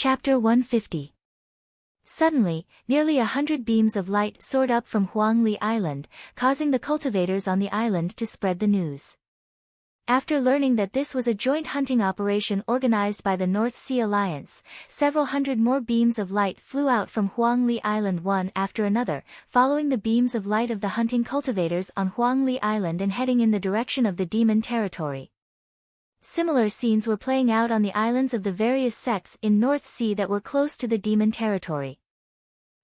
Chapter 150. Suddenly, nearly 100 beams of light soared up from Huangli Island, causing the cultivators on the island to spread the news. After learning that this was a joint hunting operation organized by the North Sea Alliance, several hundred more beams of light flew out from Huangli Island one after another, following the beams of light of the hunting cultivators on Huangli Island and heading in the direction of the demon territory. Similar scenes were playing out on the islands of the various sects in North Sea that were close to the demon territory.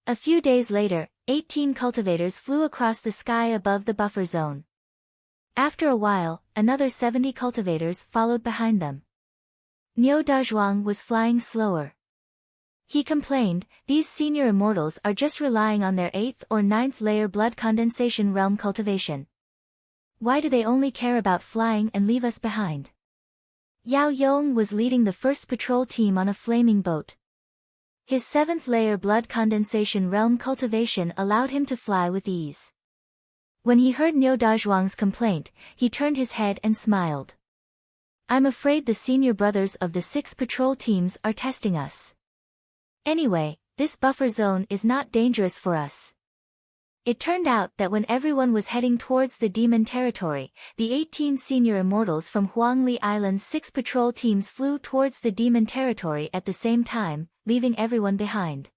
A few days later, 18 cultivators flew across the sky above the buffer zone. After a while, another 70 cultivators followed behind them. Niu Dazhuang was flying slower. He complained, "These senior immortals are just relying on their 8th or 9th layer blood condensation realm cultivation. Why do they only care about flying and leave us behind?" Yao Yong was leading the first patrol team on a flaming boat. His 7th layer blood condensation realm cultivation allowed him to fly with ease. When he heard Niu Dazhuang's complaint, he turned his head and smiled. "I'm afraid the senior brothers of the 6 patrol teams are testing us. Anyway, this buffer zone is not dangerous for us." It turned out that when everyone was heading towards the demon territory, the 18 senior immortals from Huangli Island's 6 patrol teams flew towards the demon territory at the same time, leaving everyone behind.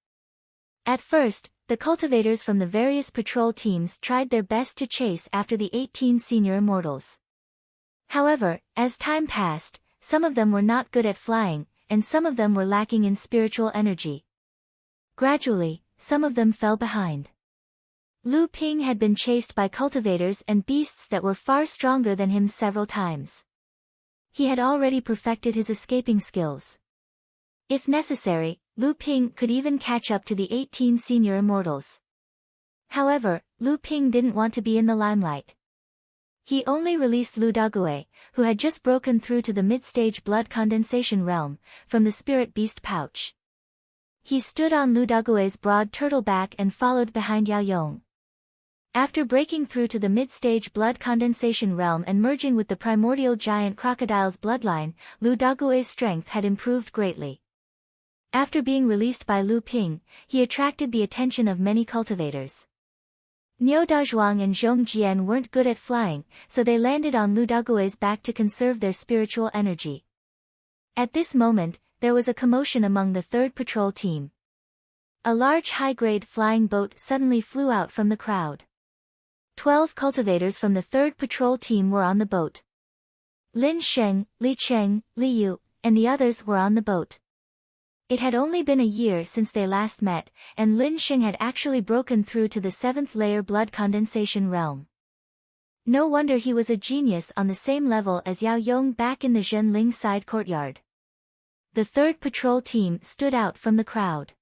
At first, the cultivators from the various patrol teams tried their best to chase after the 18 senior immortals. However, as time passed, some of them were not good at flying, and some of them were lacking in spiritual energy. Gradually, some of them fell behind. Lu Ping had been chased by cultivators and beasts that were far stronger than him several times. He had already perfected his escaping skills. If necessary, Lu Ping could even catch up to the 18 senior immortals. However, Lu Ping didn't want to be in the limelight. He only released Lu Dague, who had just broken through to the mid-stage blood condensation realm, from the spirit beast pouch. He stood on Lu Dague's broad turtle back and followed behind Yao Yong. After breaking through to the mid-stage blood condensation realm and merging with the primordial giant crocodile's bloodline, Lu Dague's strength had improved greatly. After being released by Lu Ping, he attracted the attention of many cultivators. Niu Dazhuang and Zhong Jian weren't good at flying, so they landed on Lu Dague's back to conserve their spiritual energy. At this moment, there was a commotion among the 3rd patrol team. A large high-grade flying boat suddenly flew out from the crowd. 12 cultivators from the 3rd patrol team were on the boat. Lin Sheng, Li Cheng, Li Yu, and the others were on the boat. It had only been a year since they last met, and Lin Sheng had actually broken through to the 7th layer blood condensation realm. No wonder he was a genius on the same level as Yao Yong back in the Zhenling side courtyard. The 3rd patrol team stood out from the crowd.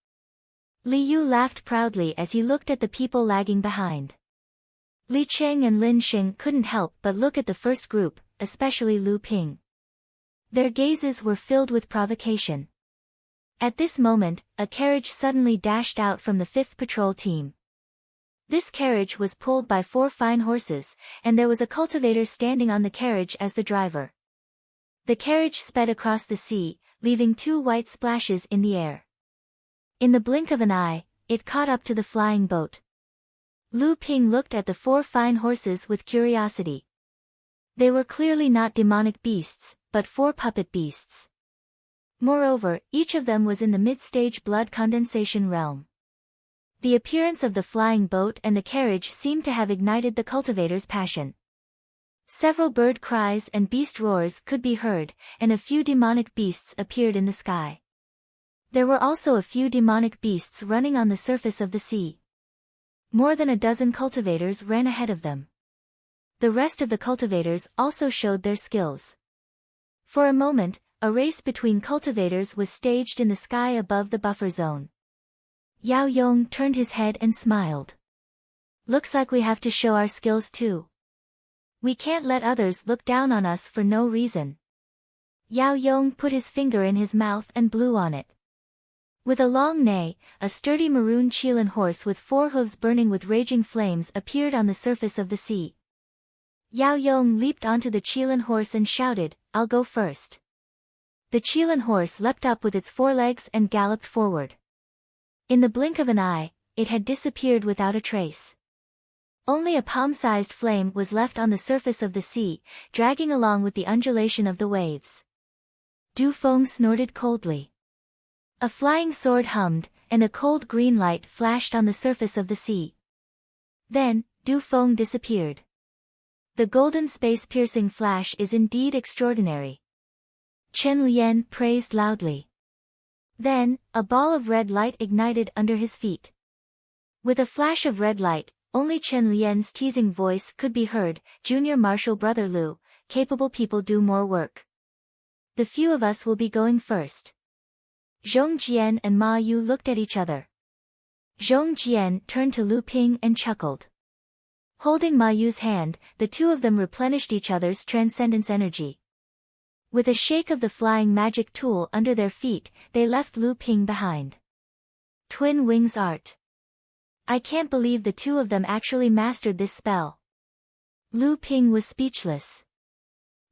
Li Yu laughed proudly as he looked at the people lagging behind. Li Cheng and Lin Sheng couldn't help but look at the first group, especially Lu Ping. Their gazes were filled with provocation. At this moment, a carriage suddenly dashed out from the 5th patrol team. This carriage was pulled by 4 fine horses, and there was a cultivator standing on the carriage as the driver. The carriage sped across the sea, leaving 2 white splashes in the air. In the blink of an eye, it caught up to the flying boat. Lu Ping looked at the 4 fine horses with curiosity. They were clearly not demonic beasts, but 4 puppet beasts. Moreover, each of them was in the mid-stage blood condensation realm. The appearance of the flying boat and the carriage seemed to have ignited the cultivator's passion. Several bird cries and beast roars could be heard, and a few demonic beasts appeared in the sky. There were also a few demonic beasts running on the surface of the sea. More than a dozen cultivators ran ahead of them. The rest of the cultivators also showed their skills. For a moment, a race between cultivators was staged in the sky above the buffer zone. Yao Yong turned his head and smiled. "Looks like we have to show our skills too. We can't let others look down on us for no reason." Yao Yong put his finger in his mouth and blew on it. With a long neigh, a sturdy maroon Qilin horse with 4 hooves burning with raging flames appeared on the surface of the sea. Yao Yong leaped onto the Qilin horse and shouted, "I'll go first." The Qilin horse leapt up with its forelegs and galloped forward. In the blink of an eye, it had disappeared without a trace. Only a palm-sized flame was left on the surface of the sea, dragging along with the undulation of the waves. Du Feng snorted coldly. A flying sword hummed, and a cold green light flashed on the surface of the sea. Then, Du Feng disappeared. The golden space-piercing flash is indeed extraordinary. Chen Lian praised loudly. Then, a ball of red light ignited under his feet. With a flash of red light, only Chen Lian's teasing voice could be heard, "Junior Marshal Brother Lu, capable people do more work. The few of us will be going first." Zhong Jian and Ma Yu looked at each other. Zhong Jian turned to Lu Ping and chuckled. Holding Ma Yu's hand, the two of them replenished each other's transcendence energy. With a shake of the flying magic tool under their feet, they left Lu Ping behind. Twin Wings Art. I can't believe the two of them actually mastered this spell. Lu Ping was speechless.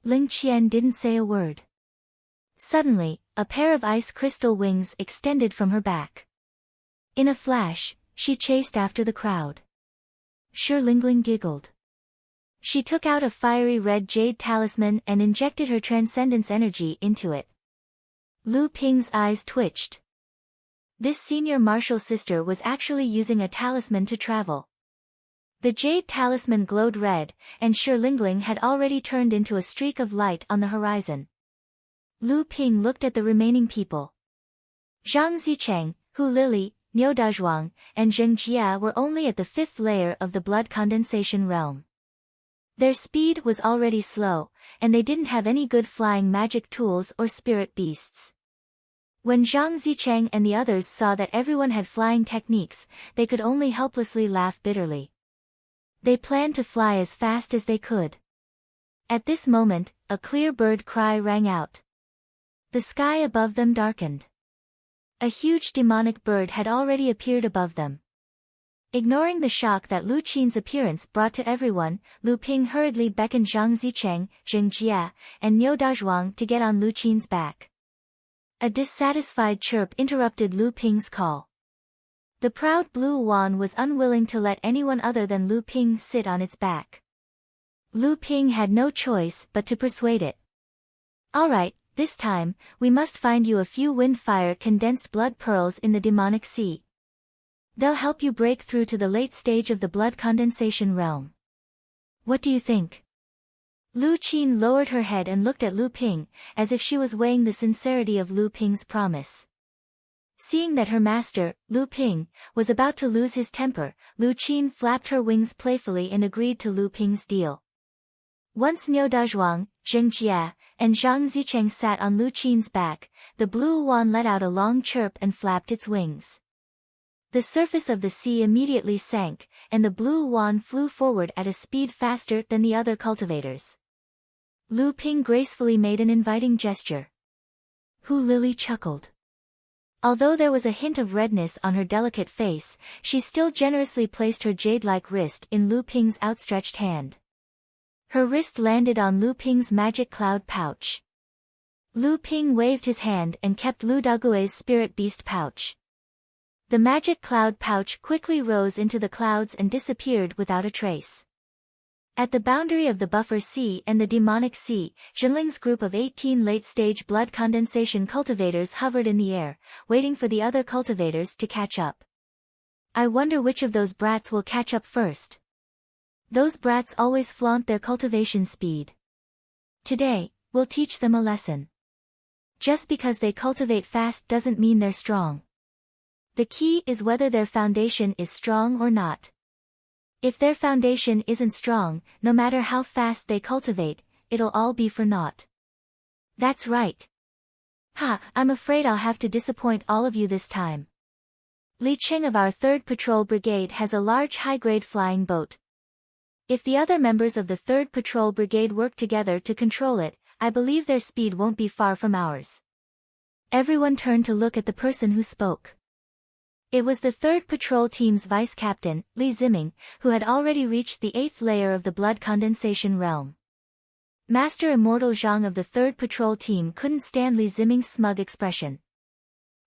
Ling Qian didn't say a word. Suddenly, a pair of ice crystal wings extended from her back. In a flash, she chased after the crowd. Shi Lingling giggled. She took out a fiery red jade talisman and injected her transcendence energy into it. Lu Ping's eyes twitched. This senior martial sister was actually using a talisman to travel. The jade talisman glowed red, and Shi Lingling had already turned into a streak of light on the horizon. Lu Ping looked at the remaining people. Zhang Zicheng, Hu Lili, Niu Dazhuang, and Zheng Jia were only at the 5th layer of the blood condensation realm. Their speed was already slow, and they didn't have any good flying magic tools or spirit beasts. When Zhang Zicheng and the others saw that everyone had flying techniques, they could only helplessly laugh bitterly. They planned to fly as fast as they could. At this moment, a clear bird cry rang out. The sky above them darkened. A huge demonic bird had already appeared above them. Ignoring the shock that Lu Qin's appearance brought to everyone, Lu Ping hurriedly beckoned Zhang Zicheng, Zheng Jia, and Niu Dazhuang to get on Lu Qin's back. A dissatisfied chirp interrupted Lu Ping's call. The proud blue wand was unwilling to let anyone other than Lu Ping sit on its back. Lu Ping had no choice but to persuade it. All right, this time, we must find you a few wind-fire condensed blood pearls in the demonic sea. They'll help you break through to the late stage of the blood condensation realm. What do you think? Lu Qin lowered her head and looked at Lu Ping, as if she was weighing the sincerity of Lu Ping's promise. Seeing that her master, Lu Ping, was about to lose his temper, Lu Qin flapped her wings playfully and agreed to Lu Ping's deal. Once Niu Dazhuang, Zheng Jia, and Zhang Zicheng sat on Lu Qin's back, the blue wand let out a long chirp and flapped its wings. The surface of the sea immediately sank, and the blue wand flew forward at a speed faster than the other cultivators. Lu Ping gracefully made an inviting gesture. Hu Lili chuckled. Although there was a hint of redness on her delicate face, she still generously placed her jade-like wrist in Lu Ping's outstretched hand. Her wrist landed on Lu Ping's magic cloud pouch. Lu Ping waved his hand and kept Lu Dagui's spirit beast pouch. The magic cloud pouch quickly rose into the clouds and disappeared without a trace. At the boundary of the buffer sea and the demonic sea, Jinling's group of 18 late-stage blood condensation cultivators hovered in the air, waiting for the other cultivators to catch up. I wonder which of those brats will catch up first. Those brats always flaunt their cultivation speed. Today, we'll teach them a lesson. Just because they cultivate fast doesn't mean they're strong. The key is whether their foundation is strong or not. If their foundation isn't strong, no matter how fast they cultivate, it'll all be for naught. That's right. Ha, I'm afraid I'll have to disappoint all of you this time. Li Qing of our 3rd Patrol Brigade has a large high-grade flying boat. If the other members of the 3rd Patrol Brigade work together to control it, I believe their speed won't be far from ours. Everyone turned to look at the person who spoke. It was the 3rd Patrol Team's Vice Captain, Li Ziming, who had already reached the 8th layer of the blood condensation realm. Master Immortal Zhang of the 3rd Patrol Team couldn't stand Li Ziming's smug expression.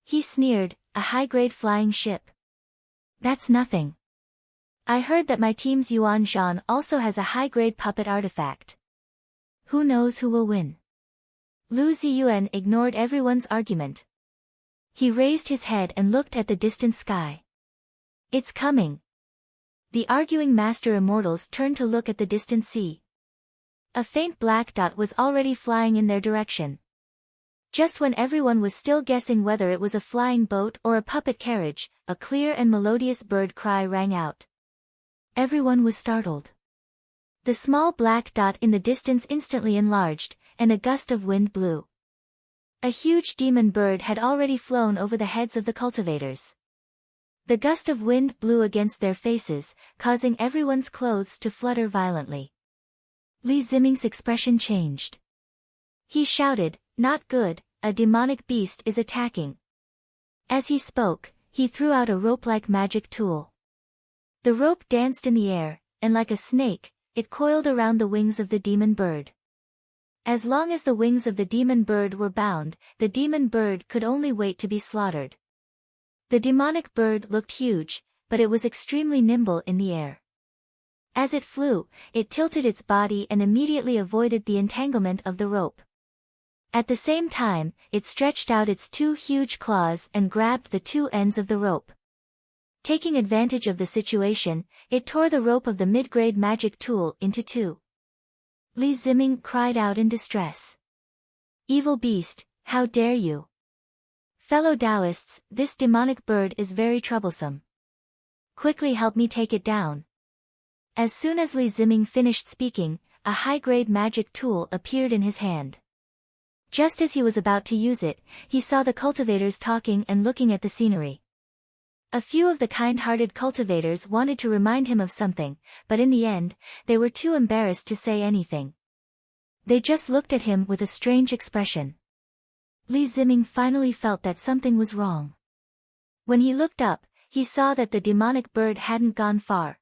He sneered, "A high-grade flying ship? That's nothing. I heard that my team's Yuan Zhan also has a high-grade puppet artifact. Who knows who will win?" Lu Ziyuan ignored everyone's argument. He raised his head and looked at the distant sky. "It's coming." The arguing Master Immortals turned to look at the distant sea. A faint black dot was already flying in their direction. Just when everyone was still guessing whether it was a flying boat or a puppet carriage, a clear and melodious bird cry rang out. Everyone was startled. The small black dot in the distance instantly enlarged, and a gust of wind blew. A huge demon bird had already flown over the heads of the cultivators. The gust of wind blew against their faces, causing everyone's clothes to flutter violently. Li Ziming's expression changed. He shouted, "Not good, a demonic beast is attacking." As he spoke, he threw out a rope-like magic tool. The rope danced in the air, and like a snake, it coiled around the wings of the demon bird. As long as the wings of the demon bird were bound, the demon bird could only wait to be slaughtered. The demonic bird looked huge, but it was extremely nimble in the air. As it flew, it tilted its body and immediately avoided the entanglement of the rope. At the same time, it stretched out its 2 huge claws and grabbed the 2 ends of the rope. Taking advantage of the situation, it tore the rope of the mid-grade magic tool into 2. Li Ziming cried out in distress. "Evil beast, how dare you! Fellow Taoists, this demonic bird is very troublesome. Quickly help me take it down." As soon as Li Ziming finished speaking, a high-grade magic tool appeared in his hand. Just as he was about to use it, he saw the cultivators talking and looking at the scenery. A few of the kind-hearted cultivators wanted to remind him of something, but in the end, they were too embarrassed to say anything. They just looked at him with a strange expression. Li Ziming finally felt that something was wrong. When he looked up, he saw that the demonic bird hadn't gone far.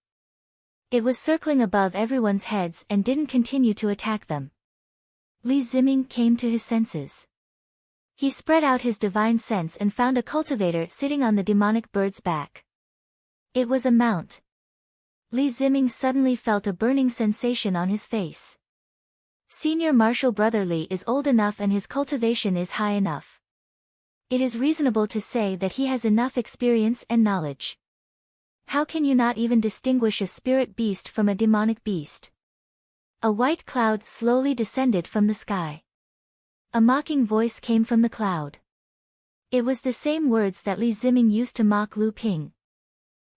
It was circling above everyone's heads and didn't continue to attack them. Li Ziming came to his senses. He spread out his divine sense and found a cultivator sitting on the demonic bird's back. It was a mount. Li Ziming suddenly felt a burning sensation on his face. Senior Marshal Brother Li is old enough and his cultivation is high enough. It is reasonable to say that he has enough experience and knowledge. How can you not even distinguish a spirit beast from a demonic beast? A white cloud slowly descended from the sky. A mocking voice came from the cloud. It was the same words that Li Ziming used to mock Lu Ping.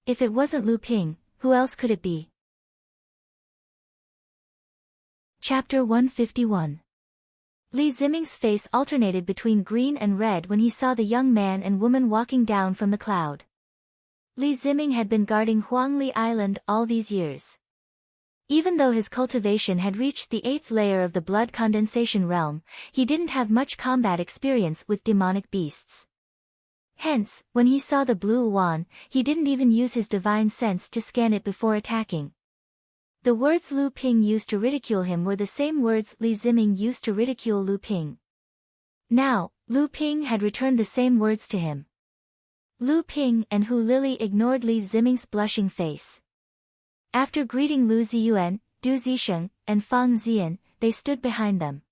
If it wasn't Lu Ping, who else could it be? Chapter 151. Li Ziming's face alternated between green and red when he saw the young man and woman walking down from the cloud. Li Ziming had been guarding Huangli Island all these years. Even though his cultivation had reached the 8th layer of the blood condensation realm, he didn't have much combat experience with demonic beasts. Hence, when he saw the blue wand, he didn't even use his divine sense to scan it before attacking. The words Lu Ping used to ridicule him were the same words Li Ziming used to ridicule Lu Ping. Now, Lu Ping had returned the same words to him. Lu Ping and Hu Lili ignored Li Ziming's blushing face. After greeting Lu Ziyuan, Du Zisheng, and Fang Ziyan, they stood behind them.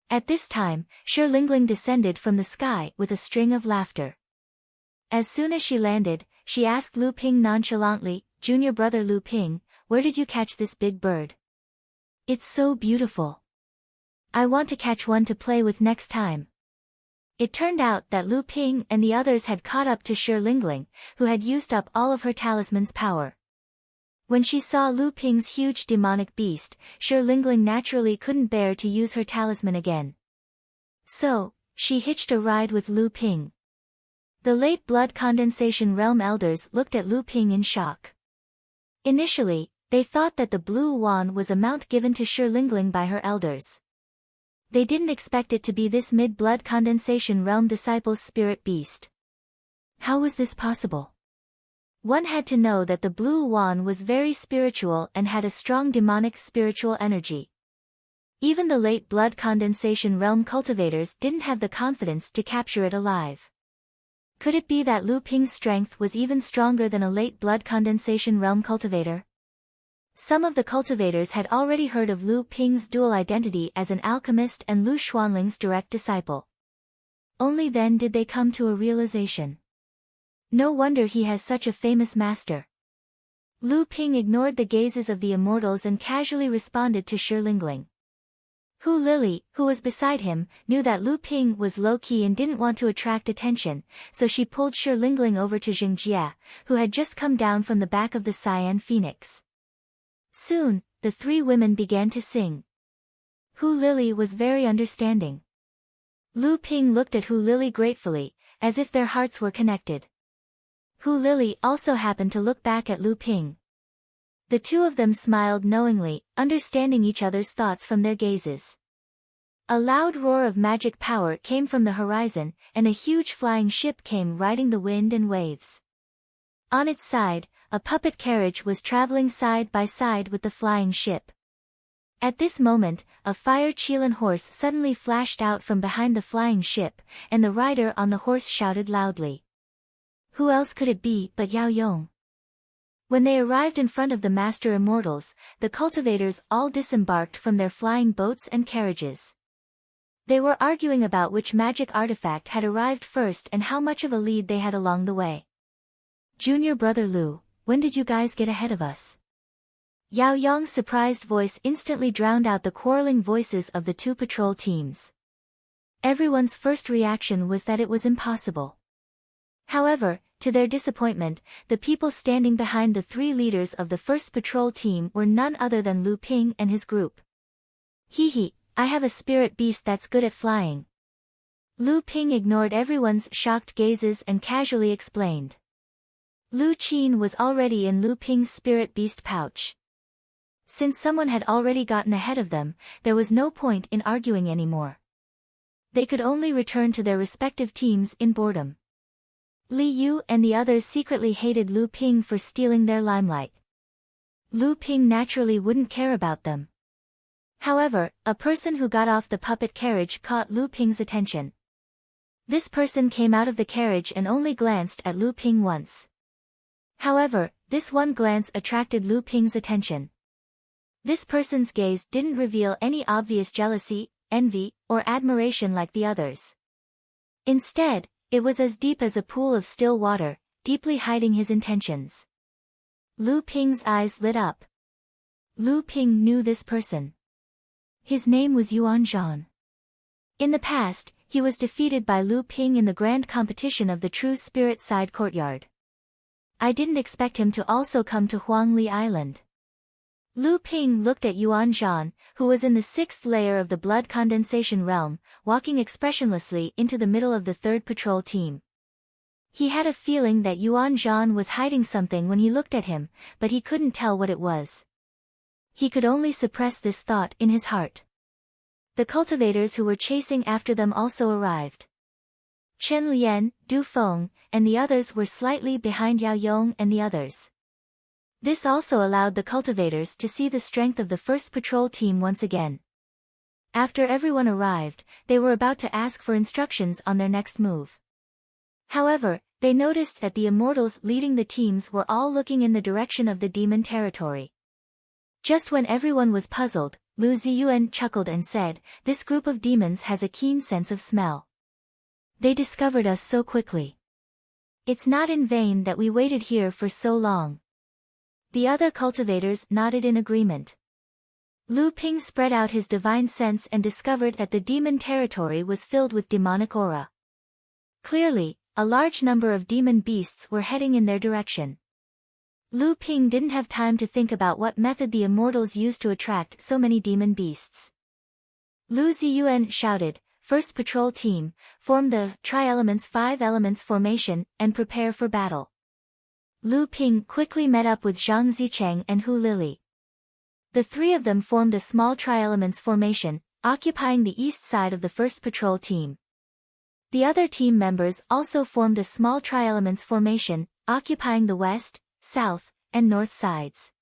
At this time, Shi Lingling descended from the sky with a string of laughter. As soon as she landed, she asked Lu Ping nonchalantly, "Junior brother Lu Ping, where did you catch this big bird? It's so beautiful. I want to catch one to play with next time." It turned out that Lu Ping and the others had caught up to Shi Lingling, who had used up all of her talisman's power. When she saw Lu Ping's huge demonic beast, Shi Lingling naturally couldn't bear to use her talisman again. So, she hitched a ride with Lu Ping. The late blood condensation realm elders looked at Lu Ping in shock. Initially, they thought that the blue wand was a mount given to Shi Lingling by her elders. They didn't expect it to be this mid-blood condensation realm disciple's spirit beast. How was this possible? One had to know that the blue wand was very spiritual and had a strong demonic spiritual energy. Even the late blood condensation realm cultivators didn't have the confidence to capture it alive. Could it be that Lu Ping's strength was even stronger than a late blood condensation realm cultivator? Some of the cultivators had already heard of Lu Ping's dual identity as an alchemist and Lu Xuanling's direct disciple. Only then did they come to a realization. No wonder he has such a famous master. Lu Ping ignored the gazes of the immortals and casually responded to Shi Lingling. Hu Lili, who was beside him, knew that Lu Ping was low-key and didn't want to attract attention, so she pulled Shi Lingling over to Jing Jia, who had just come down from the back of the Cyan Phoenix. Soon, the three women began to sing. Hu Lili was very understanding. Lu Ping looked at Hu Lili gratefully, as if their hearts were connected. Hu Lili also happened to look back at Lu Ping. The two of them smiled knowingly, understanding each other's thoughts from their gazes. A loud roar of magic power came from the horizon, and a huge flying ship came riding the wind and waves. On its side, a puppet carriage was traveling side by side with the flying ship. At this moment, a fire Qilin horse suddenly flashed out from behind the flying ship, and the rider on the horse shouted loudly. Who else could it be but Yao Yong? When they arrived in front of the Master Immortals, the cultivators all disembarked from their flying boats and carriages. They were arguing about which magic artifact had arrived first and how much of a lead they had along the way. Junior brother Lu, when did you guys get ahead of us? Yao Yong's surprised voice instantly drowned out the quarreling voices of the two patrol teams. Everyone's first reaction was that it was impossible. However, to their disappointment, the people standing behind the three leaders of the first patrol team were none other than Lu Ping and his group. Hee, I have a spirit beast that's good at flying. Lu Ping ignored everyone's shocked gazes and casually explained. Lu Qin was already in Lu Ping's spirit beast pouch. Since someone had already gotten ahead of them, there was no point in arguing anymore. They could only return to their respective teams in boredom. Li Yu and the others secretly hated Lu Ping for stealing their limelight. Lu Ping naturally wouldn't care about them. However, a person who got off the puppet carriage caught Lu Ping's attention. This person came out of the carriage and only glanced at Lu Ping once. However, this one glance attracted Lu Ping's attention. This person's gaze didn't reveal any obvious jealousy, envy, or admiration like the others. Instead, it was as deep as a pool of still water, deeply hiding his intentions. Lu Ping's eyes lit up. Lu Ping knew this person. His name was Yuan Zhan. In the past, he was defeated by Lu Ping in the grand competition of the True Spirit Side Courtyard. I didn't expect him to also come to Huangli Island. Lu Ping looked at Yuan Zhan, who was in the 6th layer of the blood condensation realm, walking expressionlessly into the middle of the 3rd patrol team. He had a feeling that Yuan Zhan was hiding something when he looked at him, but he couldn't tell what it was. He could only suppress this thought in his heart. The cultivators who were chasing after them also arrived. Chen Lian, Du Feng, and the others were slightly behind Yao Yong and the others. This also allowed the cultivators to see the strength of the first patrol team once again. After everyone arrived, they were about to ask for instructions on their next move. However, they noticed that the immortals leading the teams were all looking in the direction of the demon territory. Just when everyone was puzzled, Lu Ziyuan chuckled and said, "This group of demons has a keen sense of smell. They discovered us so quickly. It's not in vain that we waited here for so long." The other cultivators nodded in agreement. Lu Ping spread out his divine sense and discovered that the demon territory was filled with demonic aura. Clearly, a large number of demon beasts were heading in their direction. Lu Ping didn't have time to think about what method the immortals used to attract so many demon beasts. Lu Ziyuan shouted, "First patrol team, form the Tri-Elements 5 Elements formation, and prepare for battle." Lu Ping quickly met up with Zhang Zicheng and Hu Lili. The three of them formed a small Tri-Elements formation, occupying the east side of the first patrol team. The other team members also formed a small Tri-Elements formation, occupying the west, south, and north sides.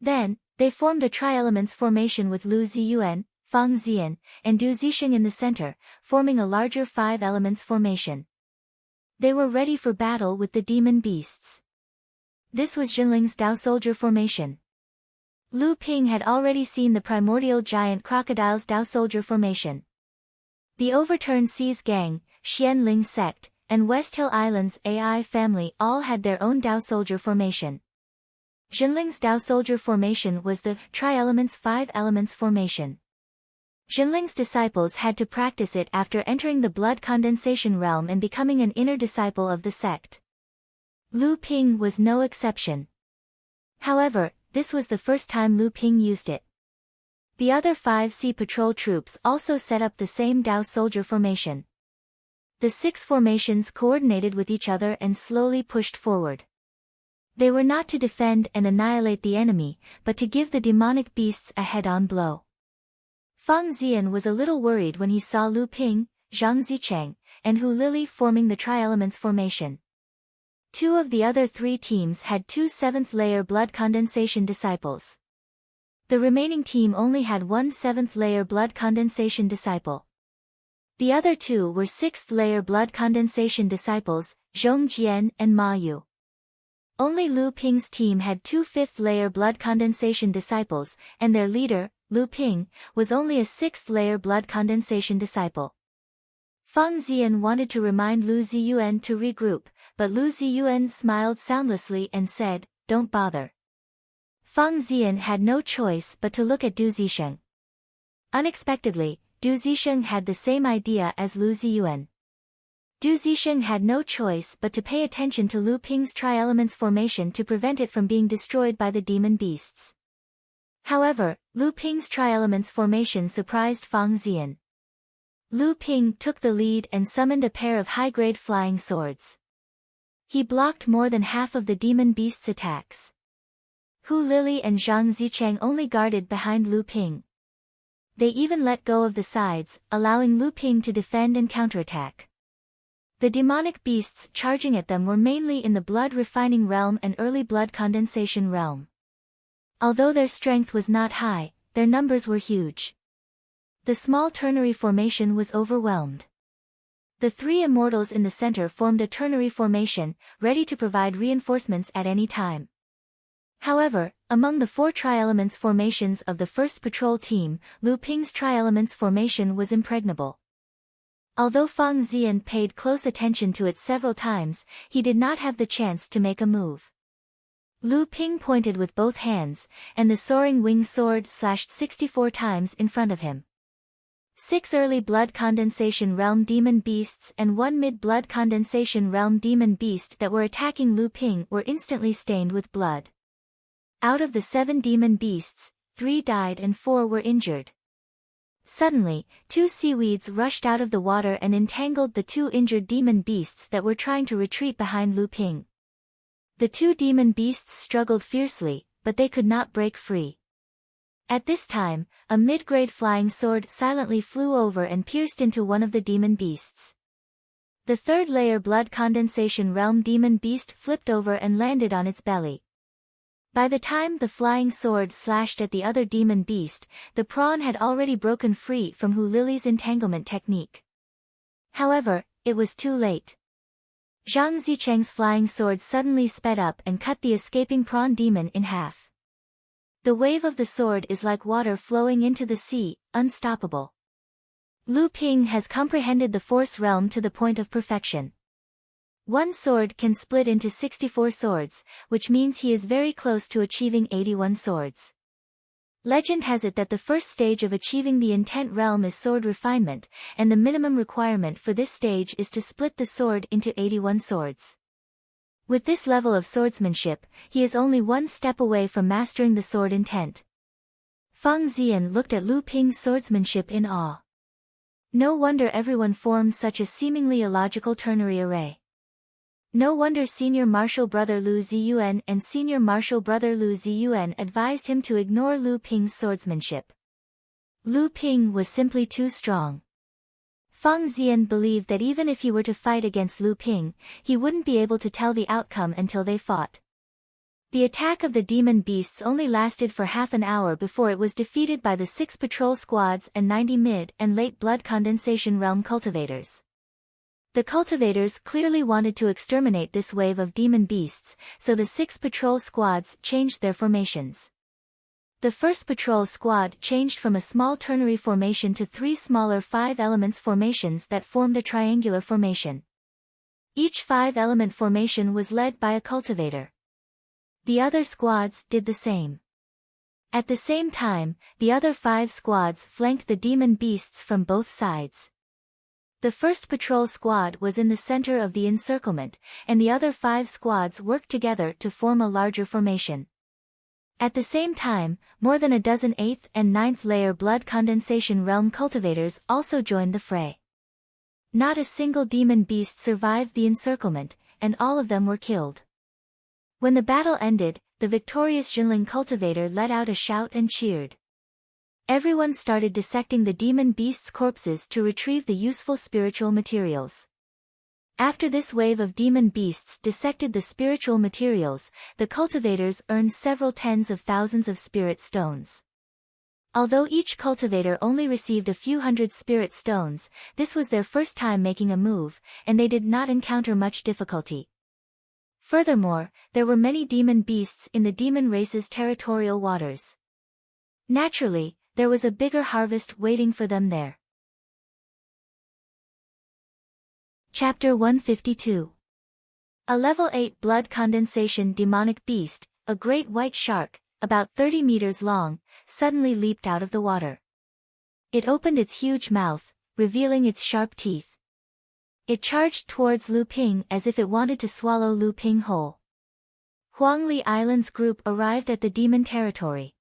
Then, they formed a Tri-Elements formation with Lu Ziyuan, Fang Ziyan, and Du Zixing in the center, forming a larger 5 elements formation. They were ready for battle with the demon beasts. This was Jinling's Dao Soldier formation. Lu Ping had already seen the primordial giant crocodile's Dao Soldier formation. The overturned Seas Gang, Xianling sect, and West Hill Islands AI family all had their own Dao Soldier formation. Jinling's Dao Soldier formation was the Tri-Elements 5 Elements formation. Jinling's disciples had to practice it after entering the blood condensation realm and becoming an inner disciple of the sect. Lu Ping was no exception. However, this was the first time Lu Ping used it. The other 5 Sea Patrol troops also set up the same Dao Soldier formation. The 6 formations coordinated with each other and slowly pushed forward. They were not to defend and annihilate the enemy, but to give the demonic beasts a head-on blow. Fang Ziyan was a little worried when he saw Lu Ping, Zhang Zicheng, and Hu Lili forming the Tri-Elements formation. 2 of the other 3 teams had 2 7th-layer blood condensation disciples. The remaining team only had 1 7th-layer blood condensation disciple. The other 2 were 6th-layer blood condensation disciples, Zhong Jian and Ma Yu. Only Lu Ping's team had 2 5th-layer blood condensation disciples, and their leader, Lu Ping, was only a 6th-layer blood condensation disciple. Fang Ziyan wanted to remind Lu Ziyuan to regroup, but Lu Ziyuan smiled soundlessly and said, "Don't bother." Fang Ziyan had no choice but to look at Du Zixing. Unexpectedly, Du Zixing had the same idea as Lu Ziyuan. Du Zixing had no choice but to pay attention to Lu Ping's Tri-Elements formation to prevent it from being destroyed by the demon beasts. However, Lu Ping's Tri-Elements formation surprised Fang Ziyan. Lu Ping took the lead and summoned a pair of high-grade flying swords. He blocked more than half of the demon beast's attacks. Hu Lili and Zhang Zicheng only guarded behind Lu Ping. They even let go of the sides, allowing Lu Ping to defend and counterattack. The demonic beasts charging at them were mainly in the blood refining realm and early blood condensation realm. Although their strength was not high, their numbers were huge. The small ternary formation was overwhelmed. The 3 immortals in the center formed a ternary formation, ready to provide reinforcements at any time. However, among the 4 Tri-Elements formations of the first patrol team, Lu Ping's Tri-Elements formation was impregnable. Although Fang Ziyan paid close attention to it several times, he did not have the chance to make a move. Lu Ping pointed with both hands, and the soaring wing sword slashed 64 times in front of him. 6 early blood condensation realm demon beasts and 1 mid-blood condensation realm demon beast that were attacking Lu Ping were instantly stained with blood. Out of the 7 demon beasts, 3 died and 4 were injured. Suddenly, 2 seaweeds rushed out of the water and entangled the 2 injured demon beasts that were trying to retreat behind Lu Ping. The 2 demon beasts struggled fiercely, but they could not break free. At this time, a mid-grade flying sword silently flew over and pierced into one of the demon beasts. The 3rd-layer blood condensation realm demon beast flipped over and landed on its belly. By the time the flying sword slashed at the other demon beast, the prawn had already broken free from Hu Lili's entanglement technique. However, it was too late. Zhang Zicheng's flying sword suddenly sped up and cut the escaping prawn demon in half. The wave of the sword is like water flowing into the sea, unstoppable. Lu Ping has comprehended the force realm to the point of perfection. 1 sword can split into 64 swords, which means he is very close to achieving 81 swords. Legend has it that the first stage of achieving the intent realm is sword refinement, and the minimum requirement for this stage is to split the sword into 81 swords. With this level of swordsmanship, he is only 1 step away from mastering the sword intent. Fang Ziyan looked at Lu Ping's swordsmanship in awe. No wonder everyone formed such a seemingly illogical ternary array. No wonder Senior Marshal Brother Lu Ziyuan and Senior Marshal Brother Lu Ziyuan advised him to ignore Lu Ping's swordsmanship. Lu Ping was simply too strong. Fang Ziyan believed that even if he were to fight against Lu Ping, he wouldn't be able to tell the outcome until they fought. The attack of the demon beasts only lasted for half an hour before it was defeated by the 6 patrol squads and 90 mid and late blood condensation realm cultivators. The cultivators clearly wanted to exterminate this wave of demon beasts, so the 6 patrol squads changed their formations. The first patrol squad changed from a small ternary formation to 3 smaller 5 elements formations that formed a triangular formation. Each 5-element formation was led by a cultivator. The other squads did the same. At the same time, the other 5 squads flanked the demon beasts from both sides. The first patrol squad was in the center of the encirclement, and the other 5 squads worked together to form a larger formation. At the same time, more than a dozen 8th and 9th layer blood condensation realm cultivators also joined the fray. Not a single demon beast survived the encirclement, and all of them were killed. When the battle ended, the victorious Jinling cultivator let out a shout and cheered. Everyone started dissecting the demon beasts' corpses to retrieve the useful spiritual materials. After this wave of demon beasts dissected the spiritual materials, the cultivators earned several tens of thousands of spirit stones. Although each cultivator only received a few hundred spirit stones, this was their first time making a move, and they did not encounter much difficulty. Furthermore, there were many demon beasts in the demon race's territorial waters. Naturally, there was a bigger harvest waiting for them there. Chapter 152. A level 8 blood condensation demonic beast, a great white shark, about 30 meters long, suddenly leaped out of the water. It opened its huge mouth, revealing its sharp teeth. It charged towards Lu Ping as if it wanted to swallow Lu Ping whole. Huangli Island's group arrived at the demon territory.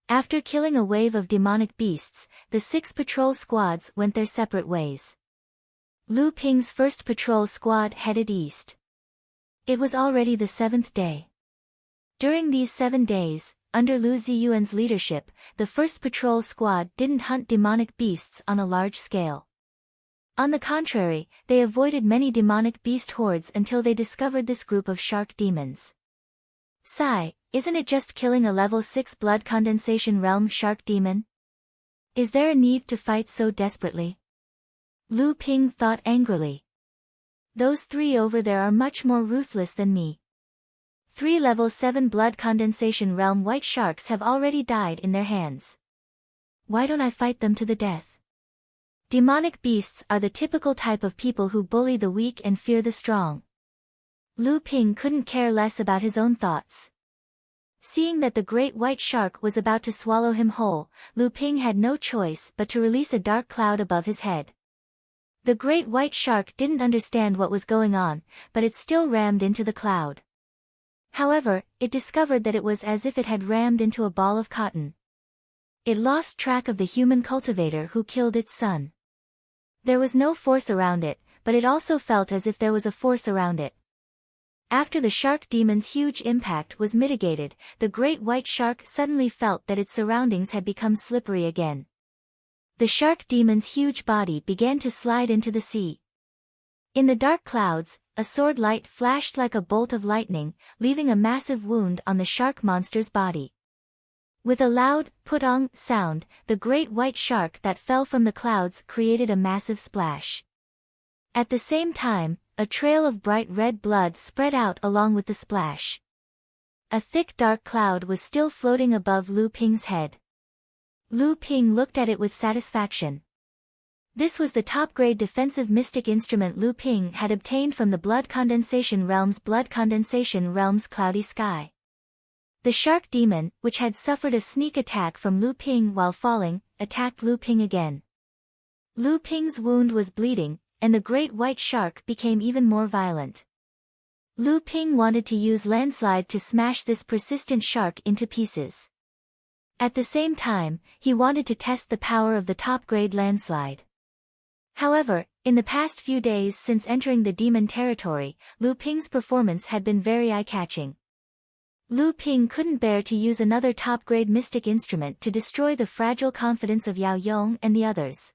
After killing a wave of demonic beasts, the 6 patrol squads went their separate ways. Lu Ping's first patrol squad headed east. It was already the 7th day. During these 7 days, under Lu Ziyuan's leadership, the first patrol squad didn't hunt demonic beasts on a large scale. On the contrary, they avoided many demonic beast hordes until they discovered this group of shark demons. Sigh, isn't it just killing a level 6 blood condensation realm shark demon? Is there a need to fight so desperately? Lu Ping thought angrily. Those 3 over there are much more ruthless than me. 3 level 7 blood condensation realm white sharks have already died in their hands. Why don't I fight them to the death? Demonic beasts are the typical type of people who bully the weak and fear the strong. Lu Ping couldn't care less about his own thoughts. Seeing that the great white shark was about to swallow him whole, Lu Ping had no choice but to release a dark cloud above his head. The great white shark didn't understand what was going on, but it still rammed into the cloud. However, it discovered that it was as if it had rammed into a ball of cotton. It lost track of the human cultivator who killed its son. There was no force around it, but it also felt as if there was a force around it. After the shark demon's huge impact was mitigated, the great white shark suddenly felt that its surroundings had become slippery again. The shark demon's huge body began to slide into the sea. In the dark clouds, a sword light flashed like a bolt of lightning, leaving a massive wound on the shark monster's body. With a loud, putong sound, the great white shark that fell from the clouds created a massive splash. At the same time, a trail of bright red blood spread out along with the splash. A thick dark cloud was still floating above Lu Ping's head. Lu Ping looked at it with satisfaction. This was the top-grade defensive mystic instrument Lu Ping had obtained from the Blood Condensation Realm's cloudy sky. The shark demon, which had suffered a sneak attack from Lu Ping while falling, attacked Lu Ping again. Lu Ping's wound was bleeding, and the great white shark became even more violent. Lu Ping wanted to use landslide to smash this persistent shark into pieces. At the same time, he wanted to test the power of the top-grade landslide. However, in the past few days since entering the demon territory, Lu Ping's performance had been very eye-catching. Lu Ping couldn't bear to use another top-grade mystic instrument to destroy the fragile confidence of Yao Yong and the others.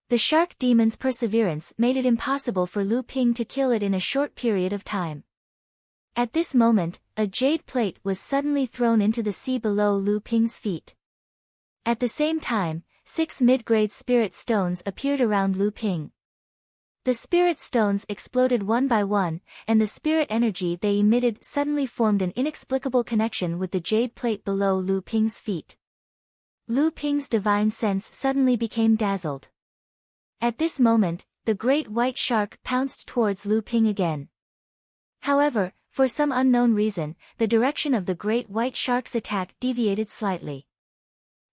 The shark demon's perseverance made it impossible for Lu Ping to kill it in a short period of time. At this moment, a jade plate was suddenly thrown into the sea below Lu Ping's feet. At the same time, 6 mid-grade spirit stones appeared around Lu Ping. The spirit stones exploded one by one, and the spirit energy they emitted suddenly formed an inexplicable connection with the jade plate below Lu Ping's feet. Lu Ping's divine sense suddenly became dazzled. At this moment, the great white shark pounced towards Lu Ping again. However, for some unknown reason, the direction of the great white shark's attack deviated slightly.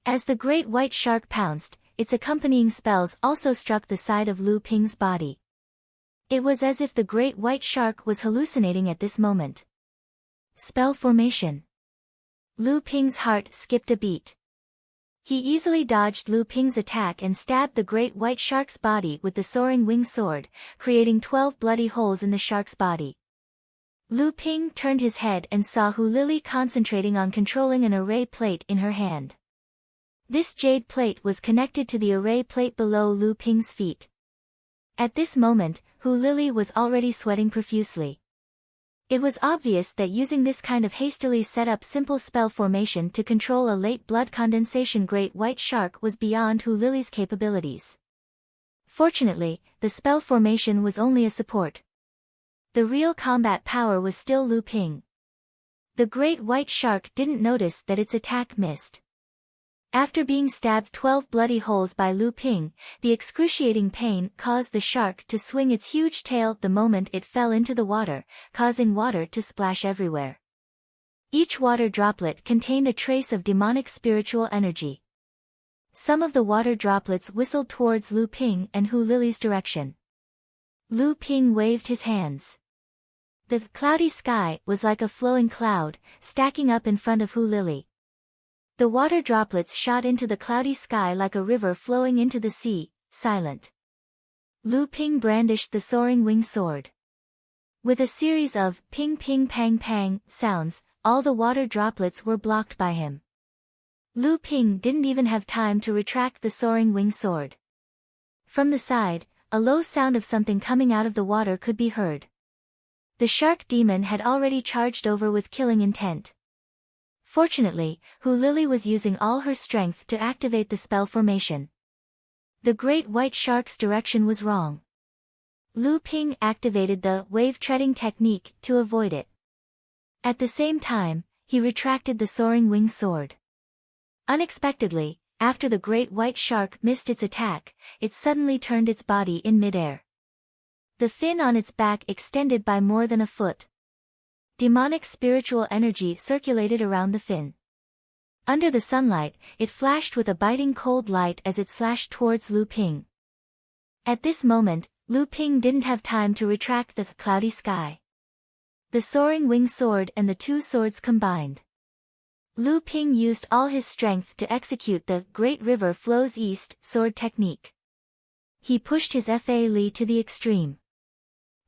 As the great white shark pounced, its accompanying spells also struck the side of Lu Ping's body. It was as if the great white shark was hallucinating at this moment. Spell formation. Lu Ping's heart skipped a beat. He easily dodged Lu Ping's attack and stabbed the great white shark's body with the soaring wing sword, creating 12 bloody holes in the shark's body. Lu Ping turned his head and saw Hu Lili concentrating on controlling an array plate in her hand. This jade plate was connected to the array plate below Lu Ping's feet. At this moment, Hu Lili was already sweating profusely. It was obvious that using this kind of hastily set up simple spell formation to control a late blood condensation great white shark was beyond Hu Lili's capabilities. Fortunately, the spell formation was only a support. The real combat power was still Lu Ping. The great white shark didn't notice that its attack missed. After being stabbed 12 bloody holes by Lu Ping, the excruciating pain caused the shark to swing its huge tail the moment it fell into the water, causing water to splash everywhere. Each water droplet contained a trace of demonic spiritual energy. Some of the water droplets whistled towards Lu Ping and Hu Lili's direction. Lu Ping waved his hands. The cloudy sky was like a flowing cloud, stacking up in front of Hu Lili. The water droplets shot into the cloudy sky like a river flowing into the sea, silent. Lu Ping brandished the soaring wing sword. With a series of ping ping pang pang sounds, all the water droplets were blocked by him. Lu Ping didn't even have time to retract the soaring wing sword. From the side, a low sound of something coming out of the water could be heard. The shark demon had already charged over with killing intent. Fortunately, Hu Lili was using all her strength to activate the spell formation. The great white shark's direction was wrong. Lu Ping activated the wave-treading technique to avoid it. At the same time, he retracted the soaring wing sword. Unexpectedly, after the great white shark missed its attack, it suddenly turned its body in midair. The fin on its back extended by more than a foot. Demonic spiritual energy circulated around the fin. Under the sunlight, it flashed with a biting cold light as it slashed towards Lu Ping. At this moment, Lu Ping didn't have time to retract the cloudy sky. The soaring wing sword and the two swords combined. Lu Ping used all his strength to execute the Great River Flows East sword technique. He pushed his Fa Li to the extreme.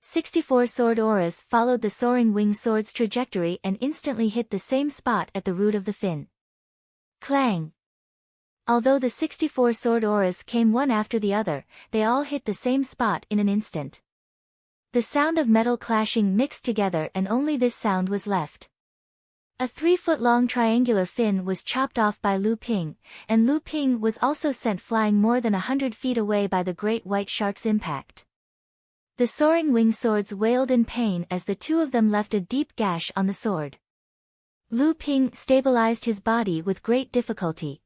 64 sword auras followed the soaring wing sword's trajectory and instantly hit the same spot at the root of the fin. Clang! Although the 64 sword auras came one after the other, they all hit the same spot in an instant. The sound of metal clashing mixed together and only this sound was left. A 3-foot-long triangular fin was chopped off by Lu Ping, and Lu Ping was also sent flying more than 100 feet away by the great white shark's impact. The soaring wing swords wailed in pain as the two of them left a deep gash on the sword. Lu Ping stabilized his body with great difficulty.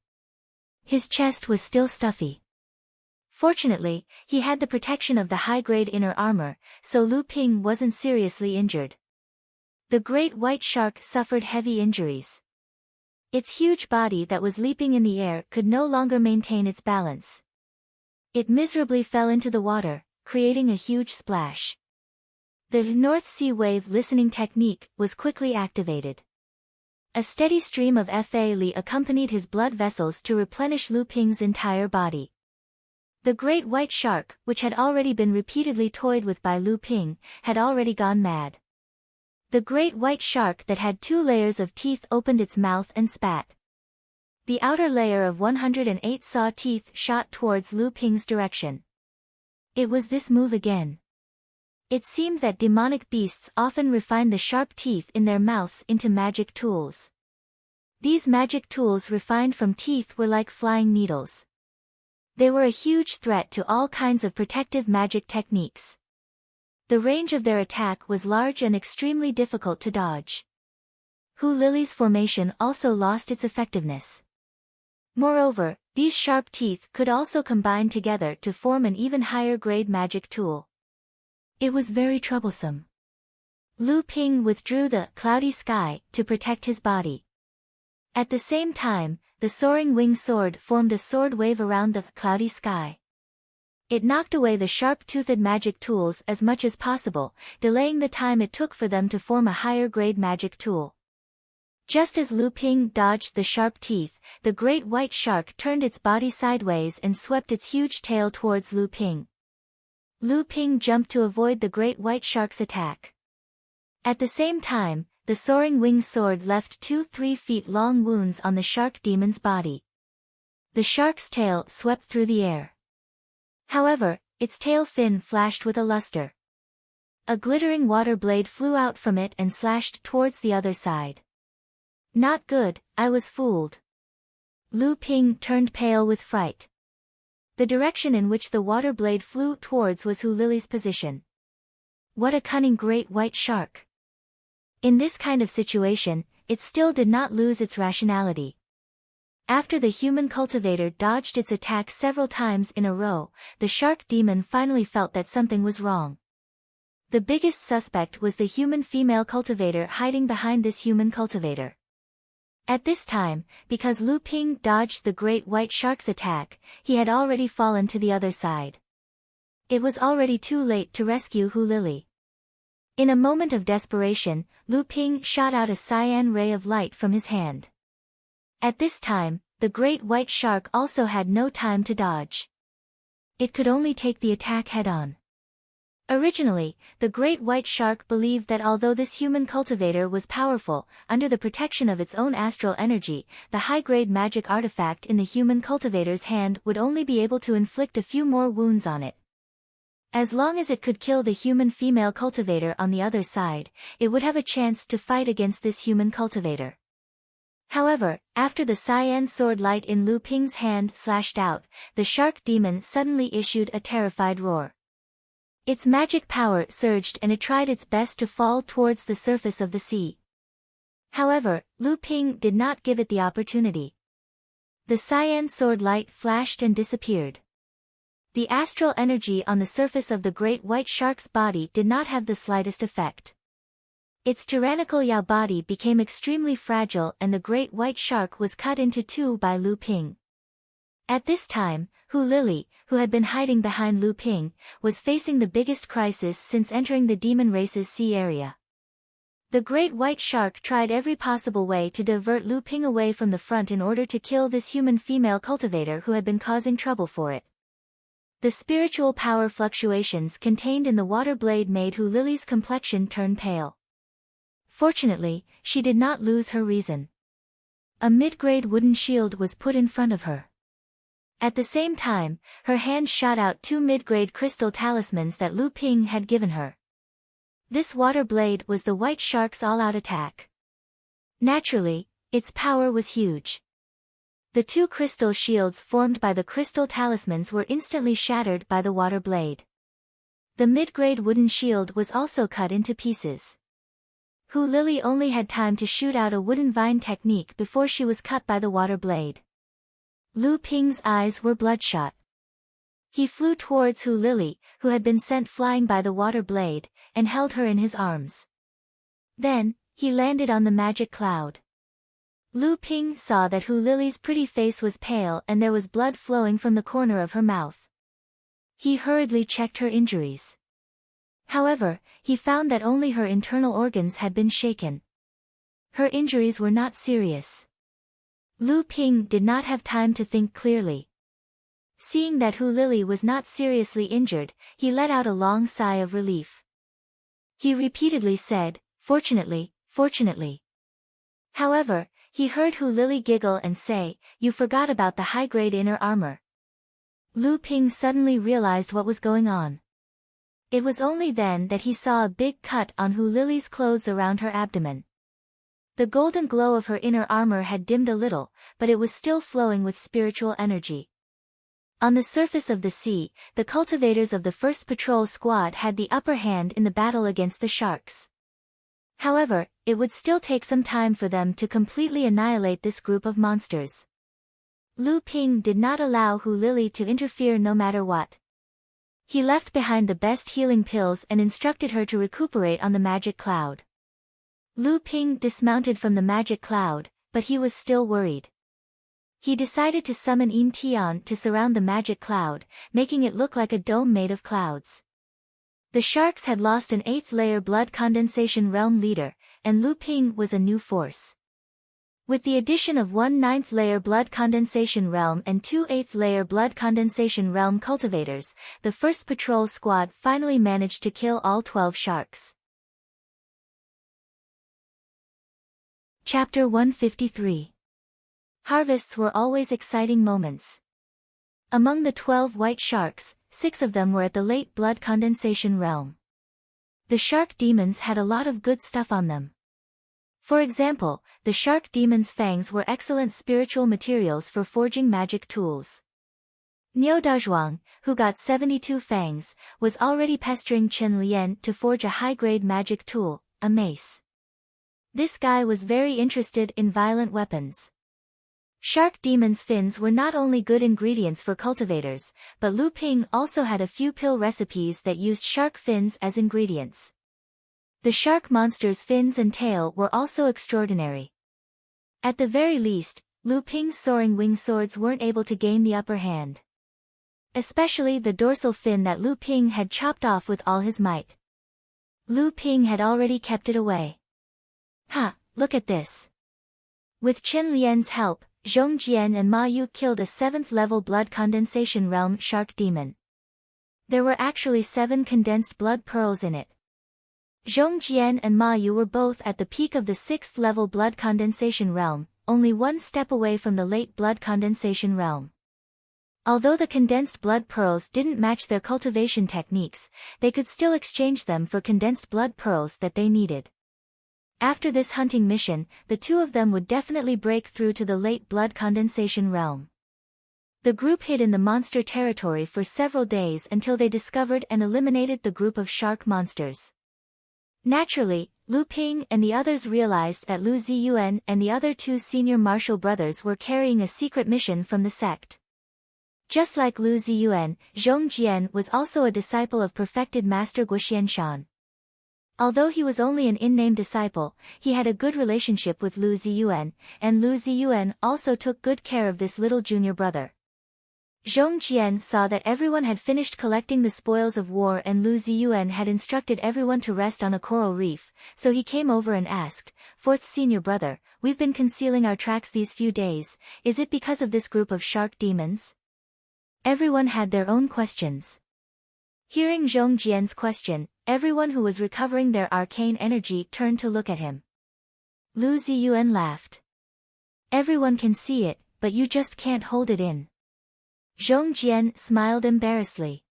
His chest was still stuffy. Fortunately, he had the protection of the high-grade inner armor, so Lu Ping wasn't seriously injured. The great white shark suffered heavy injuries. Its huge body that was leaping in the air could no longer maintain its balance. It miserably fell into the water, creating a huge splash. The North Sea wave listening technique was quickly activated. A steady stream of Fa Li accompanied his blood vessels to replenish Lu Ping's entire body. The great white shark, which had already been repeatedly toyed with by Lu Ping, had already gone mad. The great white shark that had 2 layers of teeth opened its mouth and spat. The outer layer of 108 saw teeth shot towards Lu Ping's direction. It was this move again. It seemed that demonic beasts often refined the sharp teeth in their mouths into magic tools. These magic tools refined from teeth were like flying needles. They were a huge threat to all kinds of protective magic techniques. The range of their attack was large and extremely difficult to dodge. Hu Lily's formation also lost its effectiveness. Moreover, these sharp teeth could also combine together to form an even higher grade magic tool. It was very troublesome. Lu Ping withdrew the cloudy sky to protect his body. At the same time, the soaring wing sword formed a sword wave around the cloudy sky. It knocked away the sharp-toothed magic tools as much as possible, delaying the time it took for them to form a higher-grade magic tool. Just as Lu Ping dodged the sharp teeth, the great white shark turned its body sideways and swept its huge tail towards Lu Ping. Lu Ping jumped to avoid the great white shark's attack. At the same time, the soaring winged sword left 2-3 feet long wounds on the shark demon's body. The shark's tail swept through the air. However, its tail fin flashed with a luster. A glittering water blade flew out from it and slashed towards the other side. Not good, I was fooled. Lu Ping turned pale with fright. The direction in which the water blade flew towards was Hu Lily's position. What a cunning great white shark! In this kind of situation, it still did not lose its rationality. After the human cultivator dodged its attack several times in a row, the shark demon finally felt that something was wrong. The biggest suspect was the human female cultivator hiding behind this human cultivator. At this time, because Lu Ping dodged the great white shark's attack, he had already fallen to the other side. It was already too late to rescue Hu Lily. In a moment of desperation, Lu Ping shot out a cyan ray of light from his hand. At this time, the great white shark also had no time to dodge. It could only take the attack head-on. Originally, the great white shark believed that although this human cultivator was powerful, under the protection of its own astral energy, the high-grade magic artifact in the human cultivator's hand would only be able to inflict a few more wounds on it. As long as it could kill the human female cultivator on the other side, it would have a chance to fight against this human cultivator. However, after the cyan sword light in Lu Ping's hand slashed out, the shark demon suddenly issued a terrified roar. Its magic power surged and it tried its best to fall towards the surface of the sea. However, Lu Ping did not give it the opportunity. The cyan sword light flashed and disappeared. The astral energy on the surface of the great white shark's body did not have the slightest effect. Its tyrannical Yao body became extremely fragile and the great white shark was cut into two by Lu Ping. At this time, Hu Lily, who had been hiding behind Lu Ping, was facing the biggest crisis since entering the demon race's sea area. The great white shark tried every possible way to divert Lu Ping away from the front in order to kill this human female cultivator who had been causing trouble for it. The spiritual power fluctuations contained in the water blade made Hu Lily's complexion turn pale. Fortunately, she did not lose her reason. A mid-grade wooden shield was put in front of her. At the same time, her hand shot out 2 mid-grade crystal talismans that Lu Ping had given her. This water blade was the white shark's all-out attack. Naturally, its power was huge. The 2 crystal shields formed by the crystal talismans were instantly shattered by the water blade. The mid-grade wooden shield was also cut into pieces. Hu Lily only had time to shoot out a wooden vine technique before she was cut by the water blade. Lu Ping's eyes were bloodshot. He flew towards Hu Lily, who had been sent flying by the water blade, and held her in his arms. Then, he landed on the magic cloud. Lu Ping saw that Hu Lily's pretty face was pale and there was blood flowing from the corner of her mouth. He hurriedly checked her injuries. However, he found that only her internal organs had been shaken. Her injuries were not serious. Lu Ping did not have time to think clearly. Seeing that Hu Lily was not seriously injured, he let out a long sigh of relief. He repeatedly said, "Fortunately, fortunately." However, he heard Hu Lily giggle and say, "You forgot about the high-grade inner armor." Lu Ping suddenly realized what was going on. It was only then that he saw a big cut on Hu Lily's clothes around her abdomen. The golden glow of her inner armor had dimmed a little, but it was still flowing with spiritual energy. On the surface of the sea, the cultivators of the first patrol squad had the upper hand in the battle against the sharks. However, it would still take some time for them to completely annihilate this group of monsters. Lu Ping did not allow Hu Lily to interfere no matter what. He left behind the best healing pills and instructed her to recuperate on the magic cloud. Lu Ping dismounted from the magic cloud, but he was still worried. He decided to summon Yin Tian to surround the magic cloud, making it look like a dome made of clouds. The sharks had lost an 8th-layer blood condensation realm leader, and Lu Ping was a new force. With the addition of 1 9th-layer blood condensation realm and 2 8th-layer blood condensation realm cultivators, the first patrol squad finally managed to kill all 12 sharks. Chapter 153. Harvests were always exciting moments. Among the 12 white sharks, 6 of them were at the late blood condensation realm. The shark demons had a lot of good stuff on them. For example, the shark demon's fangs were excellent spiritual materials for forging magic tools. Niu Dazhuang, who got 72 fangs, was already pestering Chen Lian to forge a high-grade magic tool, a mace. This guy was very interested in violent weapons. Shark demon's fins were not only good ingredients for cultivators, but Lu Ping also had a few pill recipes that used shark fins as ingredients. The shark monster's fins and tail were also extraordinary. At the very least, Lu Ping's soaring wing swords weren't able to gain the upper hand. Especially the dorsal fin that Lu Ping had chopped off with all his might. Lu Ping had already kept it away. Ha, look at this. With Chen Lian's help, Zhong Jian and Ma Yu killed a 7th-level blood condensation realm shark demon. There were actually 7 condensed blood pearls in it. Zhong Jian and Ma Yu were both at the peak of the 6th-level blood condensation realm, only 1 step away from the late blood condensation realm. Although the condensed blood pearls didn't match their cultivation techniques, they could still exchange them for condensed blood pearls that they needed. After this hunting mission, the 2 of them would definitely break through to the late blood condensation realm. The group hid in the monster territory for several days until they discovered and eliminated the group of shark monsters. Naturally, Lu Ping and the others realized that Lu Ziyuan and the other 2 senior martial brothers were carrying a secret mission from the sect. Just like Lu Ziyuan, Zhong Jian was also a disciple of perfected master Guoxianshan. Although he was only an in-name disciple, he had a good relationship with Lu Ziyuan, and Lu Ziyuan also took good care of this little junior brother. Zhong Jian saw that everyone had finished collecting the spoils of war and Lu Ziyuan had instructed everyone to rest on a coral reef, so he came over and asked, "Fourth senior brother, we've been concealing our tracks these few days, is it because of this group of shark demons?" Everyone had their own questions. Hearing Zhong Jian's question, everyone who was recovering their arcane energy turned to look at him. Lu Ziyuan laughed. "Everyone can see it, but you just can't hold it in." Zhong Jian smiled embarrassedly.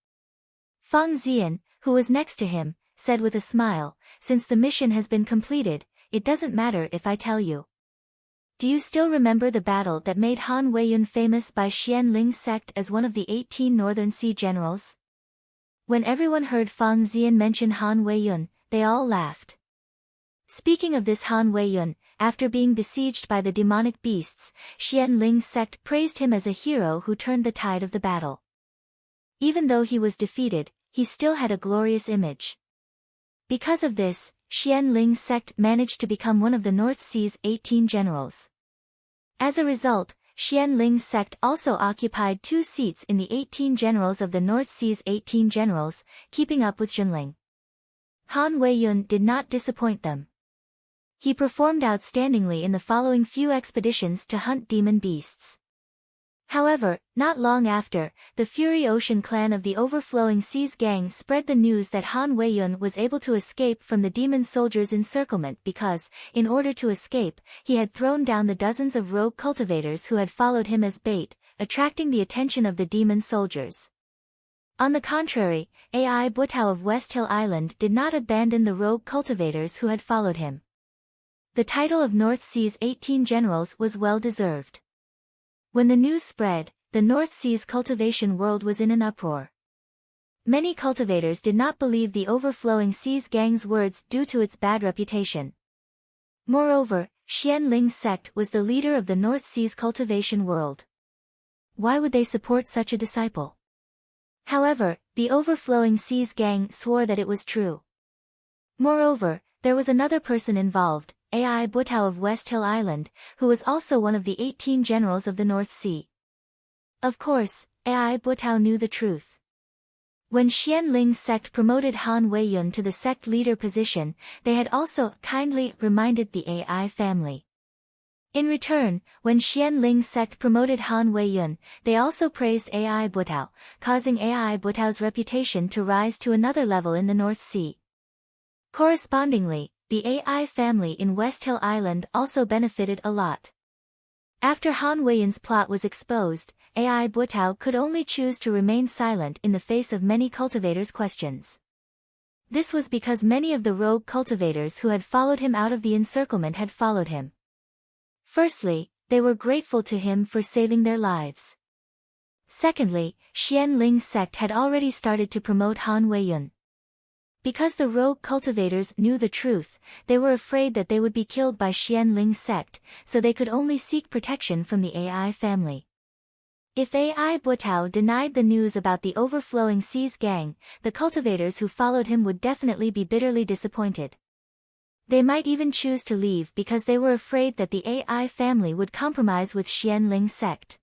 Fang Zian, who was next to him, said with a smile, "Since the mission has been completed, it doesn't matter if I tell you. Do you still remember the battle that made Han Weiyun famous by Xian Ling's sect as one of the 18 Northern Sea generals?" When everyone heard Fang Zian mention Han Weiyun, they all laughed. Speaking of this Han Weiyun, after being besieged by the demonic beasts, Xian Ling's sect praised him as a hero who turned the tide of the battle. Even though he was defeated, he still had a glorious image. Because of this, Xian Ling's sect managed to become one of the North Sea's 18 generals. As a result, Xian Ling's sect also occupied 2 seats in the 18 generals of the North Sea's 18 generals, keeping up with Zhenling. Han Weiyun did not disappoint them. He performed outstandingly in the following few expeditions to hunt demon beasts. However, not long after, the Fury Ocean clan of the Overflowing Seas gang spread the news that Han Weiyun was able to escape from the demon soldiers' encirclement because, in order to escape, he had thrown down the dozens of rogue cultivators who had followed him as bait, attracting the attention of the demon soldiers. On the contrary, Ai Butao of West Hill Island did not abandon the rogue cultivators who had followed him. The title of North Sea's 18 generals was well deserved. When the news spread, the North Sea's cultivation world was in an uproar. Many cultivators did not believe the overflowing seas gang's words due to its bad reputation. Moreover, Xian Ling's sect was the leader of the North Sea's cultivation world. Why would they support such a disciple? However, the overflowing seas gang swore that it was true. Moreover, there was another person involved, Ai Butao of West Hill Island, who was also one of the 18 generals of the North Sea. Of course, Ai Butao knew the truth. When Xian Ling's sect promoted Han Weiyun to the sect leader position, they had also kindly reminded the Ai family. In return, when Xian Ling's sect promoted Han Weiyun, they also praised Ai Butao, causing Ai Butao's reputation to rise to another level in the North Sea. Correspondingly, the Ai family in West Hill Island also benefited a lot. After Han Weiyun's plot was exposed, Ai Butao could only choose to remain silent in the face of many cultivators' questions. This was because many of the rogue cultivators who had followed him out of the encirclement had followed him. Firstly, they were grateful to him for saving their lives. Secondly, Xian Ling's sect had already started to promote Han Weiyun. Because the rogue cultivators knew the truth, they were afraid that they would be killed by Xian Ling's sect, so they could only seek protection from the Ai family. If Ai Butao denied the news about the overflowing seas gang, the cultivators who followed him would definitely be bitterly disappointed. They might even choose to leave because they were afraid that the Ai family would compromise with Xian Ling's sect.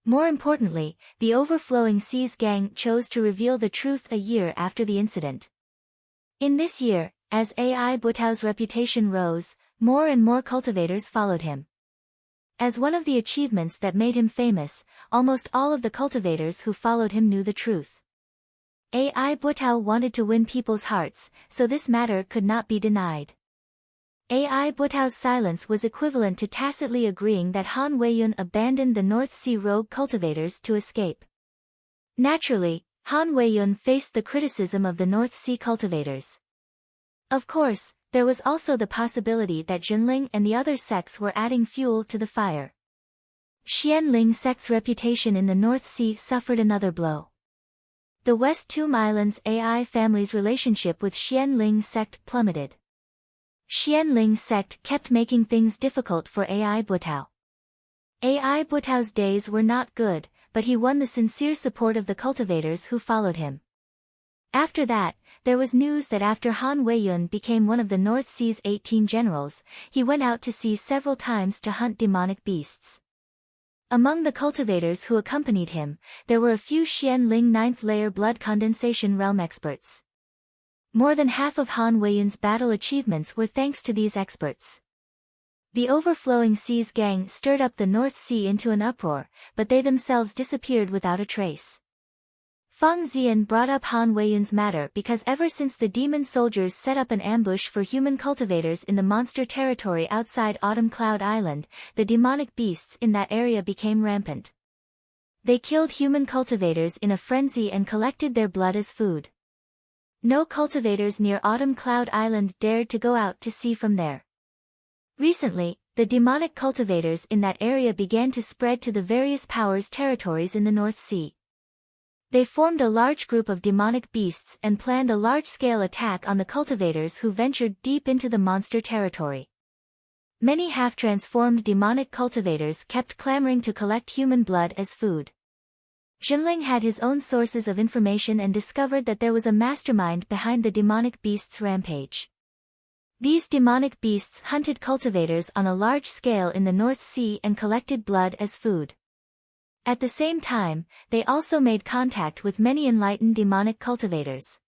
More importantly, the overflowing seas gang chose to reveal the truth a year after the incident. In this year, as Ai Butao's reputation rose, more and more cultivators followed him. As one of the achievements that made him famous, almost all of the cultivators who followed him knew the truth. Ai Butao wanted to win people's hearts, so this matter could not be denied. Ai Butao's silence was equivalent to tacitly agreeing that Han Weiyun abandoned the North Sea rogue cultivators to escape. Naturally, Han Weiyun faced the criticism of the North Sea cultivators. Of course, there was also the possibility that Jinling and the other sects were adding fuel to the fire. Xian Ling's sect's reputation in the North Sea suffered another blow. The West Tomb Islands Ai family's relationship with Xian Ling's sect plummeted. Xian Ling's sect kept making things difficult for Ai Butao. Ai Butao's days were not good, but he won the sincere support of the cultivators who followed him. After that, there was news that after Han Weiyun became one of the North Sea's 18 generals, he went out to sea several times to hunt demonic beasts. Among the cultivators who accompanied him, there were a few Xian Ling 9th layer blood condensation realm experts. More than half of Han Weiyun's battle achievements were thanks to these experts. The overflowing seas gang stirred up the North Sea into an uproar, but they themselves disappeared without a trace. Feng Xian brought up Han Weiyun's matter because ever since the demon soldiers set up an ambush for human cultivators in the monster territory outside Autumn Cloud Island, the demonic beasts in that area became rampant. They killed human cultivators in a frenzy and collected their blood as food. No cultivators near Autumn Cloud Island dared to go out to sea from there. Recently, the demonic cultivators in that area began to spread to the various powers' territories in the North Sea. They formed a large group of demonic beasts and planned a large-scale attack on the cultivators who ventured deep into the monster territory. Many half-transformed demonic cultivators kept clamoring to collect human blood as food. Jinling had his own sources of information and discovered that there was a mastermind behind the demonic beasts' rampage. These demonic beasts hunted cultivators on a large scale in the North Sea and collected blood as food. At the same time, they also made contact with many enlightened demonic cultivators.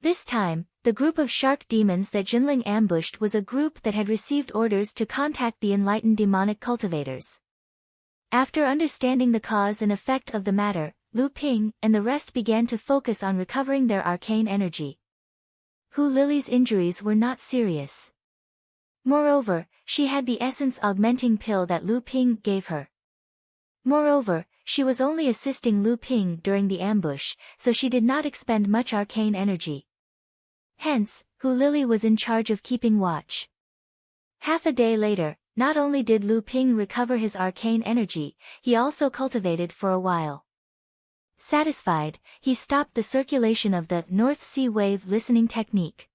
This time, the group of shark demons that Jinling ambushed was a group that had received orders to contact the enlightened demonic cultivators. After understanding the cause and effect of the matter, Lu Ping and the rest began to focus on recovering their arcane energy. Hu Lily's injuries were not serious. Moreover, she had the essence-augmenting pill that Lu Ping gave her. Moreover, she was only assisting Lu Ping during the ambush, so she did not expend much arcane energy. Hence, Hu Lili was in charge of keeping watch. Half a day later, not only did Lu Ping recover his arcane energy, he also cultivated for a while. Satisfied, he stopped the circulation of the North Sea wave listening technique.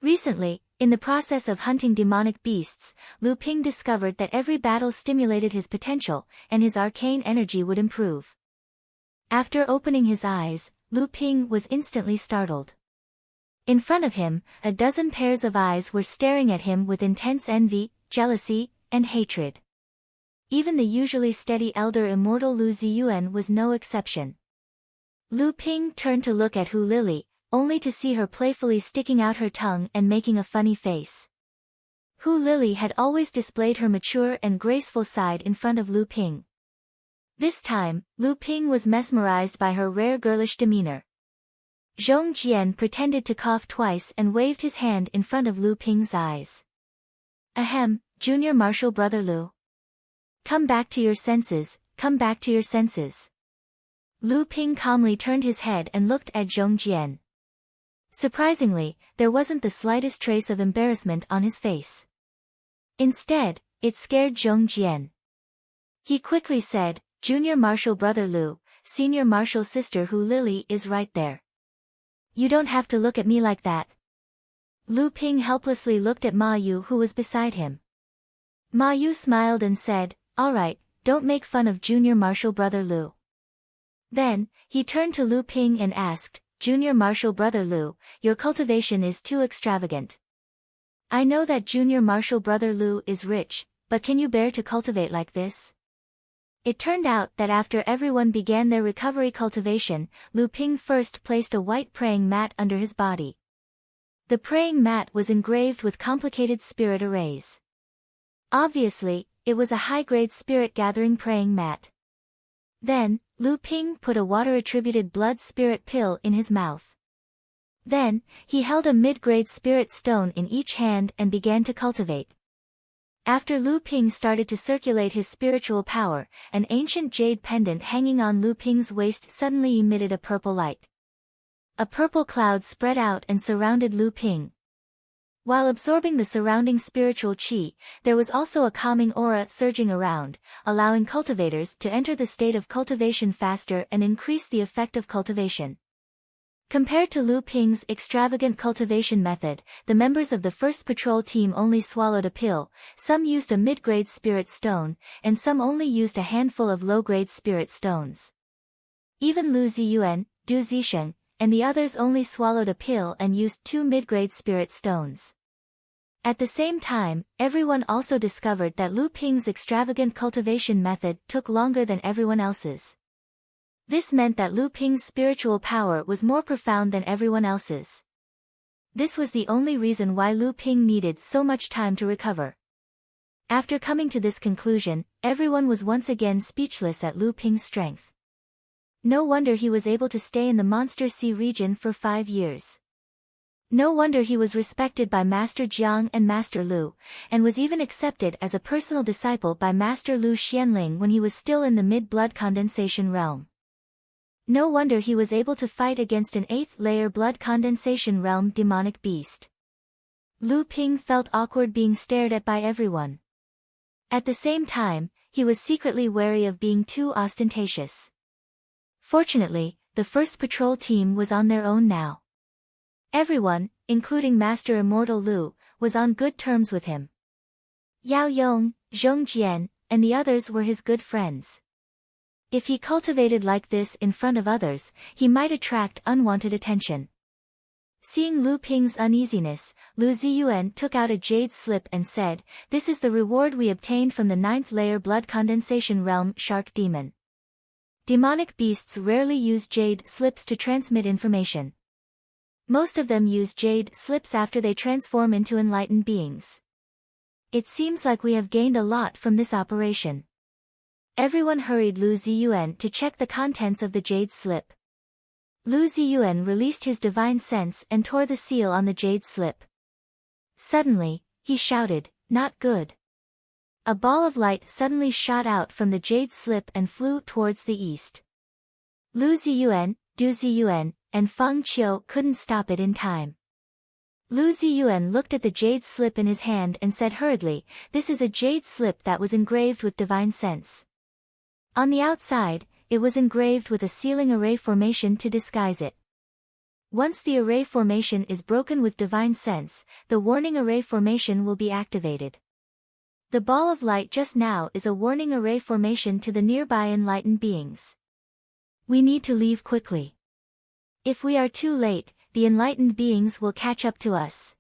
Recently, in the process of hunting demonic beasts, Lu Ping discovered that every battle stimulated his potential, and his arcane energy would improve. After opening his eyes, Lu Ping was instantly startled. In front of him, a dozen pairs of eyes were staring at him with intense envy, jealousy, and hatred. Even the usually steady elder immortal Lu Ziyuan was no exception. Lu Ping turned to look at Hu Lili, only to see her playfully sticking out her tongue and making a funny face. Hu Lili had always displayed her mature and graceful side in front of Lu Ping. This time, Lu Ping was mesmerized by her rare girlish demeanor. Zhong Jian pretended to cough twice and waved his hand in front of Lu Ping's eyes. Ahem, Junior Martial Brother Lu. Come back to your senses, come back to your senses. Lu Ping calmly turned his head and looked at Zhong Jian. Surprisingly, there wasn't the slightest trace of embarrassment on his face. Instead, it scared Zhong Jian. He quickly said, Junior Martial Brother Lu, Senior Martial Sister Hu Lili is right there. You don't have to look at me like that. Lu Ping helplessly looked at Ma Yu who was beside him. Ma Yu smiled and said, all right, don't make fun of Junior Martial Brother Lu. Then, he turned to Lu Ping and asked, Junior Martial Brother Lu, your cultivation is too extravagant. I know that Junior Martial Brother Lu is rich, but can you bear to cultivate like this? It turned out that after everyone began their recovery cultivation, Lu Ping first placed a white praying mat under his body. The praying mat was engraved with complicated spirit arrays. Obviously, it was a high-grade spirit-gathering praying mat. Then, Lu Ping put a water-attributed blood spirit pill in his mouth. Then, he held a mid-grade spirit stone in each hand and began to cultivate. After Lu Ping started to circulate his spiritual power, an ancient jade pendant hanging on Lu Ping's waist suddenly emitted a purple light. A purple cloud spread out and surrounded Lu Ping. While absorbing the surrounding spiritual qi, there was also a calming aura surging around, allowing cultivators to enter the state of cultivation faster and increase the effect of cultivation. Compared to Lu Ping's extravagant cultivation method, the members of the first patrol team only swallowed a pill, some used a mid-grade spirit stone, and some only used a handful of low-grade spirit stones. Even Lu Ziyuan, Du Zisheng, and the others only swallowed a pill and used 2 mid-grade spirit stones. At the same time, everyone also discovered that Lu Ping's extravagant cultivation method took longer than everyone else's. This meant that Lu Ping's spiritual power was more profound than everyone else's. This was the only reason why Lu Ping needed so much time to recover. After coming to this conclusion, everyone was once again speechless at Lu Ping's strength. No wonder he was able to stay in the Monster Sea region for 5 years. No wonder he was respected by Master Jiang and Master Lu, and was even accepted as a personal disciple by Master Lu Xianling when he was still in the mid-blood condensation realm. No wonder he was able to fight against an 8th-layer blood condensation realm demonic beast. Lu Ping felt awkward being stared at by everyone. At the same time, he was secretly wary of being too ostentatious. Fortunately, the first patrol team was on their own now. Everyone, including Master Immortal Lu, was on good terms with him. Yao Yong, Zhong Jian, and the others were his good friends. If he cultivated like this in front of others, he might attract unwanted attention. Seeing Lu Ping's uneasiness, Lu Ziyuan took out a jade slip and said, "This is the reward we obtained from the 9th-layer blood condensation realm shark demon. Demonic beasts rarely use jade slips to transmit information. Most of them use jade slips after they transform into enlightened beings. It seems like we have gained a lot from this operation." Everyone hurried Lu Ziyuan to check the contents of the jade slip. Lu Ziyuan released his divine sense and tore the seal on the jade slip. Suddenly, he shouted, "Not good." A ball of light suddenly shot out from the jade slip and flew towards the east. Lu Ziyuan, Du Ziyuan, and Feng Qiu couldn't stop it in time. Lu Ziyuan looked at the jade slip in his hand and said hurriedly, "This is a jade slip that was engraved with divine sense." On the outside, it was engraved with a sealing array formation to disguise it. Once the array formation is broken with divine sense, the warning array formation will be activated. The ball of light just now is a warning array formation to the nearby enlightened beings. We need to leave quickly. If we are too late, the enlightened beings will catch up to us.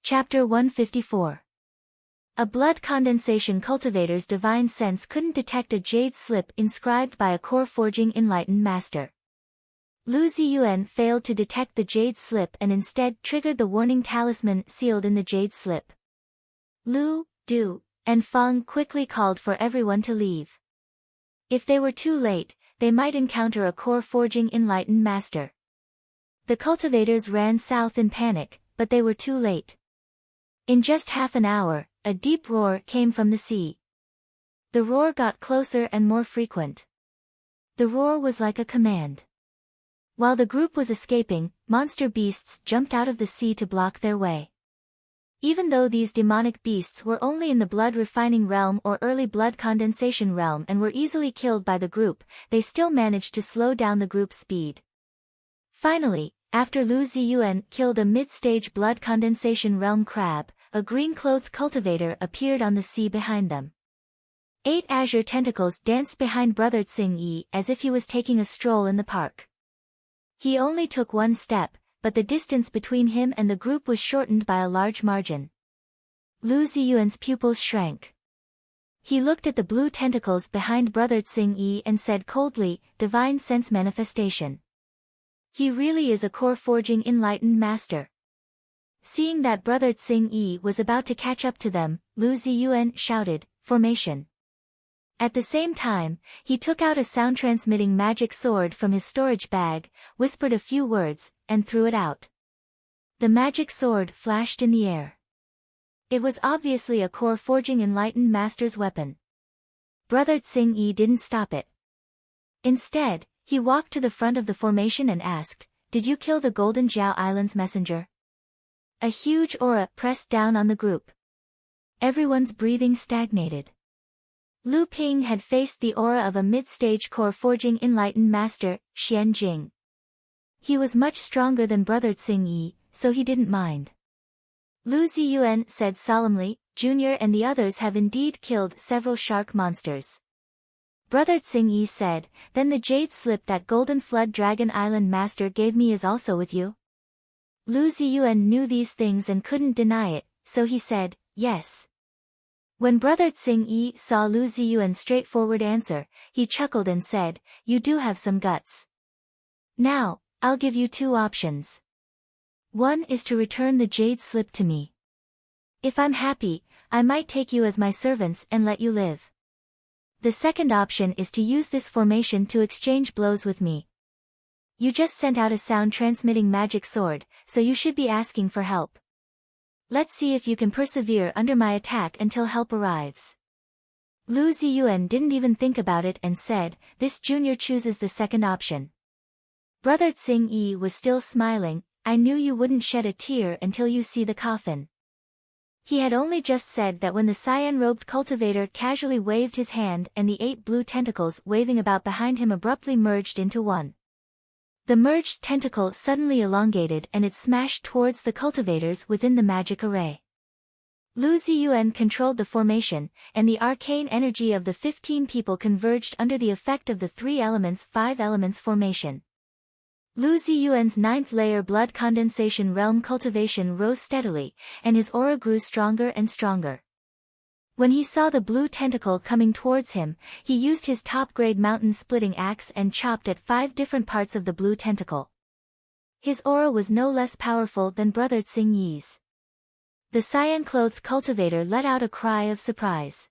Chapter 154. A blood condensation cultivator's divine sense couldn't detect a jade slip inscribed by a core forging enlightened master. Lu Ziyuan failed to detect the jade slip and instead triggered the warning talisman sealed in the jade slip. Lu, Du, and Feng quickly called for everyone to leave. If they were too late, they might encounter a core forging enlightened master. The cultivators ran south in panic, but they were too late. In just half an hour, a deep roar came from the sea. The roar got closer and more frequent. The roar was like a command. While the group was escaping, monster beasts jumped out of the sea to block their way. Even though these demonic beasts were only in the blood refining realm or early blood condensation realm and were easily killed by the group, they still managed to slow down the group's speed. Finally, after Lu Ziyuan killed a mid-stage blood condensation realm crab, a green-clothed cultivator appeared on the sea behind them. 8 azure tentacles danced behind Brother Tsing-yi as if he was taking a stroll in the park. He only took one step, but the distance between him and the group was shortened by a large margin. Lu Ziyuan's pupils shrank. He looked at the blue tentacles behind Brother Tsing-yi and said coldly, "Divine sense manifestation. He really is a core forging enlightened master." Seeing that Brother Tsing-yi was about to catch up to them, Lu Ziyuan shouted, "Formation." At the same time, he took out a sound-transmitting magic sword from his storage bag, whispered a few words, and threw it out. The magic sword flashed in the air. It was obviously a core forging enlightened master's weapon. Brother Tsing-yi didn't stop it. Instead, he walked to the front of the formation and asked, "Did you kill the Golden Jiao Island's messenger?" A huge aura pressed down on the group. Everyone's breathing stagnated. Lu Ping had faced the aura of a mid-stage core forging enlightened master, Xian Jing. He was much stronger than Brother Tsing-yi, so he didn't mind. Lu Ziyuan said solemnly, "Junior and the others have indeed killed several shark monsters." Brother Tsing-yi said, "Then the jade slip that Golden Flood Dragon Island master gave me is also with you?" Lu Ziyuan knew these things and couldn't deny it, so he said, "Yes." When Brother Tsing-yi saw Lu Ziyuan's straightforward answer, he chuckled and said, "You do have some guts. Now, I'll give you 2 options. One is to return the jade slip to me. If I'm happy, I might take you as my servants and let you live. The second option is to use this formation to exchange blows with me. You just sent out a sound-transmitting magic sword, so you should be asking for help. Let's see if you can persevere under my attack until help arrives." Lu Ziyuan didn't even think about it and said, "This junior chooses the second option." Brother Tsing-yi was still smiling, "I knew you wouldn't shed a tear until you see the coffin." He had only just said that when the cyan-robed cultivator casually waved his hand and the 8 blue tentacles waving about behind him abruptly merged into one. The merged tentacle suddenly elongated and it smashed towards the cultivators within the magic array. Lu Ziyuan controlled the formation, and the arcane energy of the 15 people converged under the effect of the 3 elements 5 elements formation. Lu Ziyuan's 9th layer blood condensation realm cultivation rose steadily, and his aura grew stronger and stronger. When he saw the blue tentacle coming towards him, he used his top-grade mountain-splitting axe and chopped at 5 different parts of the blue tentacle. His aura was no less powerful than Brother Tsing-yi's. The cyan-clothed cultivator let out a cry of surprise.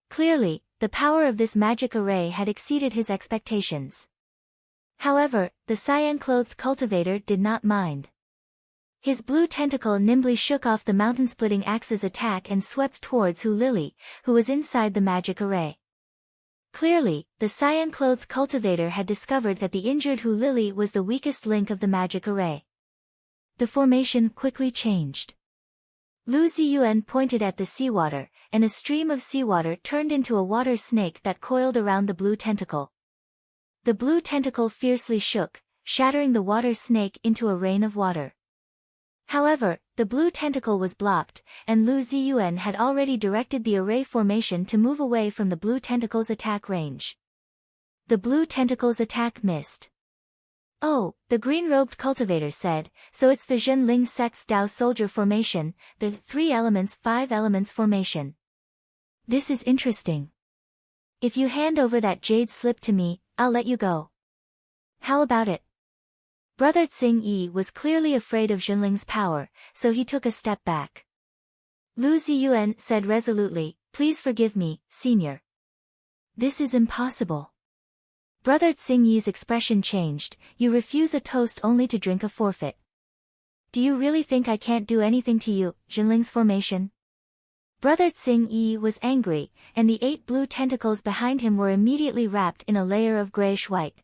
Clearly, the power of this magic array had exceeded his expectations. However, the cyan-clothed cultivator did not mind. His blue tentacle nimbly shook off the mountain-splitting axe's attack and swept towards Hu Lili, who was inside the magic array. Clearly, the cyan-clothed cultivator had discovered that the injured Hu Lili was the weakest link of the magic array. The formation quickly changed. Lu Ziyuan pointed at the seawater, and a stream of seawater turned into a water snake that coiled around the blue tentacle. The blue tentacle fiercely shook, shattering the water snake into a rain of water. However, the blue tentacle was blocked, and Lu Ziyuan had already directed the array formation to move away from the blue tentacle's attack range. The blue tentacle's attack missed. "Oh," the green-robed cultivator said, "so it's the Zhenling sect's Dao soldier formation, the 3 elements 5 elements formation. This is interesting. If you hand over that jade slip to me, I'll let you go. How about it?" Brother Tsing Yi was clearly afraid of Zhenling's power, so he took a step back. Lu Ziyuan said resolutely, "Please forgive me, senior. This is impossible." Brother Tsing Yi's expression changed. "You refuse a toast only to drink a forfeit. Do you really think I can't do anything to you, Zhenling's formation?" Brother Tsing Yi was angry, and the 8 blue tentacles behind him were immediately wrapped in a layer of grayish-white.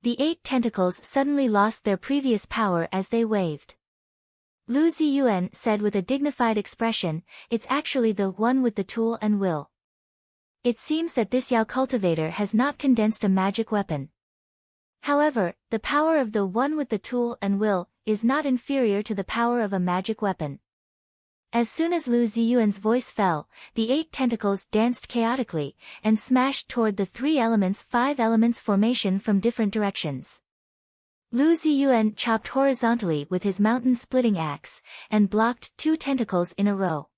The 8 tentacles suddenly lost their previous power as they waved. Lu Ziyuan said with a dignified expression, "It's actually the one with the tool and will. It seems that this Yao cultivator has not condensed a magic weapon. However, the power of the one with the tool and will is not inferior to the power of a magic weapon." As soon as Lu Ziyuan's voice fell, the 8 tentacles danced chaotically, and smashed toward the 3 elements 5 elements formation from different directions. Lu Ziyuan chopped horizontally with his mountain-splitting axe, and blocked 2 tentacles in a row.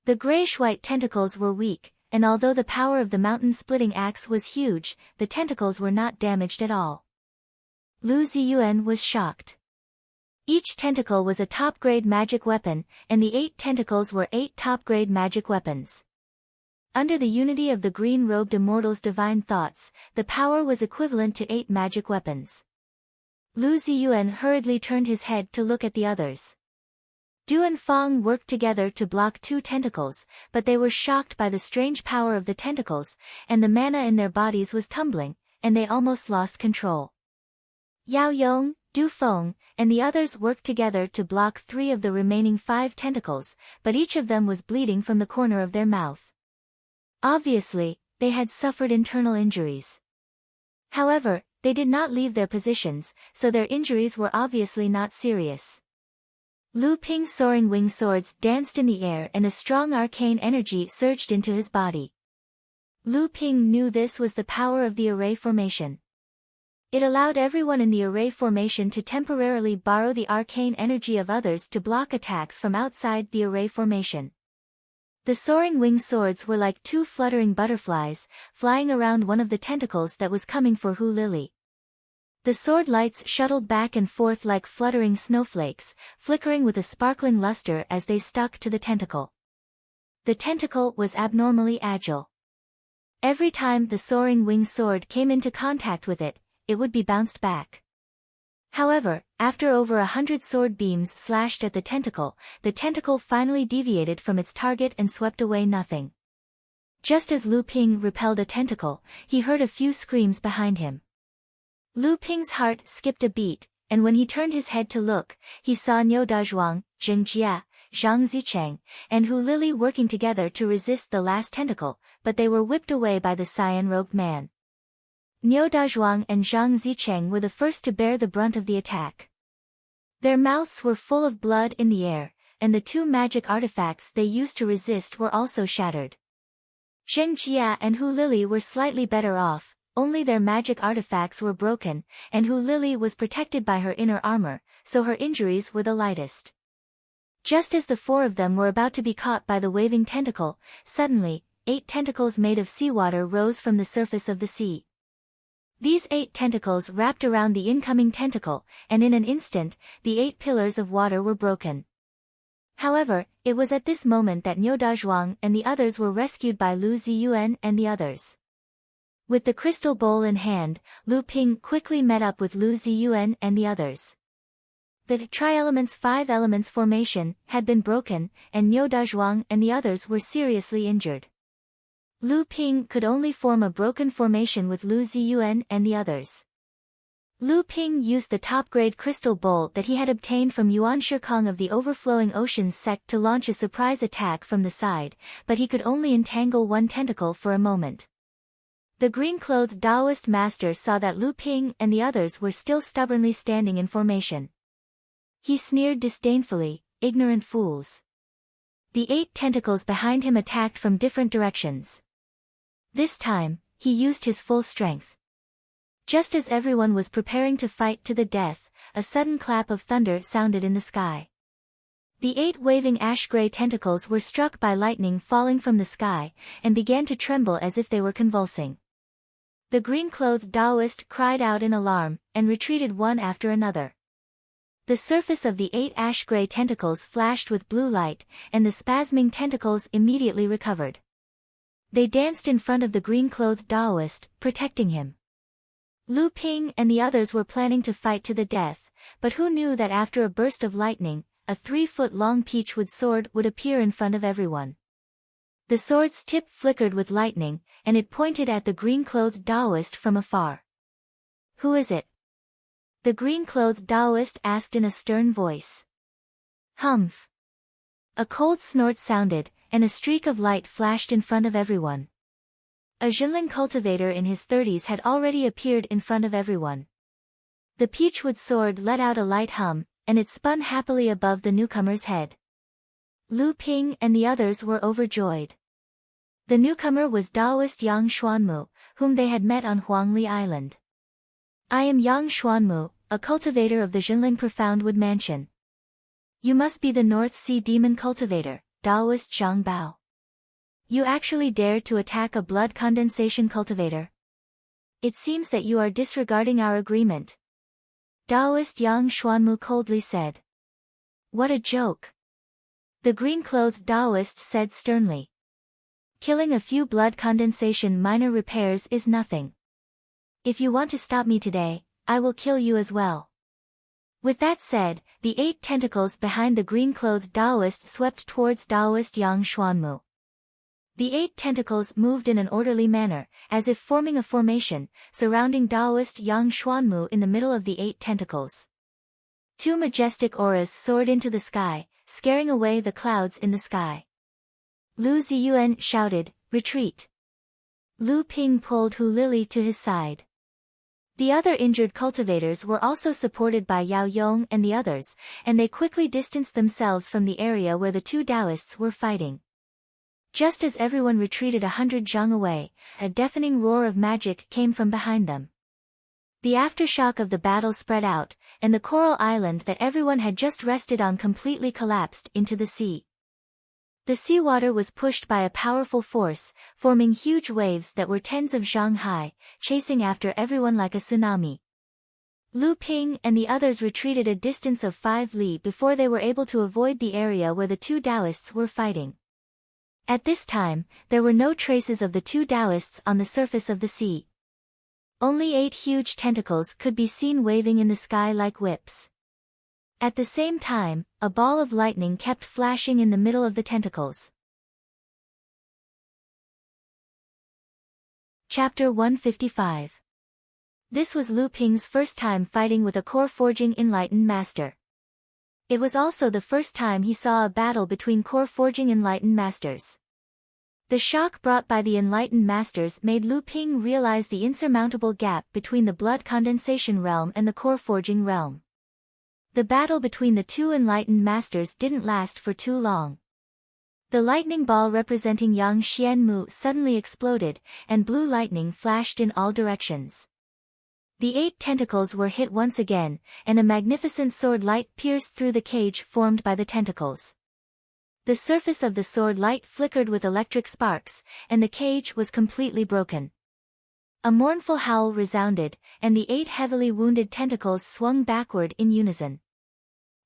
The grayish-white tentacles were weak, and although the power of the mountain-splitting axe was huge, the tentacles were not damaged at all. Lu Ziyuan was shocked. Each tentacle was a top-grade magic weapon, and the 8 tentacles were 8 top-grade magic weapons. Under the unity of the green-robed immortal's divine thoughts, the power was equivalent to 8 magic weapons. Lu Ziyuan hurriedly turned his head to look at the others. Du and Fang worked together to block 2 tentacles, but they were shocked by the strange power of the tentacles, and the mana in their bodies was tumbling, and they almost lost control. Yao Yong, Du Feng, and the others worked together to block 3 of the remaining 5 tentacles, but each of them was bleeding from the corner of their mouth. Obviously, they had suffered internal injuries. However, they did not leave their positions, so their injuries were obviously not serious. Lu Ping's soaring wing swords danced in the air and a strong arcane energy surged into his body. Lu Ping knew this was the power of the array formation. It allowed everyone in the array formation to temporarily borrow the arcane energy of others to block attacks from outside the array formation. The soaring wing swords were like 2 fluttering butterflies, flying around one of the tentacles that was coming for Hu Lili. The sword lights shuttled back and forth like fluttering snowflakes, flickering with a sparkling luster as they stuck to the tentacle. The tentacle was abnormally agile. Every time the soaring wing sword came into contact with it, it would be bounced back. However, after over 100 sword beams slashed at the tentacle finally deviated from its target and swept away nothing. Just as Lu Ping repelled a tentacle, he heard a few screams behind him. Lu Ping's heart skipped a beat, and when he turned his head to look, he saw Niu Dazhuang, Zheng Jia, Zhang Zicheng, and Hu Lili working together to resist the last tentacle, but they were whipped away by the cyan-robed man. Niu Dazhuang and Zhang Zicheng were the first to bear the brunt of the attack. Their mouths were full of blood in the air, and the 2 magic artifacts they used to resist were also shattered. Zheng Jia and Hu Lili were slightly better off, only their magic artifacts were broken, and Hu Lili was protected by her inner armor, so her injuries were the lightest. Just as the 4 of them were about to be caught by the waving tentacle, suddenly, 8 tentacles made of seawater rose from the surface of the sea. These 8 tentacles wrapped around the incoming tentacle, and in an instant, the 8 pillars of water were broken. However, it was at this moment that Niu Dazhuang and the others were rescued by Lu Ziyuan and the others. With the crystal bowl in hand, Lu Ping quickly met up with Lu Ziyuan and the others. The tri-element's 5 elements formation had been broken, and Niu Dazhuang and the others were seriously injured. Lu Ping could only form a broken formation with Lu Ziyuan and the others. Lu Ping used the top-grade crystal bowl that he had obtained from Yuan Shikong of the Overflowing Oceans sect to launch a surprise attack from the side, but he could only entangle one tentacle for a moment. The green-clothed Taoist master saw that Lu Ping and the others were still stubbornly standing in formation. He sneered disdainfully, "Ignorant fools." The 8 tentacles behind him attacked from different directions. This time, he used his full strength. Just as everyone was preparing to fight to the death, a sudden clap of thunder sounded in the sky. The 8 waving ash-gray tentacles were struck by lightning falling from the sky, and began to tremble as if they were convulsing. The green-clothed Taoist cried out in alarm, and retreated one after another. The surface of the 8 ash-gray tentacles flashed with blue light, and the spasming tentacles immediately recovered. They danced in front of the green-clothed Taoist, protecting him. Lu Ping and the others were planning to fight to the death, but who knew that after a burst of lightning, a 3-foot-long peachwood sword would appear in front of everyone. The sword's tip flickered with lightning, and it pointed at the green-clothed Taoist from afar. "Who is it?" the green-clothed Taoist asked in a stern voice. "Humph." A cold snort sounded, and a streak of light flashed in front of everyone. A Jinling cultivator in his 30s had already appeared in front of everyone. The peachwood sword let out a light hum, and it spun happily above the newcomer's head. Lu Ping and the others were overjoyed. The newcomer was Taoist Yang Xuanmu, whom they had met on Huangli Island. "I am Yang Xuanmu, a cultivator of the Jinling Profoundwood Mansion." "You must be the North Sea Demon cultivator, Taoist Zhang Bao. You actually dared to attack a blood condensation cultivator? It seems that you are disregarding our agreement." Taoist Yang Xuanmu coldly said. "What a joke." The green-clothed Taoist said sternly. "Killing a few blood condensation minor repairs is nothing. If you want to stop me today, I will kill you as well." With that said, the 8 tentacles behind the green-clothed Taoist swept towards Taoist Yang Xuanmu. The 8 tentacles moved in an orderly manner, as if forming a formation, surrounding Taoist Yang Xuanmu in the middle of the 8 tentacles. 2 majestic auras soared into the sky, scaring away the clouds in the sky. Lu Ziyuan shouted, "Retreat!" Lu Ping pulled Hu Lili to his side. The other injured cultivators were also supported by Yao Yong and the others, and they quickly distanced themselves from the area where the 2 Taoists were fighting. Just as everyone retreated 100 zhang away, a deafening roar of magic came from behind them. The aftershock of the battle spread out, and the coral island that everyone had just rested on completely collapsed into the sea. The seawater was pushed by a powerful force, forming huge waves that were tens of zhang high, chasing after everyone like a tsunami. Lu Ping and the others retreated a distance of 5 li before they were able to avoid the area where the 2 Taoists were fighting. At this time, there were no traces of the 2 Taoists on the surface of the sea. Only 8 huge tentacles could be seen waving in the sky like whips. At the same time, a ball of lightning kept flashing in the middle of the tentacles. Chapter 155. This was Lu Ping's first time fighting with a core-forging enlightened master. It was also the first time he saw a battle between core-forging enlightened masters. The shock brought by the enlightened masters made Lu Ping realize the insurmountable gap between the blood condensation realm and the core-forging realm. The battle between the 2 enlightened masters didn't last for too long. The lightning ball representing Yang Xianmu suddenly exploded, and blue lightning flashed in all directions. The 8 tentacles were hit once again, and a magnificent sword light pierced through the cage formed by the tentacles. The surface of the sword light flickered with electric sparks, and the cage was completely broken. A mournful howl resounded, and the 8 heavily wounded tentacles swung backward in unison.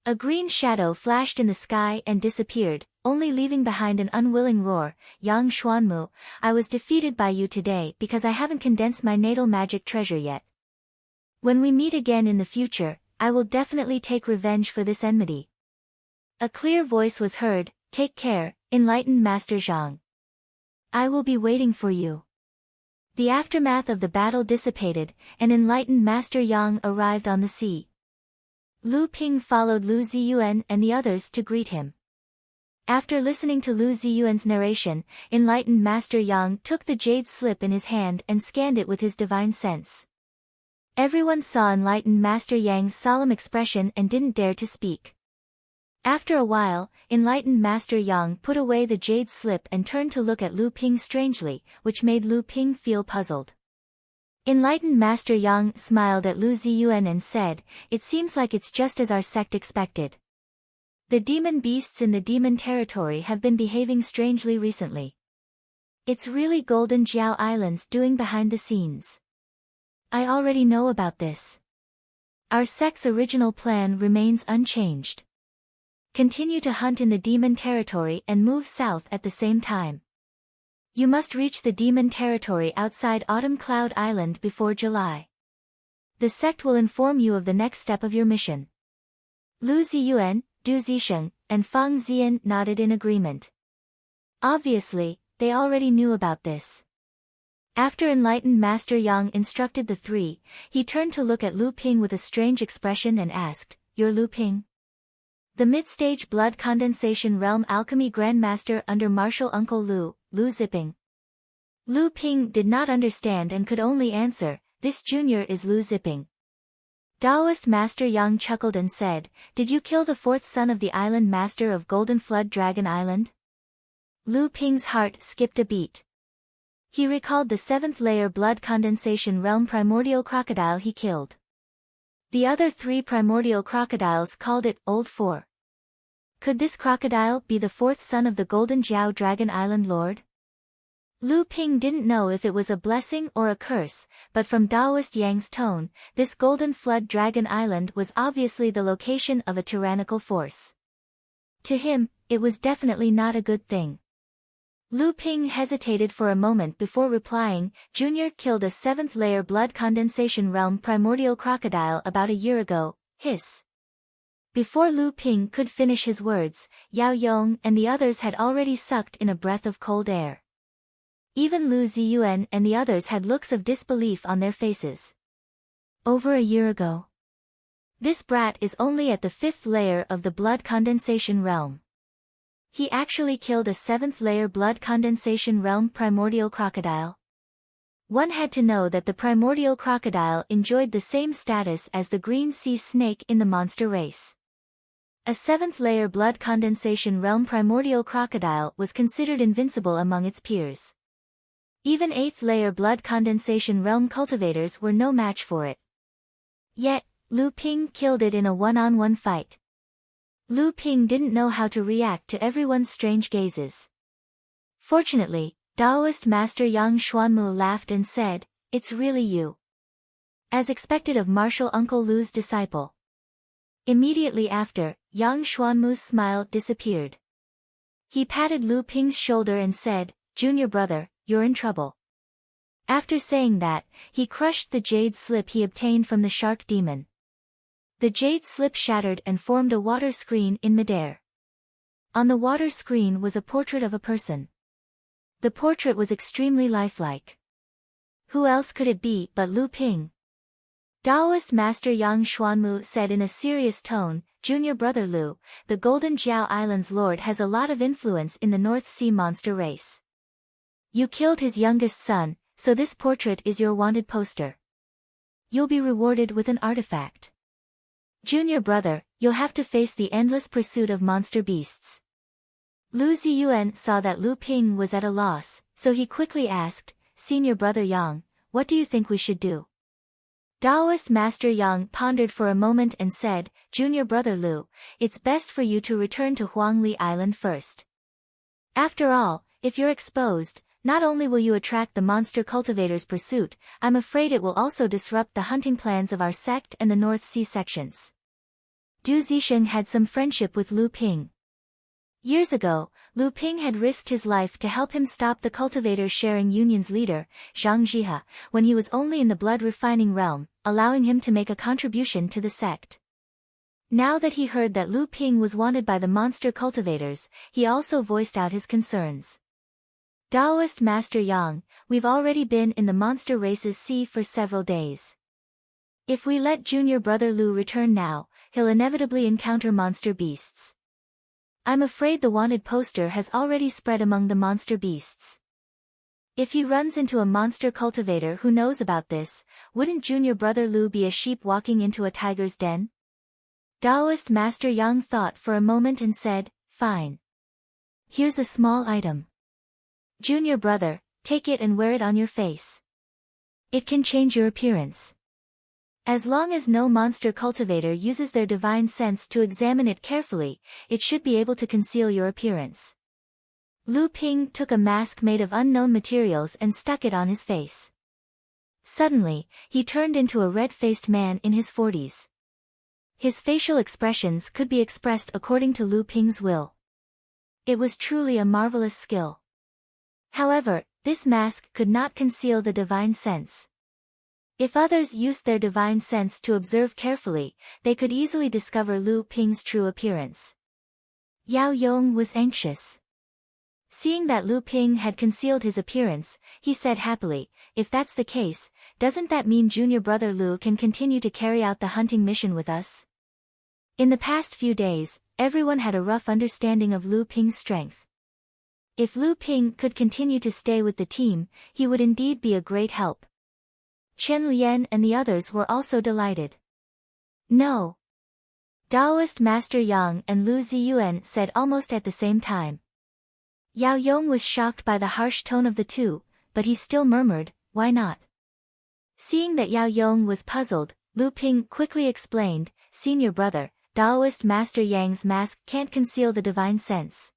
A green shadow flashed in the sky and disappeared, only leaving behind an unwilling roar. "Yang Xuanmu, I was defeated by you today because I haven't condensed my natal magic treasure yet. When we meet again in the future, I will definitely take revenge for this enmity. A clear voice was heard, take care, enlightened Master Zhang. I will be waiting for you. The aftermath of the battle dissipated, and enlightened Master Yang arrived on the sea. Lu Ping followed Lu Ziyuan and the others to greet him. After listening to Lu Ziyuan's narration, enlightened Master Yang took the jade slip in his hand and scanned it with his divine sense. Everyone saw enlightened Master Yang's solemn expression and didn't dare to speak. After a while, enlightened Master Yang put away the jade slip and turned to look at Lu Ping strangely, which made Lu Ping feel puzzled. Enlightened Master Yang smiled at Lu Ziyuan and said, "It seems like it's just as our sect expected. The demon beasts in the demon territory have been behaving strangely recently. It's really Golden Jiao Islands doing behind the scenes. I already know about this. Our sect's original plan remains unchanged. Continue to hunt in the demon territory and move south at the same time. You must reach the demon territory outside Autumn Cloud Island before July. The sect will inform you of the next step of your mission." Lu Ziyuan, Du Zisheng, and Fang Ziyan nodded in agreement. Obviously, they already knew about this. After enlightened Master Yang instructed the three, he turned to look at Lu Ping with a strange expression and asked, "You're Lu Ping? The mid-stage blood condensation realm alchemy grandmaster under martial uncle Lu Ziping." Lu Ping did not understand and could only answer, "This junior is Lu Ziping." Taoist Master Yang chuckled and said, "Did you kill the fourth son of the island master of Golden Flood Dragon Island?" Lu Ping's heart skipped a beat. He recalled the seventh layer blood condensation realm primordial crocodile he killed. The other three primordial crocodiles called it Old Four. Could this crocodile be the fourth son of the Golden Jiao Dragon Island Lord? Lu Ping didn't know if it was a blessing or a curse, but from Taoist Yang's tone, this Golden Flood Dragon Island was obviously the location of a tyrannical force. To him, it was definitely not a good thing. Lu Ping hesitated for a moment before replying, "Junior killed a seventh-layer blood condensation realm primordial crocodile about a year ago." Hiss. Before Lu Ping could finish his words, Yao Yong and the others had already sucked in a breath of cold air. Even Lu Ziyuan and the others had looks of disbelief on their faces. Over a year ago. This brat is only at the fifth layer of the blood condensation realm. He actually killed a seventh-layer blood condensation realm primordial crocodile. One had to know that the primordial crocodile enjoyed the same status as the green sea snake in the monster race. A seventh-layer blood condensation realm primordial crocodile was considered invincible among its peers. Even eighth-layer blood condensation realm cultivators were no match for it. Yet, Lu Ping killed it in a one-on-one fight. Lu Ping didn't know how to react to everyone's strange gazes. Fortunately, Taoist Master Yang Xuanmu laughed and said, "It's really you." As expected of martial Uncle Lu's disciple. Immediately after, Yang Xuanmu's smile disappeared. He patted Lu Ping's shoulder and said, "Junior brother, you're in trouble." After saying that, he crushed the jade slip he obtained from the shark demon. The jade slip shattered and formed a water screen in midair. On the water screen was a portrait of a person. The portrait was extremely lifelike. Who else could it be but Lu Ping? Taoist Master Yang Xuanmu said in a serious tone, "Junior brother Lu, the Golden Jiao Island's lord has a lot of influence in the North Sea monster race. You killed his youngest son, so this portrait is your wanted poster. You'll be rewarded with an artifact. Junior brother, you'll have to face the endless pursuit of monster beasts." Lu Ziyuan saw that Lu Ping was at a loss, so he quickly asked, "Senior brother Yang, what do you think we should do?" Taoist Master Yang pondered for a moment and said, "Junior brother Lu, it's best for you to return to Huangli Island first. After all, if you're exposed, not only will you attract the monster cultivator's pursuit, I'm afraid it will also disrupt the hunting plans of our sect and the North Sea sections." Du Zisheng had some friendship with Lu Ping. Years ago, Lu Ping had risked his life to help him stop the cultivator sharing union's leader, Zhang Jihe, when he was only in the blood refining realm, allowing him to make a contribution to the sect. Now that he heard that Lu Ping was wanted by the monster cultivators, he also voiced out his concerns. Taoist Master Yang, we've already been in the monster race's sea for several days. If we let junior brother Lu return now, he'll inevitably encounter monster beasts. I'm afraid the wanted poster has already spread among the monster beasts. If he runs into a monster cultivator who knows about this, wouldn't junior brother Lu be a sheep walking into a tiger's den? Taoist Master Yang thought for a moment and said, fine. Here's a small item. Junior brother, take it and wear it on your face. It can change your appearance. As long as no monster cultivator uses their divine sense to examine it carefully, it should be able to conceal your appearance. Lu Ping took a mask made of unknown materials and stuck it on his face. Suddenly, he turned into a red-faced man in his 40s. His facial expressions could be expressed according to Lu Ping's will. It was truly a marvelous skill. However, this mask could not conceal the divine sense. If others used their divine sense to observe carefully, they could easily discover Lu Ping's true appearance. Yao Yong was anxious. Seeing that Lu Ping had concealed his appearance, he said happily, if that's the case, doesn't that mean junior brother Lu can continue to carry out the hunting mission with us? In the past few days, everyone had a rough understanding of Lu Ping's strength. If Lu Ping could continue to stay with the team, he would indeed be a great help. Chen Lian and the others were also delighted. No. Taoist Master Yang and Lu Ziyuan said almost at the same time. Yao Yong was shocked by the harsh tone of the two, but he still murmured, why not? Seeing that Yao Yong was puzzled, Lu Ping quickly explained, senior brother, Taoist Master Yang's mask can't conceal the divine sense.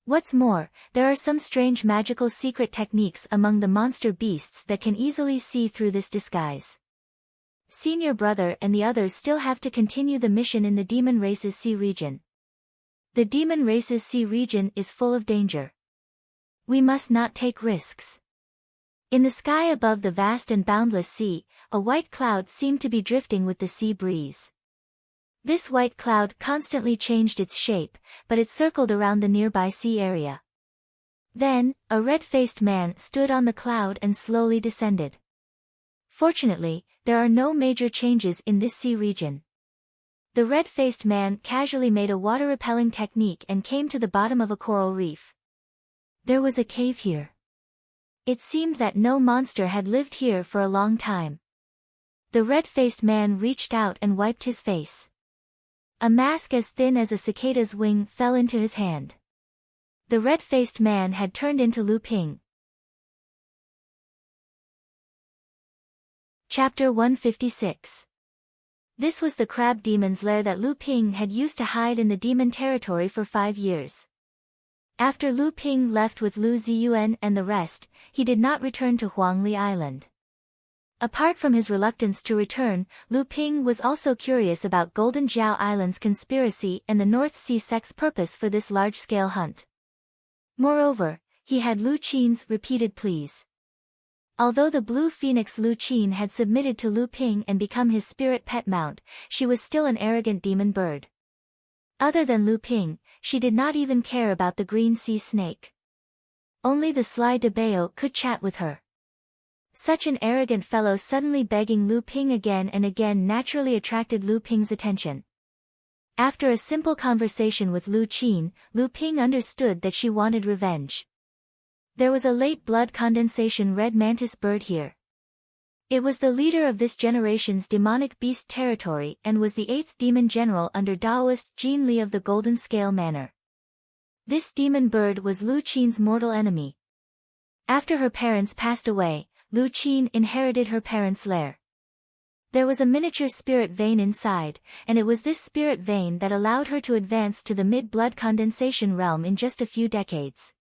What's more, there are some strange magical secret techniques among the monster beasts that can easily see through this disguise. Senior brother and the others still have to continue the mission in the demon race's sea region. The demon race's sea region is full of danger. We must not take risks. In the sky above the vast and boundless sea, a white cloud seemed to be drifting with the sea breeze. This white cloud constantly changed its shape, but it circled around the nearby sea area. Then, a red-faced man stood on the cloud and slowly descended. Fortunately, there are no major changes in this sea region. The red-faced man casually made a water-repelling technique and came to the bottom of a coral reef. There was a cave here. It seemed that no monster had lived here for a long time. The red-faced man reached out and wiped his face. A mask as thin as a cicada's wing fell into his hand. The red-faced man had turned into Lu Ping. Chapter 156. This was the crab demon's lair that Lu Ping had used to hide in the demon territory for 5 years. After Lu Ping left with Lu Ziyuan and the rest, he did not return to Huangli Island. Apart from his reluctance to return, Lu Ping was also curious about Golden Jiao Island's conspiracy and the North Sea sect's purpose for this large-scale hunt. Moreover, he had Lu Qin's repeated pleas. Although the blue phoenix Lu Qin had submitted to Lu Ping and become his spirit pet mount, she was still an arrogant demon bird. Other than Lu Ping, she did not even care about the green sea snake. Only the sly De Bao could chat with her. Such an arrogant fellow suddenly begging Lu Ping again and again naturally attracted Lu Ping's attention. After a simple conversation with Lu Qin, Lu Ping understood that she wanted revenge. There was a late blood condensation red mantis bird here. It was the leader of this generation's demonic beast territory and was the 8th demon general under Taoist Jin Li of the Golden Scale Manor. This demon bird was Lu Qin's mortal enemy. After her parents passed away, Lu Qin inherited her parents' lair. There was a miniature spirit vein inside, and it was this spirit vein that allowed her to advance to the mid-blood condensation realm in just a few decades.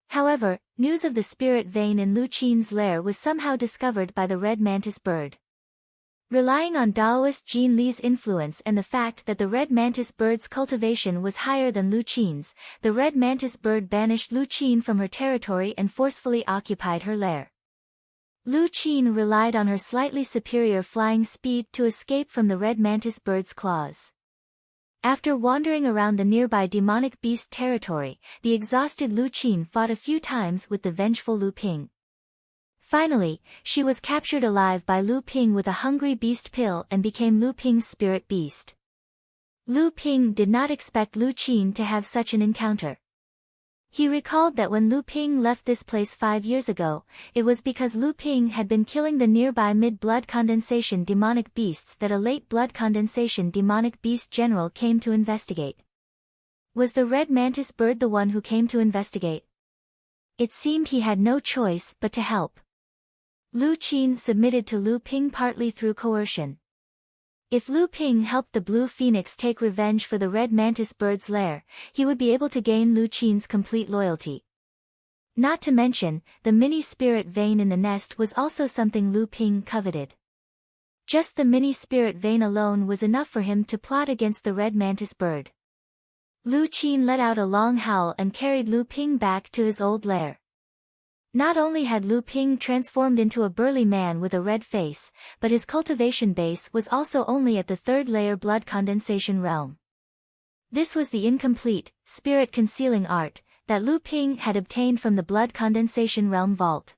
However, news of the spirit vein in Lu Qin's lair was somehow discovered by the red mantis bird. Relying on Taoist Jin Li's influence and the fact that the red mantis bird's cultivation was higher than Lu Qin's, the red mantis bird banished Lu Qin from her territory and forcefully occupied her lair. Lu Qin relied on her slightly superior flying speed to escape from the red mantis bird's claws. After wandering around the nearby demonic beast territory, the exhausted Lu Qin fought a few times with the vengeful Lu Ping. Finally, she was captured alive by Lu Ping with a hungry beast pill and became Lu Ping's spirit beast. Lu Ping did not expect Lu Qin to have such an encounter. He recalled that when Lu Ping left this place 5 years ago, it was because Lu Ping had been killing the nearby mid-blood condensation demonic beasts that a late blood condensation demonic beast general came to investigate. Was the red mantis bird the one who came to investigate? It seemed he had no choice but to help. Lu Qin submitted to Lu Ping partly through coercion. If Lu Ping helped the Blue Phoenix take revenge for the red mantis bird's lair, he would be able to gain Lu Qin's complete loyalty. Not to mention, the mini-spirit vein in the nest was also something Lu Ping coveted. Just the mini-spirit vein alone was enough for him to plot against the red mantis bird. Lu Qin let out a long howl and carried Lu Ping back to his old lair. Not only had Lu Ping transformed into a burly man with a red face, but his cultivation base was also only at the 3rd layer blood condensation realm. This was the incomplete, spirit-concealing art that Lu Ping had obtained from the blood condensation realm vault.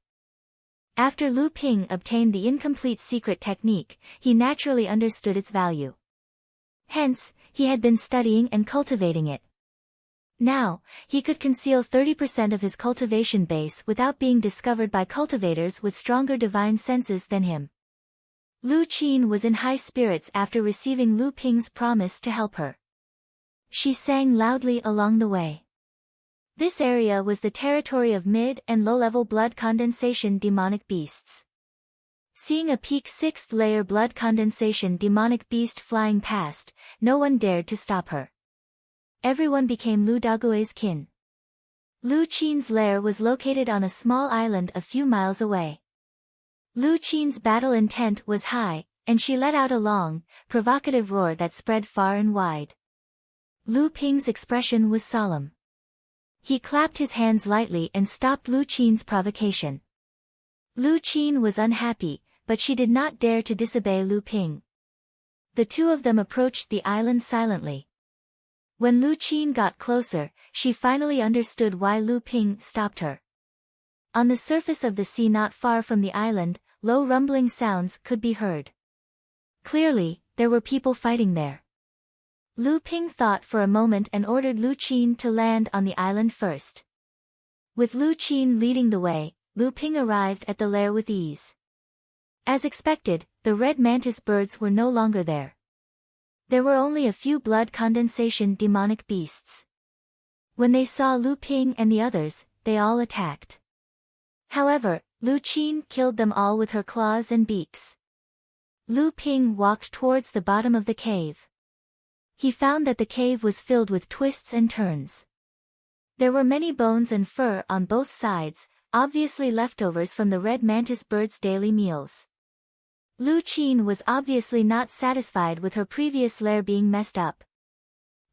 After Lu Ping obtained the incomplete secret technique, he naturally understood its value. Hence, he had been studying and cultivating it. Now, he could conceal 30% of his cultivation base without being discovered by cultivators with stronger divine senses than him. Lu Qin was in high spirits after receiving Lu Ping's promise to help her. She sang loudly along the way. This area was the territory of mid- and low-level blood condensation demonic beasts. Seeing a peak 6th layer blood condensation demonic beast flying past, no one dared to stop her. Everyone became Lu Dague's kin. Lu Qin's lair was located on a small island a few miles away. Lu Qin's battle intent was high, and she let out a long, provocative roar that spread far and wide. Lu Ping's expression was solemn. He clapped his hands lightly and stopped Lu Qin's provocation. Lu Qin was unhappy, but she did not dare to disobey Lu Ping. The two of them approached the island silently. When Lu Qin got closer, she finally understood why Lu Ping stopped her. On the surface of the sea not far from the island, low rumbling sounds could be heard. Clearly, there were people fighting there. Lu Ping thought for a moment and ordered Lu Qin to land on the island first. With Lu Qin leading the way, Lu Ping arrived at the lair with ease. As expected, the red mantis birds were no longer there. There were only a few blood condensation demonic beasts. When they saw Lu Ping and the others, they all attacked. However, Lu Qin killed them all with her claws and beaks. Lu Ping walked towards the bottom of the cave. He found that the cave was filled with twists and turns. There were many bones and fur on both sides, obviously leftovers from the red mantis bird's daily meals. Lu Qin was obviously not satisfied with her previous lair being messed up.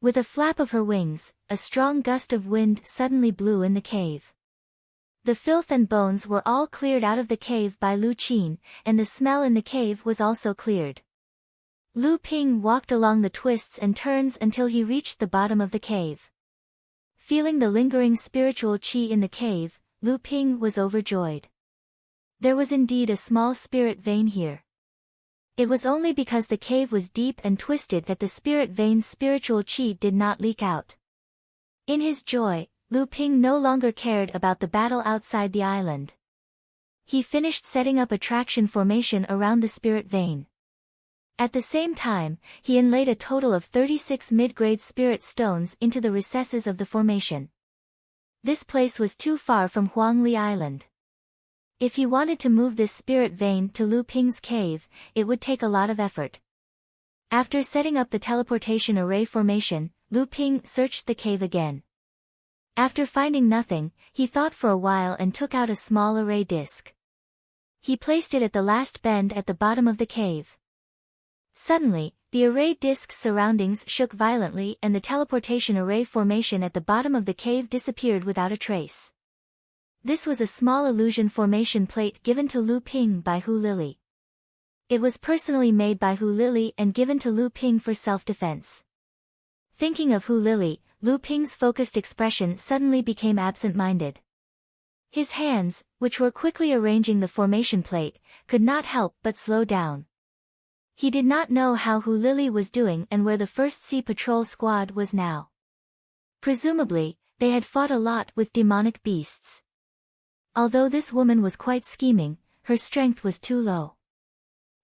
With a flap of her wings, a strong gust of wind suddenly blew in the cave. The filth and bones were all cleared out of the cave by Lu Qin, and the smell in the cave was also cleared. Lu Ping walked along the twists and turns until he reached the bottom of the cave. Feeling the lingering spiritual qi in the cave, Lu Ping was overjoyed. There was indeed a small spirit vein here. It was only because the cave was deep and twisted that the spirit vein's spiritual qi did not leak out. In his joy, Lu Ping no longer cared about the battle outside the island. He finished setting up a traction formation around the spirit vein. At the same time, he inlaid a total of 36 mid-grade spirit stones into the recesses of the formation. This place was too far from Huangli Island. If he wanted to move this spirit vein to Lu Ping's cave, it would take a lot of effort. After setting up the teleportation array formation, Lu Ping searched the cave again. After finding nothing, he thought for a while and took out a small array disc. He placed it at the last bend at the bottom of the cave. Suddenly, the array disc's surroundings shook violently and the teleportation array formation at the bottom of the cave disappeared without a trace. This was a small illusion formation plate given to Lu Ping by Hu Lili. It was personally made by Hu Lili and given to Lu Ping for self-defense. Thinking of Hu Lily, Lu Ping's focused expression suddenly became absent-minded. His hands, which were quickly arranging the formation plate, could not help but slow down. He did not know how Hu Lily was doing and where the First Sea Patrol Squad was now. Presumably, they had fought a lot with demonic beasts. Although this woman was quite scheming, her strength was too low.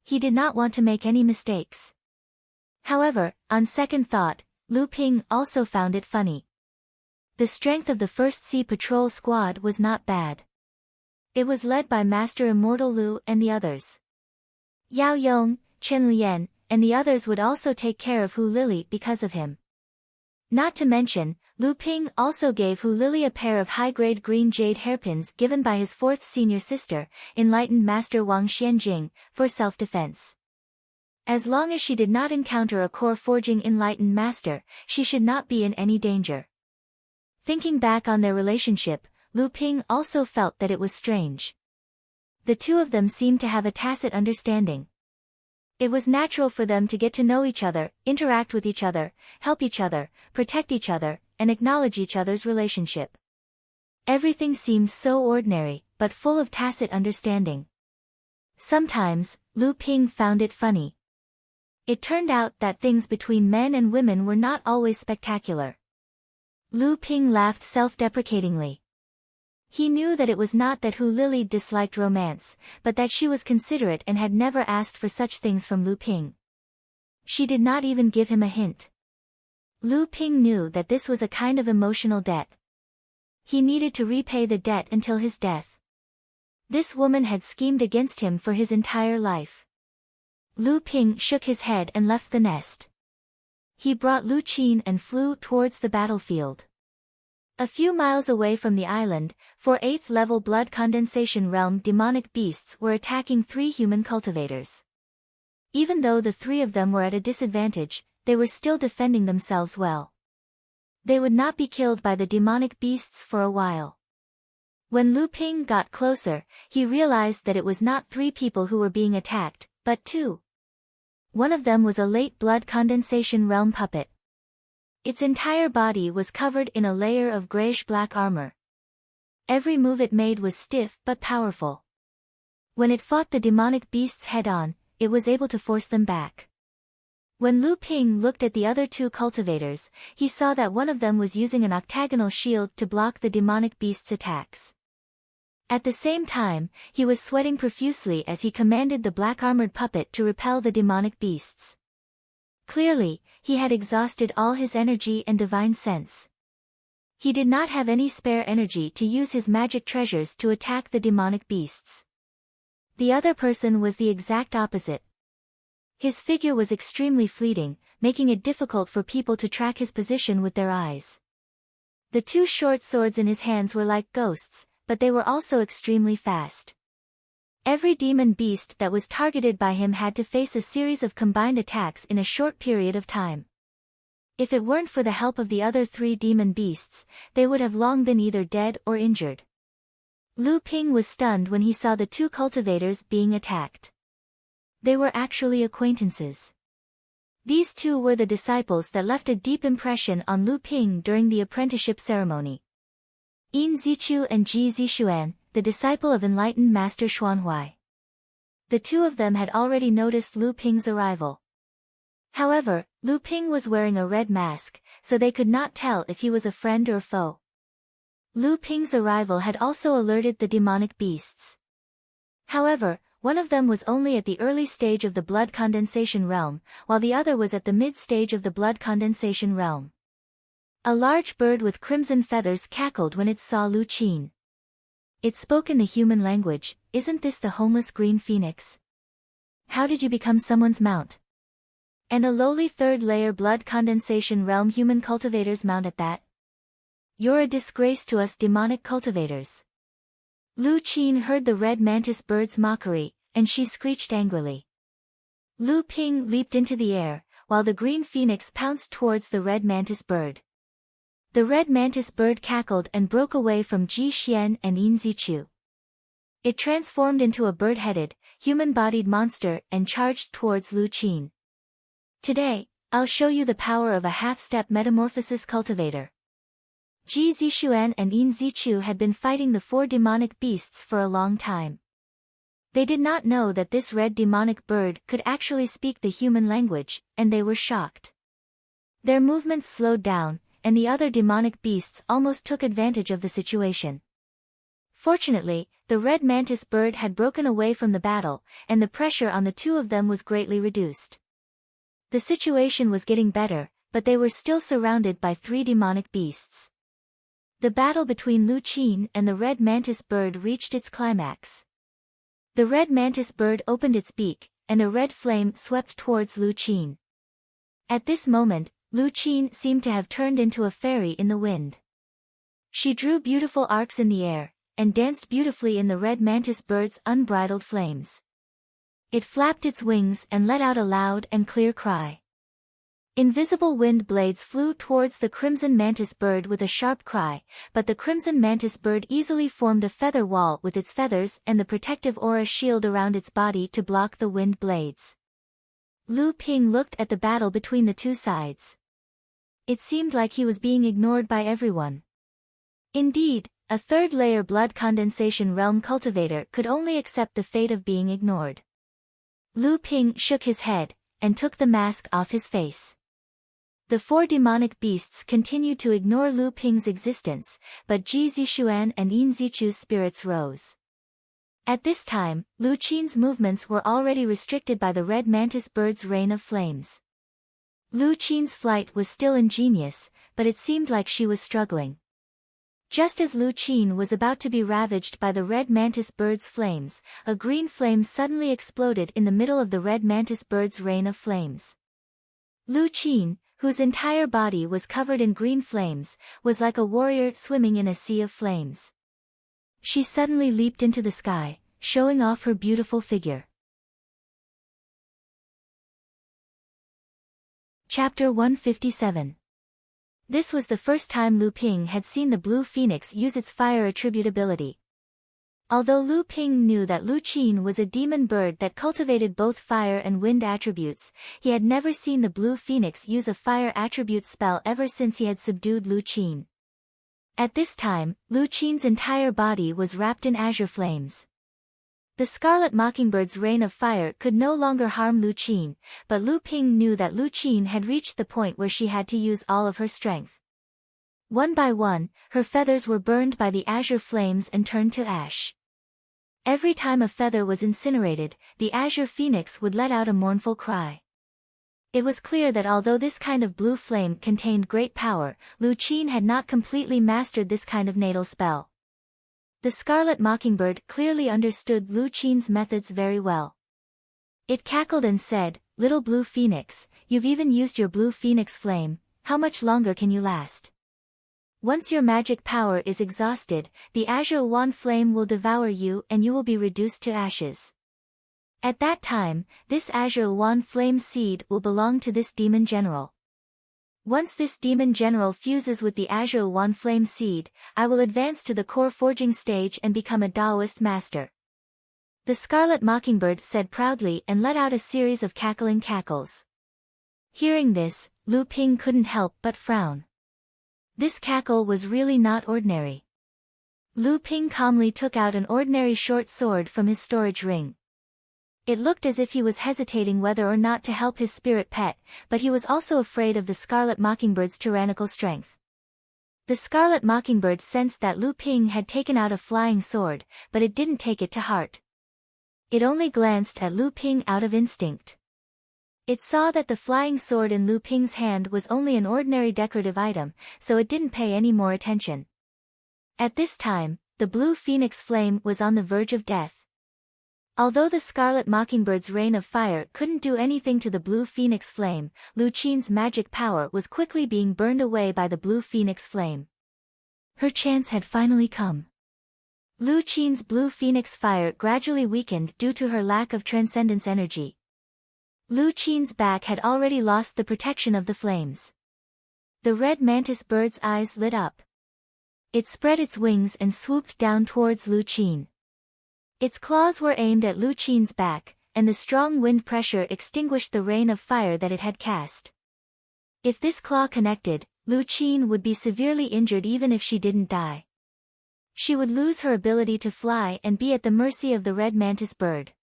He did not want to make any mistakes. However, on second thought, Lu Ping also found it funny. The strength of the First Sea Patrol Squad was not bad. It was led by Master Immortal Lu and the others. Yao Yong, Chen Lian, and the others would also take care of Hu Lily because of him. Not to mention, Lu Ping also gave Hu Lily a pair of high-grade green jade hairpins given by his fourth senior sister, enlightened Master Wang Xianjing, for self-defense. As long as she did not encounter a core forging enlightened master, she should not be in any danger. Thinking back on their relationship, Lu Ping also felt that it was strange. The two of them seemed to have a tacit understanding. It was natural for them to get to know each other, interact with each other, help each other, protect each other, and acknowledge each other's relationship. Everything seemed so ordinary, but full of tacit understanding. Sometimes, Lu Ping found it funny. It turned out that things between men and women were not always spectacular. Lu Ping laughed self-deprecatingly. He knew that it was not that Hu Lily disliked romance, but that she was considerate and had never asked for such things from Lu Ping. She did not even give him a hint. Lu Ping knew that this was a kind of emotional debt. He needed to repay the debt until his death. This woman had schemed against him for his entire life. Lu Ping shook his head and left the nest. He brought Lu Qin and flew towards the battlefield. A few miles away from the island, 4 8th-level blood condensation realm demonic beasts were attacking 3 human cultivators. Even though the 3 of them were at a disadvantage, they were still defending themselves well. They would not be killed by the demonic beasts for a while. When Lu Ping got closer, he realized that it was not 3 people who were being attacked, but 2. One of them was a late blood condensation realm puppet. Its entire body was covered in a layer of grayish-black armor. Every move it made was stiff but powerful. When it fought the demonic beasts head-on, it was able to force them back. When Lu Ping looked at the other 2 cultivators, he saw that one of them was using an octagonal shield to block the demonic beast's attacks. At the same time, he was sweating profusely as he commanded the black-armored puppet to repel the demonic beasts. Clearly, he had exhausted all his energy and divine sense. He did not have any spare energy to use his magic treasures to attack the demonic beasts. The other person was the exact opposite. His figure was extremely fleeting, making it difficult for people to track his position with their eyes. The 2 short swords in his hands were like ghosts, but they were also extremely fast. Every demon beast that was targeted by him had to face a series of combined attacks in a short period of time. If it weren't for the help of the other 3 demon beasts, they would have long been either dead or injured. Lu Ping was stunned when he saw the 2 cultivators being attacked. They were actually acquaintances. These 2 were the disciples that left a deep impression on Lu Ping during the apprenticeship ceremony. Yin Zichu and Ji Zixuan, the disciple of enlightened Master Xuanhuai. The 2 of them had already noticed Lu Ping's arrival. However, Lu Ping was wearing a red mask, so they could not tell if he was a friend or foe. Lu Ping's arrival had also alerted the demonic beasts. However, one of them was only at the early stage of the blood condensation realm, while the other was at the mid-stage of the blood condensation realm. A large bird with crimson feathers cackled when it saw Lu Qin. It spoke in the human language. "Isn't this the homeless green phoenix? How did you become someone's mount?" And a lowly 3rd-layer blood condensation realm human cultivator's mount at that. "You're a disgrace to us demonic cultivators." Lu Qin heard the red mantis bird's mockery, and she screeched angrily. Lu Ping leaped into the air, while the green phoenix pounced towards the red mantis bird. The red mantis bird cackled and broke away from Ji Xian and Yin Zichu. It transformed into a bird-headed, human-bodied monster and charged towards Lu Qin. Today, I'll show you the power of a half-step metamorphosis cultivator. Ji Zixuan and Yin Zichu had been fighting the 4 demonic beasts for a long time. They did not know that this red demonic bird could actually speak the human language, and they were shocked. Their movements slowed down, and the other demonic beasts almost took advantage of the situation. Fortunately, the red mantis bird had broken away from the battle, and the pressure on the 2 of them was greatly reduced. The situation was getting better, but they were still surrounded by 3 demonic beasts. The battle between Lu Qin and the red mantis bird reached its climax. The red mantis bird opened its beak, and a red flame swept towards Lu Qin. At this moment, Lu Qin seemed to have turned into a fairy in the wind. She drew beautiful arcs in the air, and danced beautifully in the red mantis bird's unbridled flames. It flapped its wings and let out a loud and clear cry. Invisible wind blades flew towards the crimson mantis bird with a sharp cry, but the crimson mantis bird easily formed a feather wall with its feathers and the protective aura shield around its body to block the wind blades. Lu Ping looked at the battle between the 2 sides. It seemed like he was being ignored by everyone. Indeed, a 3rd-layer blood condensation realm cultivator could only accept the fate of being ignored. Lu Ping shook his head, and took the mask off his face. The 4 demonic beasts continued to ignore Lu Ping's existence, but Ji Zixuan and Yin Zichu's spirits rose. At this time, Lu Qin's movements were already restricted by the red mantis bird's rain of flames. Lu Qin's flight was still ingenious, but it seemed like she was struggling. Just as Lu Qin was about to be ravaged by the red mantis bird's flames, a green flame suddenly exploded in the middle of the red mantis bird's rain of flames. Lu Qin, whose entire body was covered in green flames, was like a warrior swimming in a sea of flames. She suddenly leaped into the sky, showing off her beautiful figure. Chapter 157. This was the first time Lu Ping had seen the blue phoenix use its fire attributability. Although Lu Ping knew that Lu Qin was a demon bird that cultivated both fire and wind attributes, he had never seen the blue phoenix use a fire attribute spell ever since he had subdued Lu Qin. At this time, Lu Qin's entire body was wrapped in azure flames. The scarlet mockingbird's rain of fire could no longer harm Lu Qin, but Lu Ping knew that Lu Qin had reached the point where she had to use all of her strength. One by one, her feathers were burned by the azure flames and turned to ash. Every time a feather was incinerated, the azure phoenix would let out a mournful cry. It was clear that although this kind of blue flame contained great power, Lu Qin had not completely mastered this kind of natal spell. The scarlet mockingbird clearly understood Lu Qin's methods very well. It cackled and said, "Little blue phoenix, you've even used your blue phoenix flame, how much longer can you last? Once your magic power is exhausted, the azure wand flame will devour you and you will be reduced to ashes. At that time, this azure wand flame seed will belong to this demon general. Once this demon general fuses with the azure wand flame seed, I will advance to the core forging stage and become a Taoist master." The scarlet mockingbird said proudly and let out a series of cackling cackles. Hearing this, Lu Ping couldn't help but frown. This cackle was really not ordinary. Lu Ping calmly took out an ordinary short sword from his storage ring. It looked as if he was hesitating whether or not to help his spirit pet, but he was also afraid of the scarlet mockingbird's tyrannical strength. The scarlet mockingbird sensed that Lu Ping had taken out a flying sword, but it didn't take it to heart. It only glanced at Lu Ping out of instinct. It saw that the flying sword in Lu Ping's hand was only an ordinary decorative item, so it didn't pay any more attention. At this time, the blue phoenix flame was on the verge of death. Although the scarlet mockingbird's rain of fire couldn't do anything to the blue phoenix flame, Lu Qin's magic power was quickly being burned away by the blue phoenix flame. Her chance had finally come. Lu Qin's blue phoenix fire gradually weakened due to her lack of transcendence energy. Lu Qin's back had already lost the protection of the flames. The red mantis bird's eyes lit up. It spread its wings and swooped down towards Lu Qin. Its claws were aimed at Lu Qin's back, and the strong wind pressure extinguished the rain of fire that it had cast. If this claw connected, Lu Qin would be severely injured even if she didn't die. She would lose her ability to fly and be at the mercy of the red mantis bird.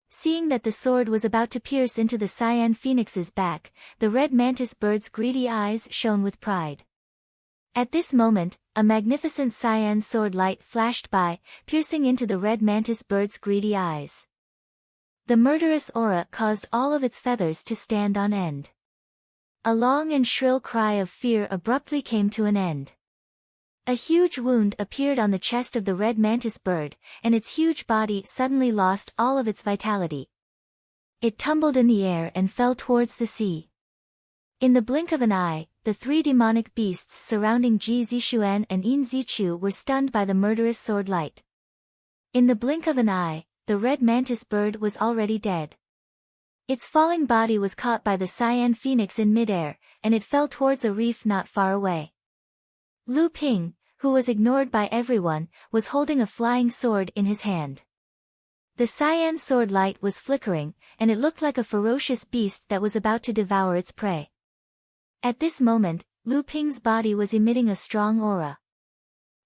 Seeing that the sword was about to pierce into the cyan phoenix's back, the red mantis bird's greedy eyes shone with pride. At this moment, a magnificent cyan sword light flashed by, piercing into the red mantis bird's greedy eyes. The murderous aura caused all of its feathers to stand on end. A long and shrill cry of fear abruptly came to an end. A huge wound appeared on the chest of the red mantis bird, and its huge body suddenly lost all of its vitality. It tumbled in the air and fell towards the sea. In the blink of an eye, the three demonic beasts surrounding Ji Zixuan and Yin Zichu were stunned by the murderous sword light. In the blink of an eye, the red mantis bird was already dead. Its falling body was caught by the cyan phoenix in midair, and it fell towards a reef not far away. Lu Ping, who was ignored by everyone, was holding a flying sword in his hand. The cyan sword light was flickering, and it looked like a ferocious beast that was about to devour its prey. At this moment, Lu Ping's body was emitting a strong aura.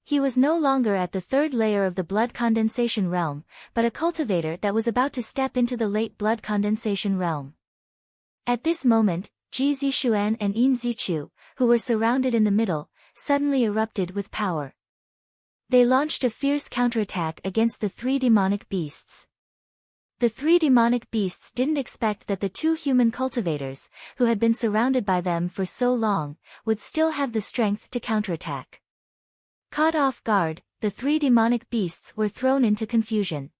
He was no longer at the third layer of the blood condensation realm, but a cultivator that was about to step into the late blood condensation realm. At this moment, Ji Zixuan and Yin Zichu, who were surrounded in the middle, suddenly erupted with power. They launched a fierce counterattack against the three demonic beasts. The three demonic beasts didn't expect that the two human cultivators, who had been surrounded by them for so long, would still have the strength to counterattack. Caught off guard, the three demonic beasts were thrown into confusion.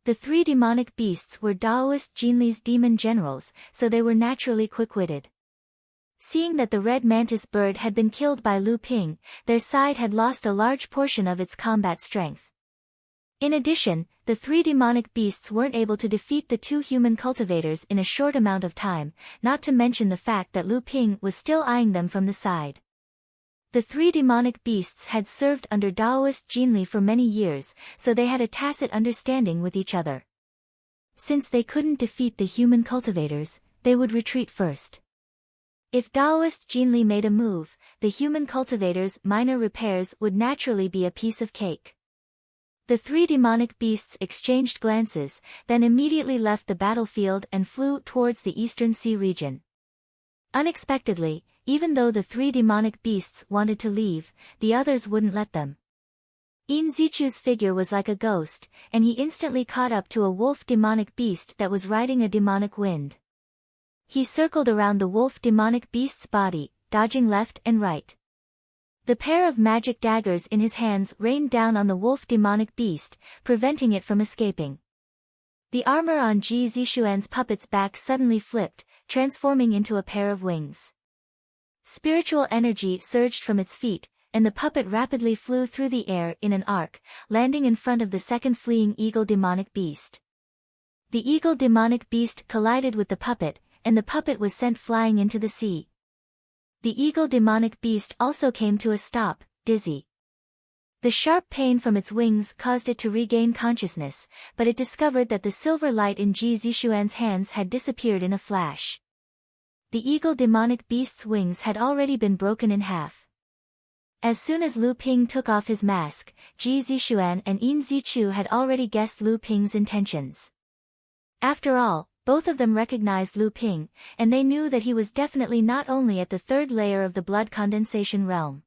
The three demonic beasts were Daoist Jinli's demon generals, so they were naturally quick-witted. Seeing that the red mantis bird had been killed by Lu Ping, their side had lost a large portion of its combat strength. In addition, the three demonic beasts weren't able to defeat the two human cultivators in a short amount of time, not to mention the fact that Lu Ping was still eyeing them from the side. The three demonic beasts had served under Daoist Jinli for many years, so they had a tacit understanding with each other. Since they couldn't defeat the human cultivators, they would retreat first. If Daoist Jinli made a move, the human cultivators' minor repairs would naturally be a piece of cake. The three demonic beasts exchanged glances, then immediately left the battlefield and flew towards the Eastern Sea region. Unexpectedly, even though the three demonic beasts wanted to leave, the others wouldn't let them. Yin Zichu's figure was like a ghost, and he instantly caught up to a wolf demonic beast that was riding a demonic wind. He circled around the wolf demonic beast's body, dodging left and right. The pair of magic daggers in his hands rained down on the wolf demonic beast, preventing it from escaping. The armor on Ji Zixuan's puppet's back suddenly flipped, transforming into a pair of wings. Spiritual energy surged from its feet, and the puppet rapidly flew through the air in an arc, landing in front of the second fleeing eagle demonic beast. The eagle demonic beast collided with the puppet, and the puppet was sent flying into the sea. The eagle demonic beast also came to a stop, dizzy. The sharp pain from its wings caused it to regain consciousness, but it discovered that the silver light in Ji Zixuan's hands had disappeared in a flash. The eagle demonic beast's wings had already been broken in half. As soon as Lu Ping took off his mask, Ji Zixuan and Yin Zichu had already guessed Lu Ping's intentions. After all, both of them recognized Lu Ping, and they knew that he was definitely not only at the third layer of the blood condensation realm.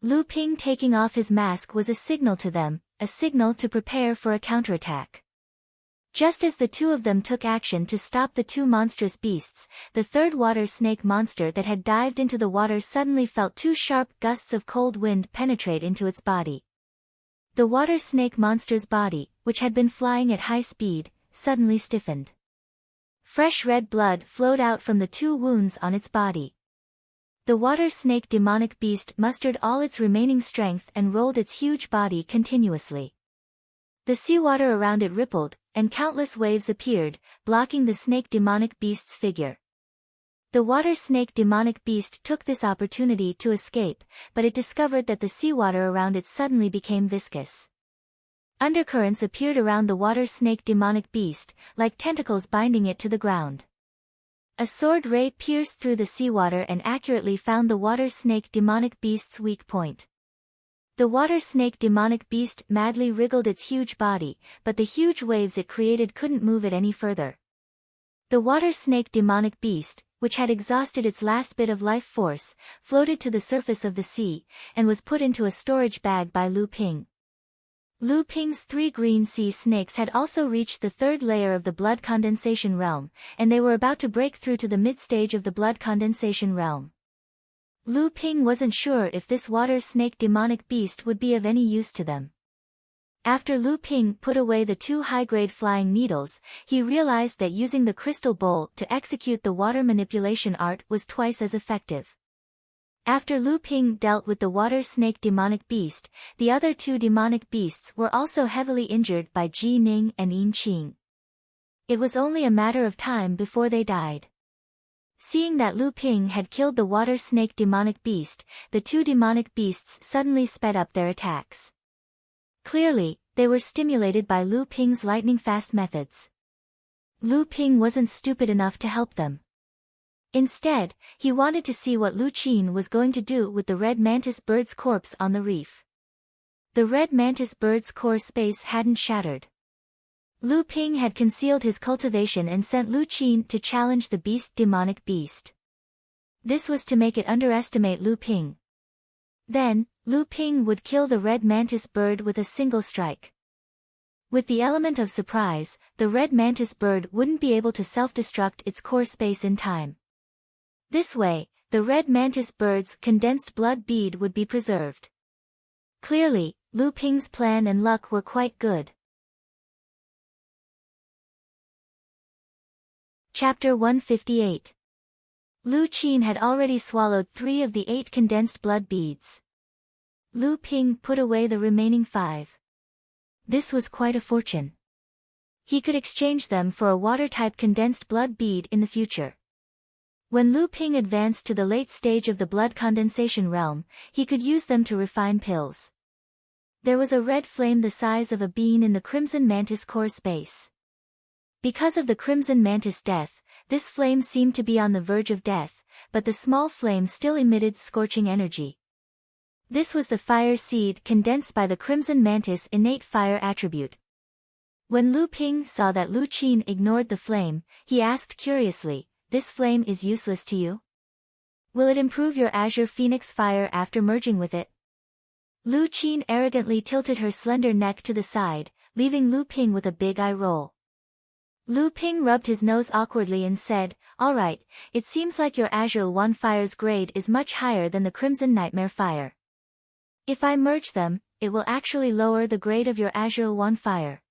Lu Ping taking off his mask was a signal to them, a signal to prepare for a counterattack. Just as the two of them took action to stop the two monstrous beasts, the third water snake monster that had dived into the water suddenly felt two sharp gusts of cold wind penetrate into its body. The water snake monster's body, which had been flying at high speed, suddenly stiffened. Fresh red blood flowed out from the two wounds on its body. The water snake demonic beast mustered all its remaining strength and rolled its huge body continuously. The seawater around it rippled, and countless waves appeared, blocking the snake demonic beast's figure. The water snake demonic beast took this opportunity to escape, but it discovered that the seawater around it suddenly became viscous. Undercurrents appeared around the water snake demonic beast, like tentacles binding it to the ground. A sword ray pierced through the seawater and accurately found the water snake demonic beast's weak point. The water snake demonic beast madly wriggled its huge body, but the huge waves it created couldn't move it any further. The water snake demonic beast, which had exhausted its last bit of life force, floated to the surface of the sea, and was put into a storage bag by Lu Ping. Lu Ping's 3 green sea snakes had also reached the 3rd layer of the blood condensation realm, and they were about to break through to the mid-stage of the blood condensation realm. Lu Ping wasn't sure if this water snake demonic beast would be of any use to them. After Lu Ping put away the 2 high-grade flying needles, he realized that using the crystal bowl to execute the water manipulation art was twice as effective. After Lu Ping dealt with the water snake demonic beast, the other 2 demonic beasts were also heavily injured by Ji Ning and Yin Qing. It was only a matter of time before they died. Seeing that Lu Ping had killed the water snake demonic beast, the 2 demonic beasts suddenly sped up their attacks. Clearly, they were stimulated by Lu Ping's lightning-fast methods. Lu Ping wasn't stupid enough to help them. Instead, he wanted to see what Lu Qin was going to do with the red mantis bird's corpse on the reef. The red mantis bird's core space hadn't shattered. Lu Ping had concealed his cultivation and sent Lu Qin to challenge the demonic beast. This was to make it underestimate Lu Ping. Then, Lu Ping would kill the red mantis bird with a single strike. With the element of surprise, the red mantis bird wouldn't be able to self-destruct its core space in time. This way, the red mantis bird's condensed blood bead would be preserved. Clearly, Lu Ping's plan and luck were quite good. Chapter 158. Lu Qin had already swallowed 3 of the 8 condensed blood beads. Lu Ping put away the remaining 5. This was quite a fortune. He could exchange them for a water-type condensed blood bead in the future. When Lu Ping advanced to the late stage of the blood condensation realm, he could use them to refine pills. There was a red flame the size of a bean in the crimson mantis core space. Because of the crimson mantis death, this flame seemed to be on the verge of death, but the small flame still emitted scorching energy. This was the fire seed condensed by the crimson mantis' innate fire attribute. When Lu Ping saw that Lu Qin ignored the flame, he asked curiously, "This flame is useless to you? Will it improve your azure phoenix fire after merging with it?" Lu Qin arrogantly tilted her slender neck to the side, leaving Lu Ping with a big eye roll. Lu Ping rubbed his nose awkwardly and said, "All right, it seems like your azure one fire's grade is much higher than the crimson nightmare fire. If I merge them, it will actually lower the grade of your azure one fire."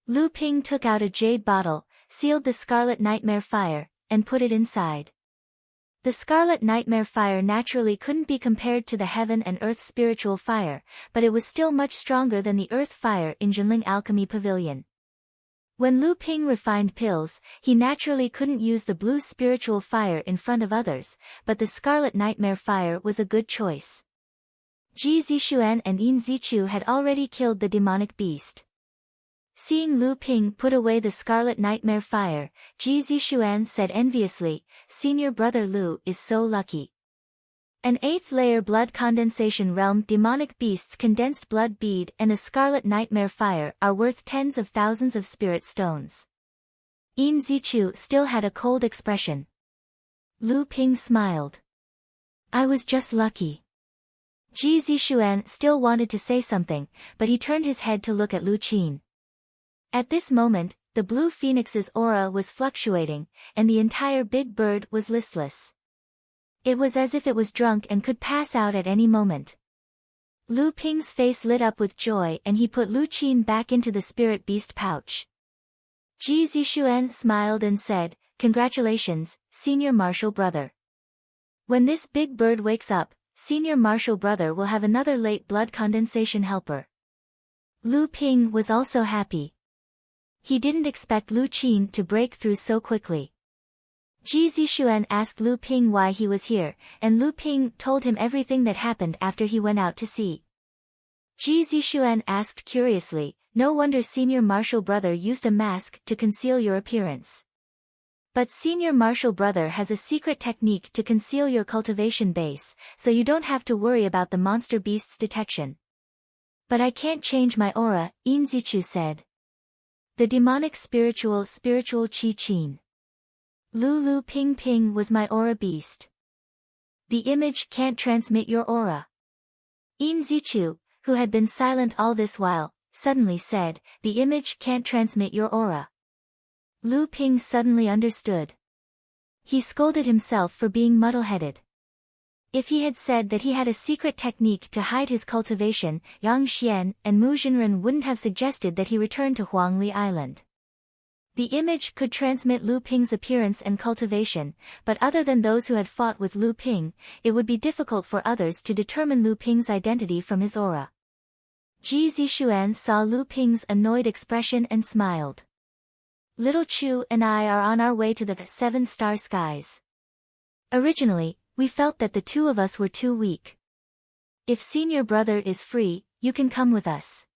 Lu Ping took out a jade bottle, sealed the scarlet nightmare fire, and put it inside. The scarlet nightmare fire naturally couldn't be compared to the heaven and earth spiritual fire, but it was still much stronger than the earth fire in Jinling Alchemy Pavilion. When Lu Ping refined pills, he naturally couldn't use the blue spiritual fire in front of others, but the scarlet nightmare fire was a good choice. Ji Zixuan and Yin Zichu had already killed the demonic beast. Seeing Lu Ping put away the scarlet nightmare fire, Ji Zixuan said enviously, "Senior brother Lu is so lucky." An 8th-layer blood condensation realm demonic beast's condensed blood bead and a scarlet nightmare fire are worth tens of thousands of spirit stones. Yin Zichu still had a cold expression. Lu Ping smiled. "I was just lucky." Ji Zixuan still wanted to say something, but he turned his head to look at Lu Qin. At this moment, the blue phoenix's aura was fluctuating, and the entire big bird was listless. It was as if it was drunk and could pass out at any moment. Lu Ping's face lit up with joy and he put Lu Qin back into the spirit beast pouch. Ji Zixuan smiled and said, "Congratulations, senior martial brother. When this big bird wakes up, senior martial brother will have another late blood condensation helper." Lu Ping was also happy. He didn't expect Lu Qin to break through so quickly. Ji Zixuan asked Lu Ping why he was here, and Lu Ping told him everything that happened after he went out to sea. Ji Zixuan asked curiously, "No wonder senior martial brother used a mask to conceal your appearance. But Senior Marshal Brother has a secret technique to conceal your cultivation base, so you don't have to worry about the monster beast's detection. But I can't change my aura, Inzichu said. The demonic spiritual Qi Qin. Lu Ping Ping was my aura beast. The image can't transmit your aura. Inzichu, who had been silent all this while, suddenly said, the image can't transmit your aura. Lu Ping suddenly understood. He scolded himself for being muddle-headed. If he had said that he had a secret technique to hide his cultivation, Yang Xian and Mu Jinren wouldn't have suggested that he return to Huangli Island. The image could transmit Lu Ping's appearance and cultivation, but other than those who had fought with Lu Ping, it would be difficult for others to determine Lu Ping's identity from his aura. Ji Zixuan saw Lu Ping's annoyed expression and smiled. Little Chu and I are on our way to the 7-star skies. Originally, we felt that the two of us were too weak. If Senior Brother is free, you can come with us.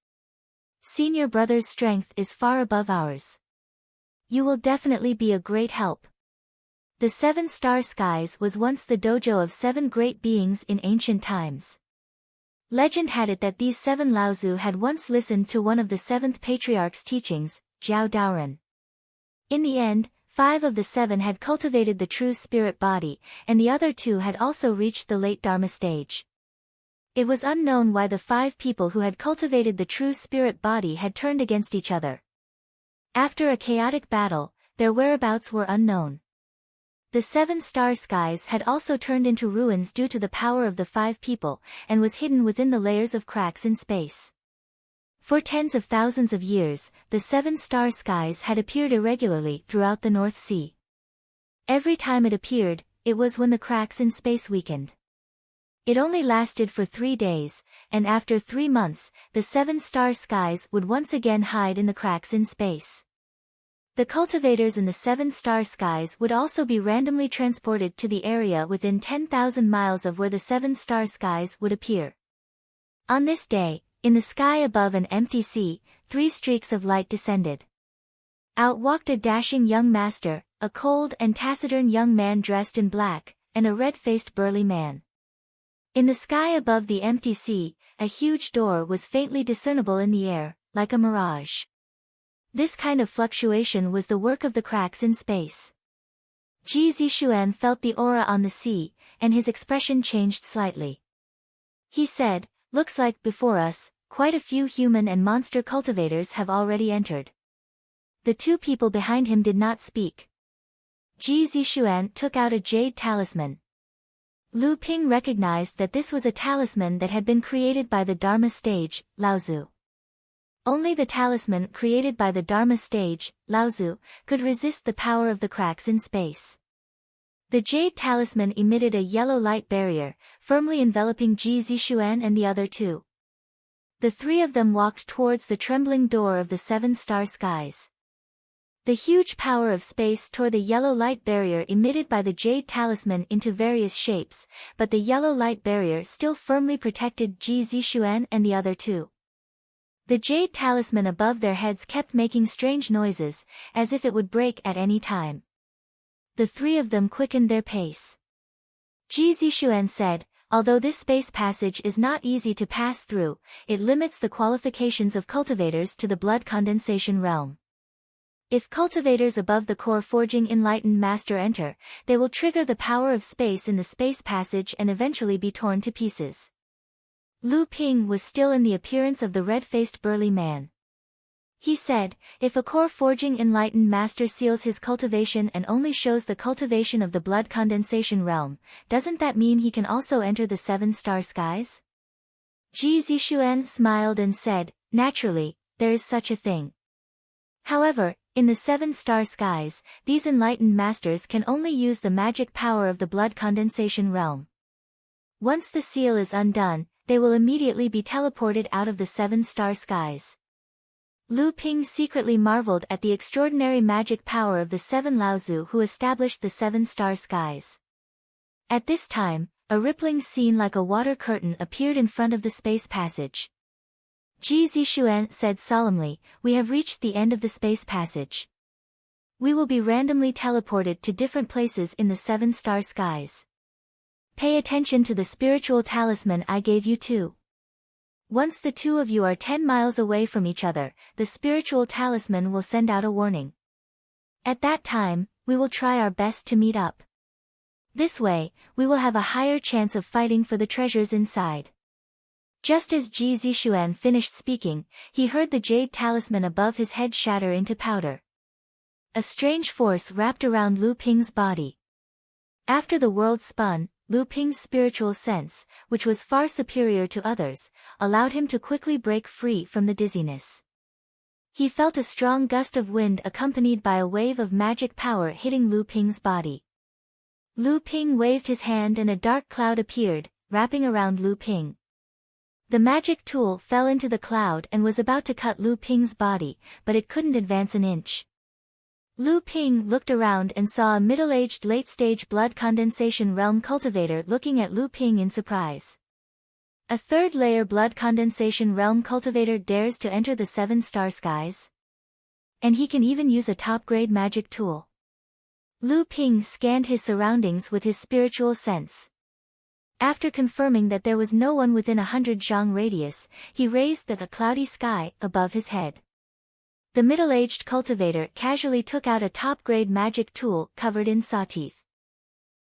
Senior Brother's strength is far above ours. You will definitely be a great help. The 7-star skies was once the dojo of 7 great beings in ancient times. Legend had it that these 7 Laozu had once listened to one of the 7th patriarch's teachings, Jiao Daoren. In the end, 5 of the 7 had cultivated the true spirit body, and the other 2 had also reached the late Dharma stage. It was unknown why the 5 people who had cultivated the true spirit body had turned against each other. After a chaotic battle, their whereabouts were unknown. The 7-star skies had also turned into ruins due to the power of the 5 people, and was hidden within the layers of cracks in space. For tens of thousands of years, the 7-star skies had appeared irregularly throughout the North Sea. Every time it appeared, it was when the cracks in space weakened. It only lasted for 3 days, and after 3 months, the 7-star skies would once again hide in the cracks in space. The cultivators in the 7-star skies would also be randomly transported to the area within 10,000 miles of where the 7-star skies would appear. On this day, in the sky above an empty sea, 3 streaks of light descended. Out walked a dashing young master, a cold and taciturn young man dressed in black, and a red-faced burly man. In the sky above the empty sea, a huge door was faintly discernible in the air, like a mirage. This kind of fluctuation was the work of the cracks in space. Ji Zixuan felt the aura on the sea, and his expression changed slightly. He said, looks like, before us, quite a few human and monster cultivators have already entered. The 2 people behind him did not speak. Ji Zixuan took out a jade talisman. Lu Ping recognized that this was a talisman that had been created by the Dharma stage, Laozu. Only the talisman created by the Dharma stage, Laozu, could resist the power of the cracks in space. The jade talisman emitted a yellow light barrier, firmly enveloping Ji Zixuan and the other 2. The 3 of them walked towards the trembling door of the 7-star skies. The huge power of space tore the yellow light barrier emitted by the jade talisman into various shapes, but the yellow light barrier still firmly protected Ji Zixuan and the other 2. The jade talisman above their heads kept making strange noises, as if it would break at any time. The 3 of them quickened their pace. Ji Zixuan said, although this space passage is not easy to pass through, it limits the qualifications of cultivators to the blood condensation realm. If cultivators above the core forging enlightened master enter, they will trigger the power of space in the space passage and eventually be torn to pieces. Lu Ping was still in the appearance of the red-faced burly man. He said, if a core forging enlightened master seals his cultivation and only shows the cultivation of the blood condensation realm, doesn't that mean he can also enter the 7-star skies? Ji Zixuan smiled and said, naturally, there is such a thing. However, in the 7-star skies, these enlightened masters can only use the magic power of the blood condensation realm. Once the seal is undone, they will immediately be teleported out of the 7-star skies. Lu Ping secretly marveled at the extraordinary magic power of the 7 Laozu who established the 7-star skies. At this time, a rippling scene like a water curtain appeared in front of the space passage. Ji Zixuan said solemnly, we have reached the end of the space passage. We will be randomly teleported to different places in the 7-star skies. Pay attention to the spiritual talisman I gave you too. Once the two of you are 10 miles away from each other, the spiritual talisman will send out a warning. At that time, we will try our best to meet up. This way, we will have a higher chance of fighting for the treasures inside. Just as Ji Zixuan finished speaking, he heard the jade talisman above his head shatter into powder. A strange force wrapped around Lu Ping's body. After the world spun, Lu Ping's spiritual sense, which was far superior to others, allowed him to quickly break free from the dizziness. He felt a strong gust of wind accompanied by a wave of magic power hitting Lu Ping's body. Lu Ping waved his hand and a dark cloud appeared, wrapping around Lu Ping. The magic tool fell into the cloud and was about to cut Lu Ping's body, but it couldn't advance an inch. Lu Ping looked around and saw a middle-aged late-stage blood condensation realm cultivator looking at Lu Ping in surprise. A third-layer blood condensation realm cultivator dares to enter the 7-star skies? And he can even use a top-grade magic tool. Lu Ping scanned his surroundings with his spiritual sense. After confirming that there was no one within 100 zhang radius, he raised the cloudy sky above his head. The middle-aged cultivator casually took out a top-grade magic tool covered in saw teeth.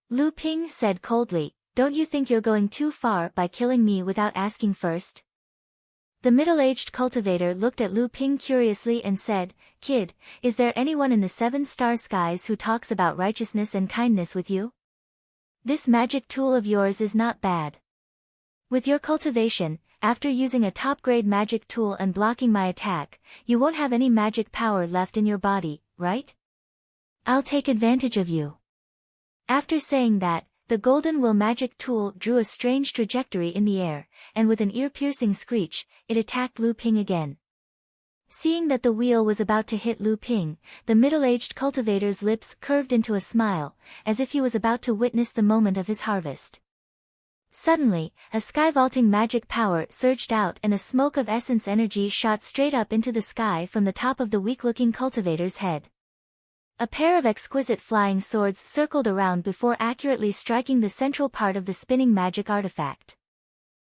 Lu Ping said coldly, "Don't you think you're going too far by killing me without asking first?" The middle-aged cultivator looked at Lu Ping curiously and said, "Kid, is there anyone in the 7-star skies who talks about righteousness and kindness with you? This magic tool of yours is not bad. With your cultivation, after using a top-grade magic tool and blocking my attack, you won't have any magic power left in your body, right? I'll take advantage of you." After saying that, the golden will magic tool drew a strange trajectory in the air, and with an ear-piercing screech, it attacked Lu Ping again. Seeing that the wheel was about to hit Lu Ping, the middle-aged cultivator's lips curved into a smile, as if he was about to witness the moment of his harvest. Suddenly, a sky-vaulting magic power surged out and a smoke of essence energy shot straight up into the sky from the top of the weak-looking cultivator's head. A pair of exquisite flying swords circled around before accurately striking the central part of the spinning magic artifact.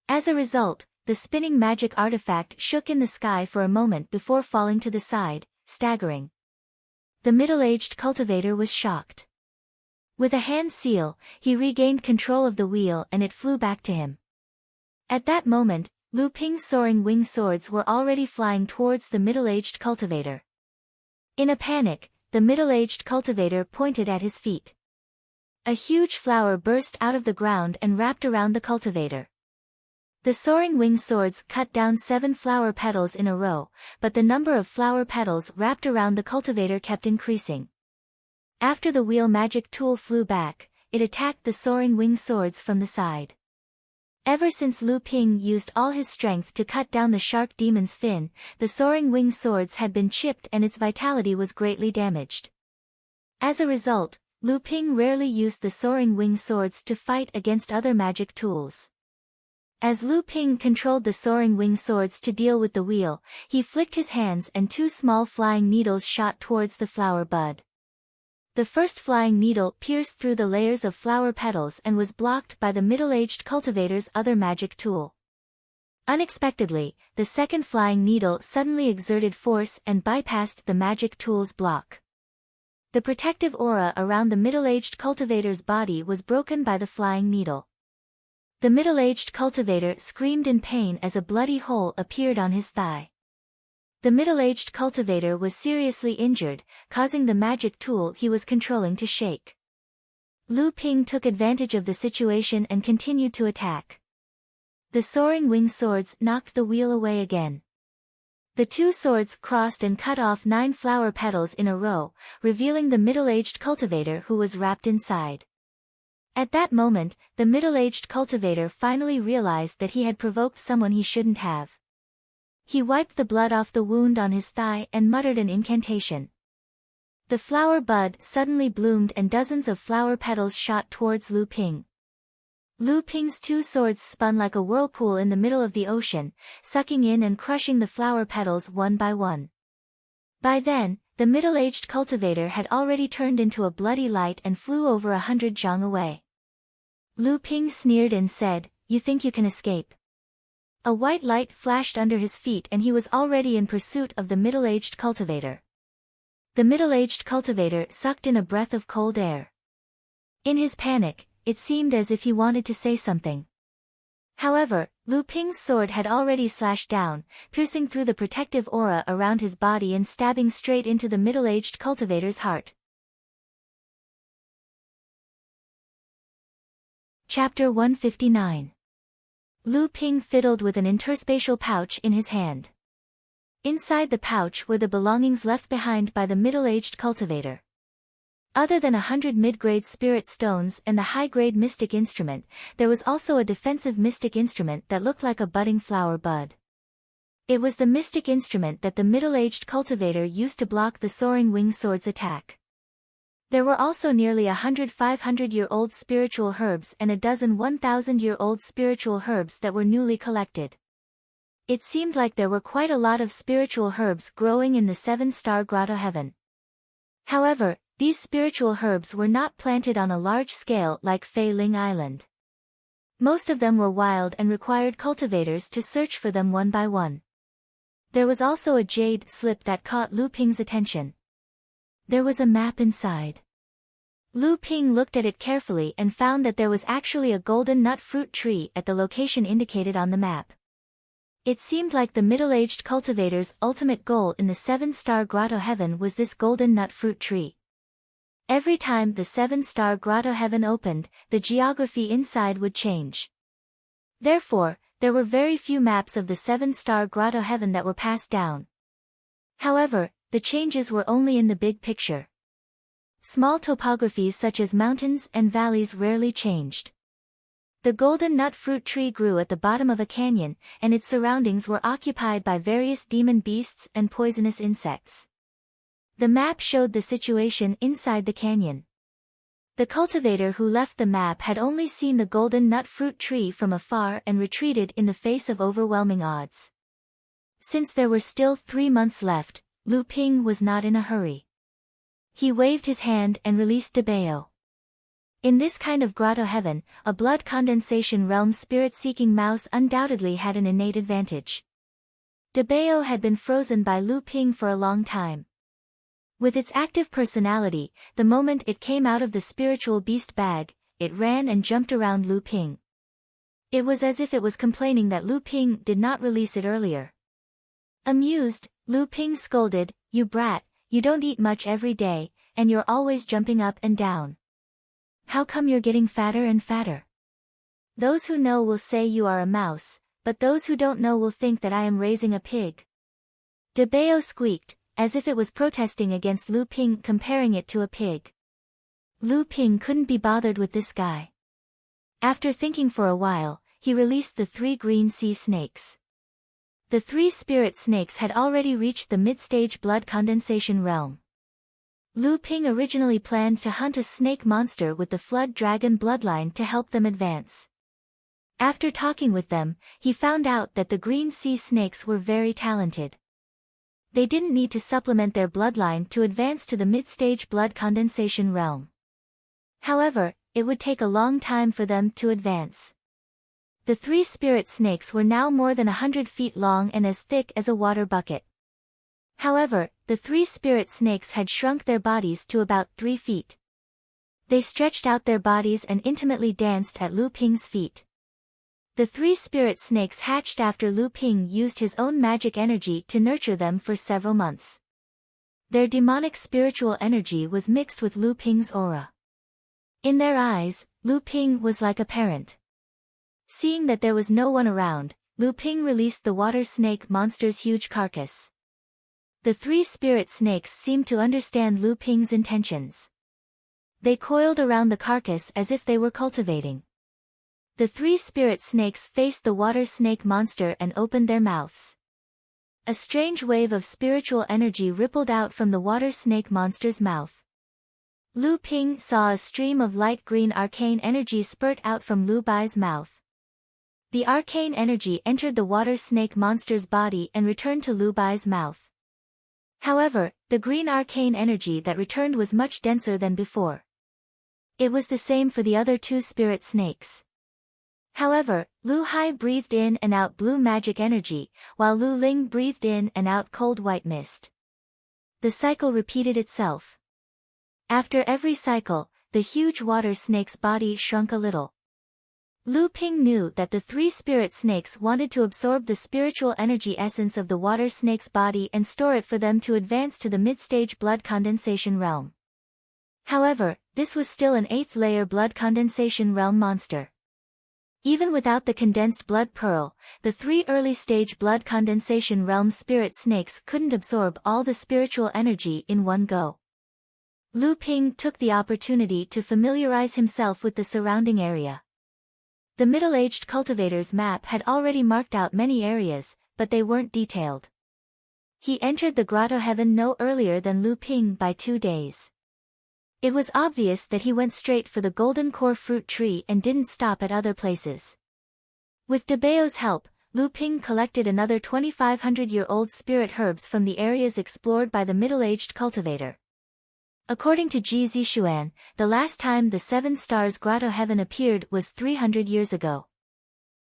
As a result, the spinning magic artifact shook in the sky for a moment before falling to the side, staggering. The middle-aged cultivator was shocked. With a hand seal, he regained control of the wheel and it flew back to him. At that moment, Lu Ping's soaring wing swords were already flying towards the middle-aged cultivator. In a panic, the middle-aged cultivator pointed at his feet. A huge flower burst out of the ground and wrapped around the cultivator. The soaring wing swords cut down 7 flower petals in a row, but the number of flower petals wrapped around the cultivator kept increasing. After the wheel magic tool flew back, it attacked the soaring wing swords from the side. Ever since Lu Ping used all his strength to cut down the shark demon's fin, the soaring wing swords had been chipped and its vitality was greatly damaged. As a result, Lu Ping rarely used the soaring wing swords to fight against other magic tools. As Lu Ping controlled the soaring wing swords to deal with the wheel, he flicked his hands and 2 small flying needles shot towards the flower bud. The first flying needle pierced through the layers of flower petals and was blocked by the middle-aged cultivator's other magic tool. Unexpectedly, the second flying needle suddenly exerted force and bypassed the magic tool's block. The protective aura around the middle-aged cultivator's body was broken by the flying needle. The middle-aged cultivator screamed in pain as a bloody hole appeared on his thigh. The middle-aged cultivator was seriously injured, causing the magic tool he was controlling to shake. Lu Ping took advantage of the situation and continued to attack. The soaring wing swords knocked the wheel away again. The 2 swords crossed and cut off 9 flower petals in a row, revealing the middle-aged cultivator who was wrapped inside. At that moment, the middle-aged cultivator finally realized that he had provoked someone he shouldn't have. He wiped the blood off the wound on his thigh and muttered an incantation. The flower bud suddenly bloomed and dozens of flower petals shot towards Lu Ping. Lu Ping's 2 swords spun like a whirlpool in the middle of the ocean, sucking in and crushing the flower petals one by one. By then, the middle-aged cultivator had already turned into a bloody light and flew over 100 zhang away. Lu Ping sneered and said, "You think you can escape?" A white light flashed under his feet and he was already in pursuit of the middle-aged cultivator. The middle-aged cultivator sucked in a breath of cold air. In his panic, it seemed as if he wanted to say something. However, Lu Ping's sword had already slashed down, piercing through the protective aura around his body and stabbing straight into the middle-aged cultivator's heart. Chapter 159. Lu Ping fiddled with an interspatial pouch in his hand. Inside the pouch were the belongings left behind by the middle-aged cultivator. Other than 100 mid-grade spirit stones and the high-grade mystic instrument, there was also a defensive mystic instrument that looked like a budding flower bud. It was the mystic instrument that the middle-aged cultivator used to block the soaring winged sword's attack. There were also nearly 100 500-year-old spiritual herbs and a dozen 1,000-year-old spiritual herbs that were newly collected. It seemed like there were quite a lot of spiritual herbs growing in the 7-star grotto heaven. However, these spiritual herbs were not planted on a large scale like Fei Ling Island. Most of them were wild and required cultivators to search for them one by one. There was also a jade slip that caught Lu Ping's attention. There was a map inside. Lu Ping looked at it carefully and found that there was actually a golden nut fruit tree at the location indicated on the map. It seemed like the middle-aged cultivator's ultimate goal in the 7-star grotto heaven was this golden nut fruit tree. Every time the 7-star grotto heaven opened, the geography inside would change. Therefore, there were very few maps of the 7-star grotto heaven that were passed down. However, the changes were only in the big picture. Small topographies such as mountains and valleys rarely changed. The golden nut fruit tree grew at the bottom of a canyon, and its surroundings were occupied by various demon beasts and poisonous insects. The map showed the situation inside the canyon. The cultivator who left the map had only seen the golden nut fruit tree from afar and retreated in the face of overwhelming odds. Since there were still 3 months left, Lu Ping was not in a hurry. He waved his hand and released Debao. In this kind of grotto heaven, a blood condensation realm spirit-seeking mouse undoubtedly had an innate advantage. Debao had been frozen by Lu Ping for a long time. With its active personality, the moment it came out of the spiritual beast bag, it ran and jumped around Lu Ping. It was as if it was complaining that Lu Ping did not release it earlier. Amused, Lu Ping scolded, "You brat, you don't eat much every day, and you're always jumping up and down. How come you're getting fatter and fatter? Those who know will say you are a mouse, but those who don't know will think that I am raising a pig." Debao squeaked, as if it was protesting against Lu Ping comparing it to a pig. Lu Ping couldn't be bothered with this guy. After thinking for a while, he released the 3 green sea snakes. The 3 spirit snakes had already reached the mid-stage blood condensation realm. Lu Ping originally planned to hunt a snake monster with the flood dragon bloodline to help them advance. After talking with them, he found out that the green sea snakes were very talented. They didn't need to supplement their bloodline to advance to the mid-stage blood condensation realm. However, it would take a long time for them to advance. The 3 spirit snakes were now more than 100 feet long and as thick as a water bucket. However, the 3 spirit snakes had shrunk their bodies to about 3 feet. They stretched out their bodies and intimately danced at Lu Ping's feet. The 3 spirit snakes hatched after Lu Ping used his own magic energy to nurture them for several months. Their demonic spiritual energy was mixed with Lu Ping's aura. In their eyes, Lu Ping was like a parent. Seeing that there was no one around, Lu Ping released the water snake monster's huge carcass. The 3 spirit snakes seemed to understand Lu Ping's intentions. They coiled around the carcass as if they were cultivating. The 3 spirit snakes faced the water snake monster and opened their mouths. A strange wave of spiritual energy rippled out from the water snake monster's mouth. Lu Ping saw a stream of light green arcane energy spurt out from Lu Bai's mouth. The arcane energy entered the water snake monster's body and returned to Lu Bai's mouth. However, the green arcane energy that returned was much denser than before. It was the same for the other two spirit snakes. However, Lu Hai breathed in and out blue magic energy, while Lu Ling breathed in and out cold white mist. The cycle repeated itself. After every cycle, the huge water snake's body shrunk a little. Lu Ping knew that the three spirit snakes wanted to absorb the spiritual energy essence of the water snake's body and store it for them to advance to the mid-stage blood condensation realm. However, this was still an 8th layer blood condensation realm monster. Even without the condensed blood pearl, the 3 early-stage blood condensation realm spirit snakes couldn't absorb all the spiritual energy in one go. Lu Ping took the opportunity to familiarize himself with the surrounding area. The middle-aged cultivator's map had already marked out many areas, but they weren't detailed. He entered the grotto heaven no earlier than Lu Ping by 2 days. It was obvious that he went straight for the golden core fruit tree and didn't stop at other places. With Debao's help, Lu Ping collected another 2,500-year-old spirit herbs from the areas explored by the middle-aged cultivator. According to Ji Zixuan, the last time the Seven Stars Grotto Heaven appeared was 300 years ago.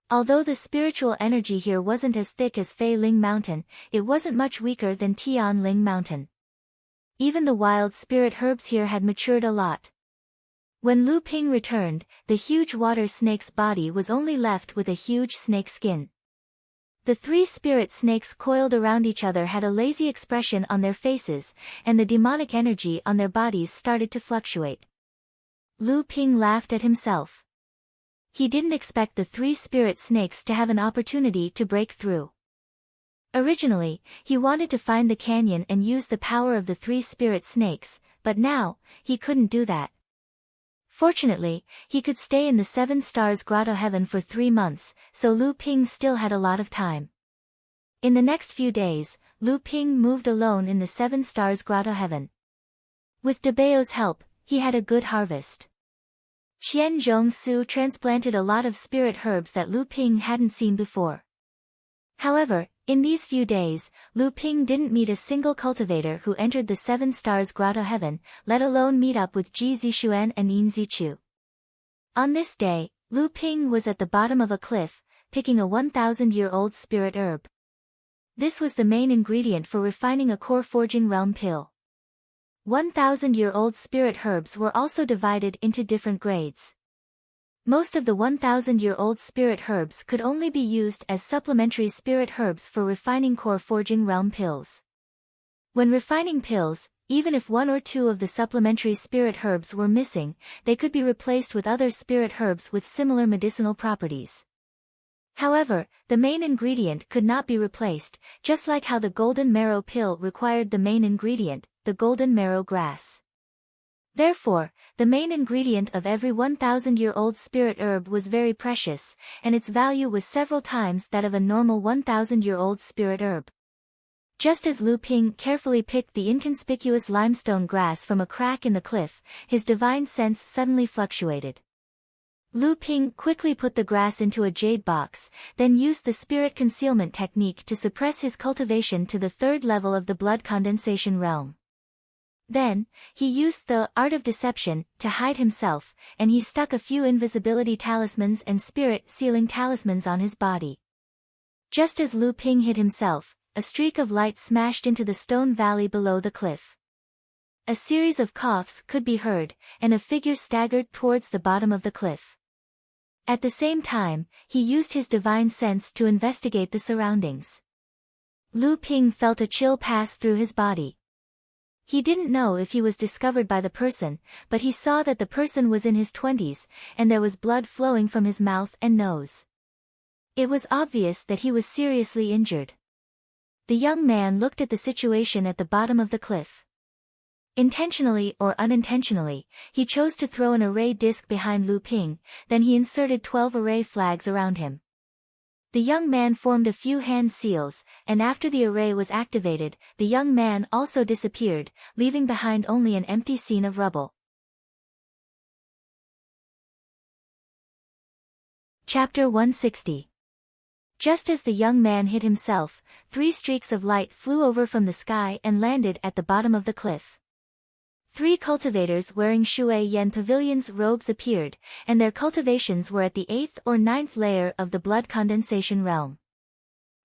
Although the spiritual energy here wasn't as thick as Fei Ling Mountain, it wasn't much weaker than Tian Ling Mountain. Even the wild spirit herbs here had matured a lot. When Lu Ping returned, the huge water snake's body was only left with a huge snake skin. The 3 spirit snakes coiled around each other had a lazy expression on their faces, and the demonic energy on their bodies started to fluctuate. Lu Ping laughed at himself. He didn't expect the 3 spirit snakes to have an opportunity to break through. Originally, he wanted to find the canyon and use the power of the 3 spirit snakes, but now, he couldn't do that. Fortunately, he could stay in the Seven Stars Grotto Heaven for 3 months, so Lu Ping still had a lot of time. In the next few days, Lu Ping moved alone in the Seven Stars Grotto Heaven. With Debao's help, he had a good harvest. Qian Zhongsu transplanted a lot of spirit herbs that Lu Ping hadn't seen before. However, in these few days, Lu Ping didn't meet a single cultivator who entered the Seven Stars Grotto Heaven, let alone meet up with Ji Zixuan and Yin Zichu. On this day, Lu Ping was at the bottom of a cliff, picking a 1,000-year-old spirit herb. This was the main ingredient for refining a core forging realm pill. 1,000-year-old spirit herbs were also divided into different grades. Most of the 1,000-year-old spirit herbs could only be used as supplementary spirit herbs for refining core forging realm pills. When refining pills, even if 1 or 2 of the supplementary spirit herbs were missing, they could be replaced with other spirit herbs with similar medicinal properties. However, the main ingredient could not be replaced, just like how the golden marrow pill required the main ingredient, the golden marrow grass. Therefore, the main ingredient of every 1,000-year-old spirit herb was very precious, and its value was several times that of a normal 1,000-year-old spirit herb. Just as Lu Ping carefully picked the inconspicuous limestone grass from a crack in the cliff, his divine sense suddenly fluctuated. Lu Ping quickly put the grass into a jade box, then used the spirit concealment technique to suppress his cultivation to the 3rd level of the blood condensation realm. Then, he used the art of deception to hide himself, and he stuck a few invisibility talismans and spirit sealing talismans on his body. Just as Lu Ping hid himself, a streak of light smashed into the stone valley below the cliff. A series of coughs could be heard, and a figure staggered towards the bottom of the cliff. At the same time, he used his divine sense to investigate the surroundings. Lu Ping felt a chill pass through his body. He didn't know if he was discovered by the person, but he saw that the person was in his 20s, and there was blood flowing from his mouth and nose. It was obvious that he was seriously injured. The young man looked at the situation at the bottom of the cliff. Intentionally or unintentionally, he chose to throw an array disc behind Lu Ping, then he inserted 12 array flags around him. The young man formed a few hand seals, and after the array was activated, the young man also disappeared, leaving behind only an empty scene of rubble. Chapter 160. Just as the young man hit himself, 3 streaks of light flew over from the sky and landed at the bottom of the cliff. 3 cultivators wearing Shui Yan Pavilion's robes appeared, and their cultivations were at the 8th or 9th layer of the blood condensation realm.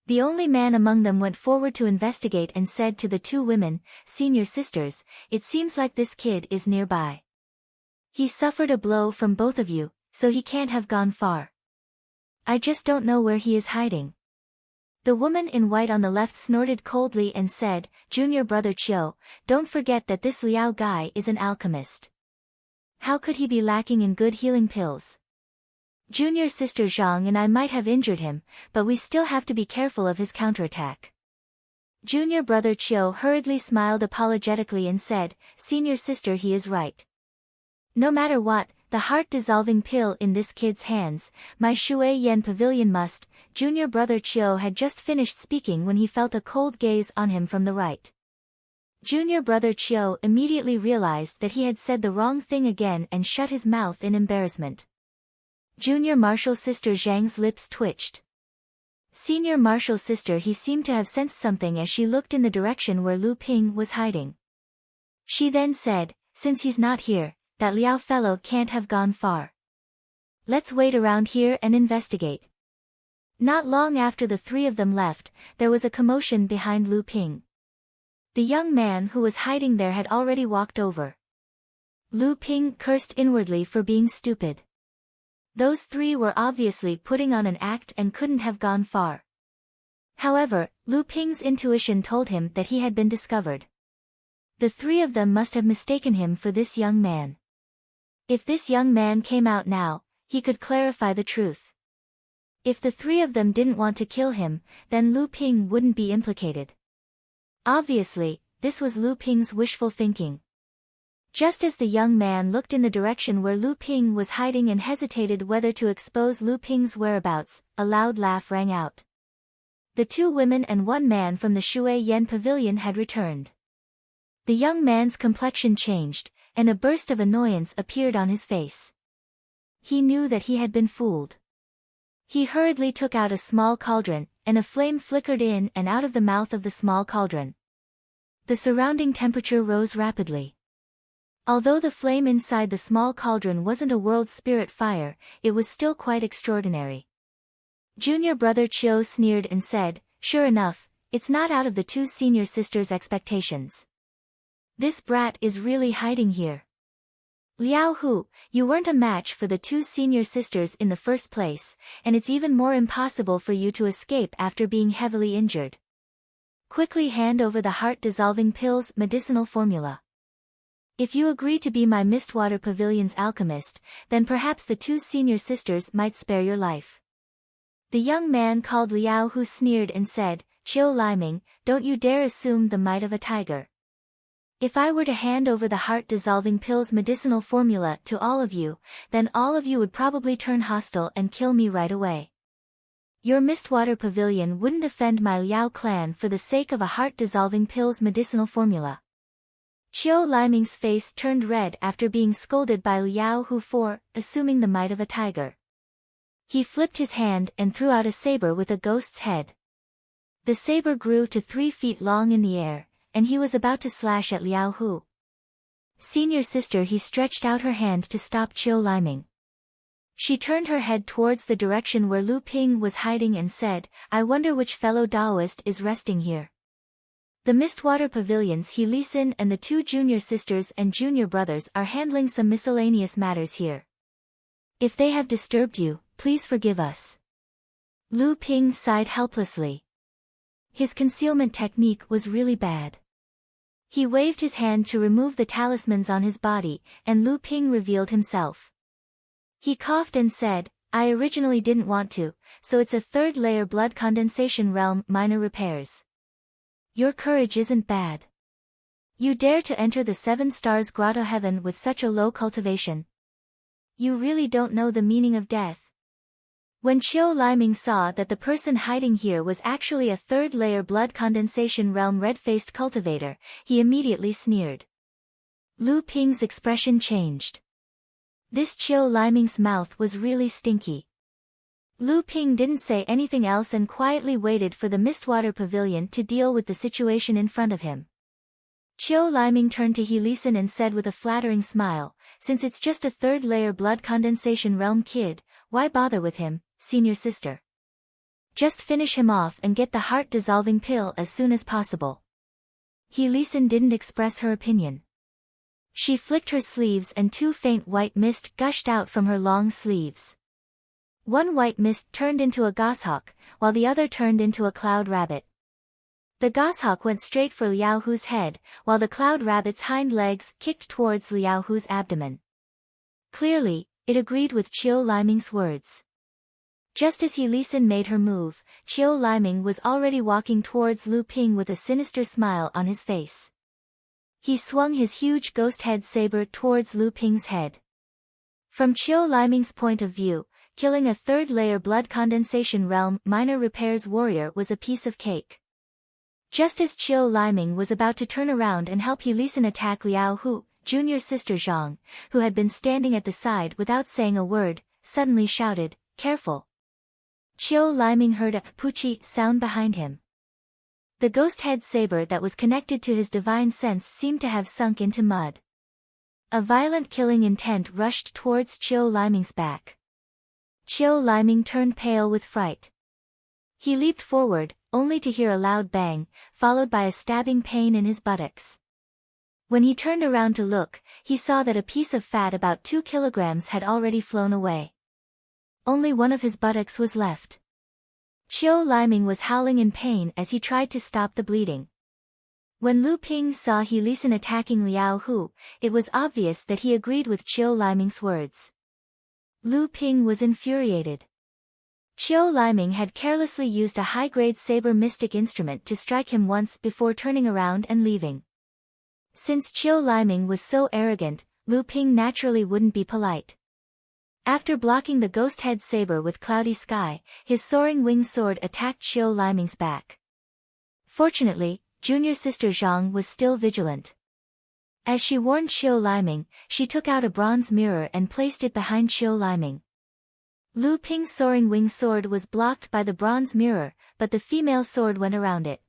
The only man among them went forward to investigate and said to the 2 women, "Senior sisters, it seems like this kid is nearby. He suffered a blow from both of you, so he can't have gone far. I just don't know where he is hiding." The woman in white on the left snorted coldly and said, "Junior brother Chiu, don't forget that this Liao guy is an alchemist. How could he be lacking in good healing pills? Junior sister Zhang and I might have injured him, but we still have to be careful of his counterattack." Junior brother Chiu hurriedly smiled apologetically and said, "Senior sister, he is right. No matter what, the heart-dissolving pill in this kid's hands, my Shui Yan Pavilion must." Junior brother Chiu had just finished speaking when he felt a cold gaze on him from the right. Junior brother Chiu immediately realized that he had said the wrong thing again and shut his mouth in embarrassment. Junior martial sister Zhang's lips twitched. Senior martial sister, he seemed to have sensed something as she looked in the direction where Lu Ping was hiding. She then said, "Since he's not here, that Liao fellow can't have gone far. Let's wait around here and investigate." Not long after the 3 of them left, there was a commotion behind Lu Ping. The young man who was hiding there had already walked over. Lu Ping cursed inwardly for being stupid. Those 3 were obviously putting on an act and couldn't have gone far. However, Lu Ping's intuition told him that he had been discovered. The 3 of them must have mistaken him for this young man. If this young man came out now, he could clarify the truth. If the 3 of them didn't want to kill him, then Lu Ping wouldn't be implicated. Obviously, this was Lu Ping's wishful thinking. Just as the young man looked in the direction where Lu Ping was hiding and hesitated whether to expose Lu Ping's whereabouts, a loud laugh rang out. The 2 women and 1 man from the Shui Yan Pavilion had returned. The young man's complexion changed, and a burst of annoyance appeared on his face. He knew that he had been fooled. He hurriedly took out a small cauldron, and a flame flickered in and out of the mouth of the small cauldron. The surrounding temperature rose rapidly. Although the flame inside the small cauldron wasn't a world spirit fire, it was still quite extraordinary. Junior brother Chiu sneered and said, "Sure enough, it's not out of the 2 senior sisters' expectations. This brat is really hiding here. Liao Hu, you weren't a match for the 2 senior sisters in the first place, and it's even more impossible for you to escape after being heavily injured. Quickly hand over the heart-dissolving pills medicinal formula. If you agree to be my Mistwater Pavilion's alchemist, then perhaps the 2 senior sisters might spare your life." The young man called Liao Hu sneered and said, "Chiu Liming, don't you dare assume the might of a tiger. If I were to hand over the heart-dissolving pills medicinal formula to all of you, then all of you would probably turn hostile and kill me right away. Your Mistwater Pavilion wouldn't offend my Liao clan for the sake of a heart-dissolving pills medicinal formula." Chiu Liming's face turned red after being scolded by Liao Hu for assuming the might of a tiger. He flipped his hand and threw out a saber with a ghost's head. The saber grew to 3 feet long in the air, and he was about to slash at Liao Hu. Senior sister, he stretched out her hand to stop Chiu Liming. She turned her head towards the direction where Lu Ping was hiding and said, "I wonder which fellow Taoist is resting here. The Mistwater Pavilions, He Lisin and the 2 junior sisters and junior brothers are handling some miscellaneous matters here. If they have disturbed you, please forgive us." Lu Ping sighed helplessly. His concealment technique was really bad. He waved his hand to remove the talismans on his body, and Lu Ping revealed himself. He coughed and said, "I originally didn't want to, so it's a 3rd layer blood condensation realm minor repairs. Your courage isn't bad. You dare to enter the 7 stars grotto heaven with such a low cultivation. You really don't know the meaning of death." When Chiu Liming saw that the person hiding here was actually a 3rd layer blood condensation realm red-faced cultivator, he immediately sneered. Lu Ping's expression changed. This Chiu Liming's mouth was really stinky. Lu Ping didn't say anything else and quietly waited for the Mistwater Pavilion to deal with the situation in front of him. Qiu Liming turned to He Lisan and said with a flattering smile, "Since it's just a third-layer blood condensation realm kid, why bother with him, senior sister? Just finish him off and get the heart-dissolving pill as soon as possible." He Lisan didn't express her opinion. She flicked her sleeves and two faint white mist gushed out from her long sleeves. One white mist turned into a goshawk, while the other turned into a cloud rabbit. The goshawk went straight for Liao Hu's head, while the cloud rabbit's hind legs kicked towards Liao Hu's abdomen. Clearly, it agreed with Qiu Liming's words. Just as He Lisan made her move, Qiu Liming was already walking towards Lu Ping with a sinister smile on his face. He swung his huge ghost head saber towards Lu Ping's head. From Qiu Liming's point of view, killing a third-layer blood condensation realm minor repairs warrior was a piece of cake. Just as Qiu Liming was about to turn around and help He Lisan attack Liao Hu, junior sister Zhang, who had been standing at the side without saying a word, suddenly shouted, "Careful!" Qiu Liming heard a "poochie" sound behind him. The ghost head saber that was connected to his divine sense seemed to have sunk into mud. A violent killing intent rushed towards Qiu Liming's back. Qiu Liming turned pale with fright. He leaped forward, only to hear a loud bang, followed by a stabbing pain in his buttocks. When he turned around to look, he saw that a piece of fat about 2 kilograms had already flown away. Only one of his buttocks was left. Qiu Liming was howling in pain as he tried to stop the bleeding. When Lu Ping saw He Lisan attacking Liao Hu, it was obvious that he agreed with Qiu Liming's words. Lu Ping was infuriated. Qiu Liming had carelessly used a high-grade saber mystic instrument to strike him once before turning around and leaving. Since Qiu Liming was so arrogant, Lu Ping naturally wouldn't be polite. After blocking the ghost head saber with Cloudy Sky, his soaring winged sword attacked Qiu Liming's back. Fortunately, junior sister Zhang was still vigilant. As she warned Qiu Liming, she took out a bronze mirror and placed it behind Qiu Liming. Lu Ping's soaring winged sword was blocked by the bronze mirror, but the female sword went around it.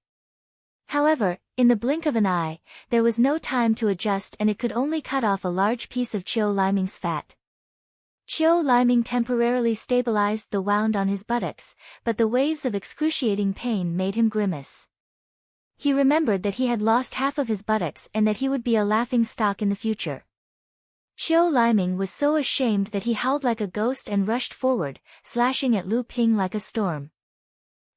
However, in the blink of an eye, there was no time to adjust and it could only cut off a large piece of Qiu Liming's fat. Qiu Liming temporarily stabilized the wound on his buttocks, but the waves of excruciating pain made him grimace. He remembered that he had lost half of his buttocks and that he would be a laughing stock in the future. Qiu Liming was so ashamed that he howled like a ghost and rushed forward, slashing at Lu Ping like a storm.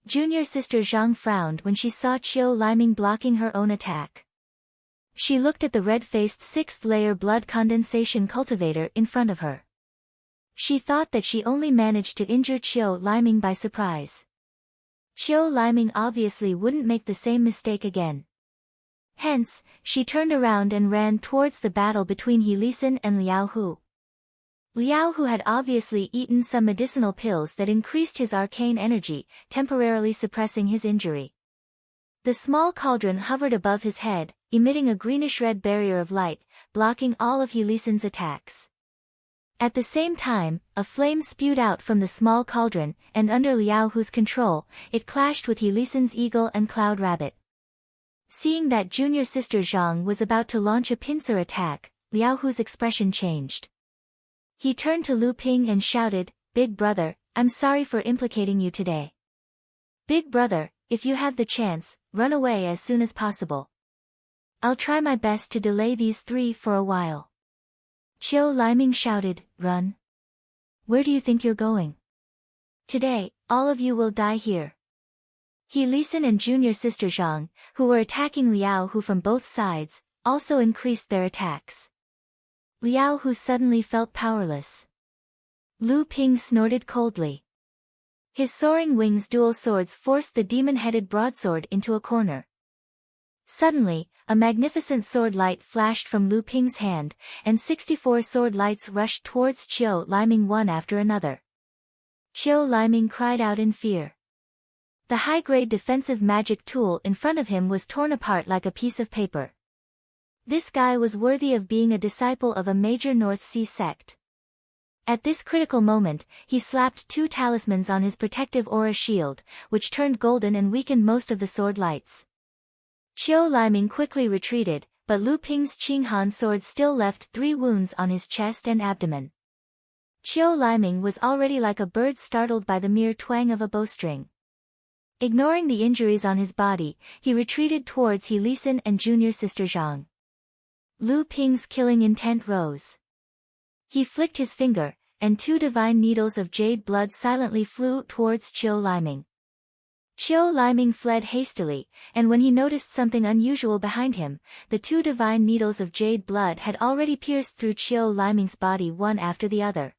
Junior sister Zhang frowned when she saw Qiu Liming blocking her own attack. She looked at the red-faced 6th-layer blood condensation cultivator in front of her. She thought that she only managed to injure Qiu Liming by surprise. Qiu Liming obviously wouldn't make the same mistake again. Hence, she turned around and ran towards the battle between He Lisan and Liao Hu. Liao Hu had obviously eaten some medicinal pills that increased his arcane energy, temporarily suppressing his injury. The small cauldron hovered above his head, emitting a greenish-red barrier of light, blocking all of He Lisan's attacks. At the same time, a flame spewed out from the small cauldron, and under Liao Hu's control, it clashed with He Lisan's eagle and cloud rabbit. Seeing that junior sister Zhang was about to launch a pincer attack, Liao Hu's expression changed. He turned to Lu Ping and shouted, "Big brother, I'm sorry for implicating you today. Big brother, if you have the chance, run away as soon as possible. I'll try my best to delay these three for a while." Qiu Liming shouted, "Run? Where do you think you're going? Today, all of you will die here." He Lisan and junior sister Zhang, who were attacking Liao Hu from both sides, also increased their attacks. Liao Hu suddenly felt powerless. Lu Ping snorted coldly. His soaring wings dual swords forced the demon-headed broadsword into a corner. Suddenly, a magnificent sword light flashed from Lu Ping's hand, and 64 sword lights rushed towards Qiu Liming one after another. Qiu Liming cried out in fear. The high-grade defensive magic tool in front of him was torn apart like a piece of paper. This guy was worthy of being a disciple of a major North Sea sect. At this critical moment, he slapped 2 talismans on his protective aura shield, which turned golden and weakened most of the sword lights. Qiu Liming quickly retreated, but Lu Ping's Qinghan sword still left 3 wounds on his chest and abdomen. Qiu Liming was already like a bird startled by the mere twang of a bowstring. Ignoring the injuries on his body, he retreated towards He Lisan and junior sister Zhang. Lu Ping's killing intent rose. He flicked his finger, and 2 divine needles of jade blood silently flew towards Qiu Liming. Qiu Liming fled hastily, and when he noticed something unusual behind him, the 2 divine needles of jade blood had already pierced through Qiu Liming's body one after the other.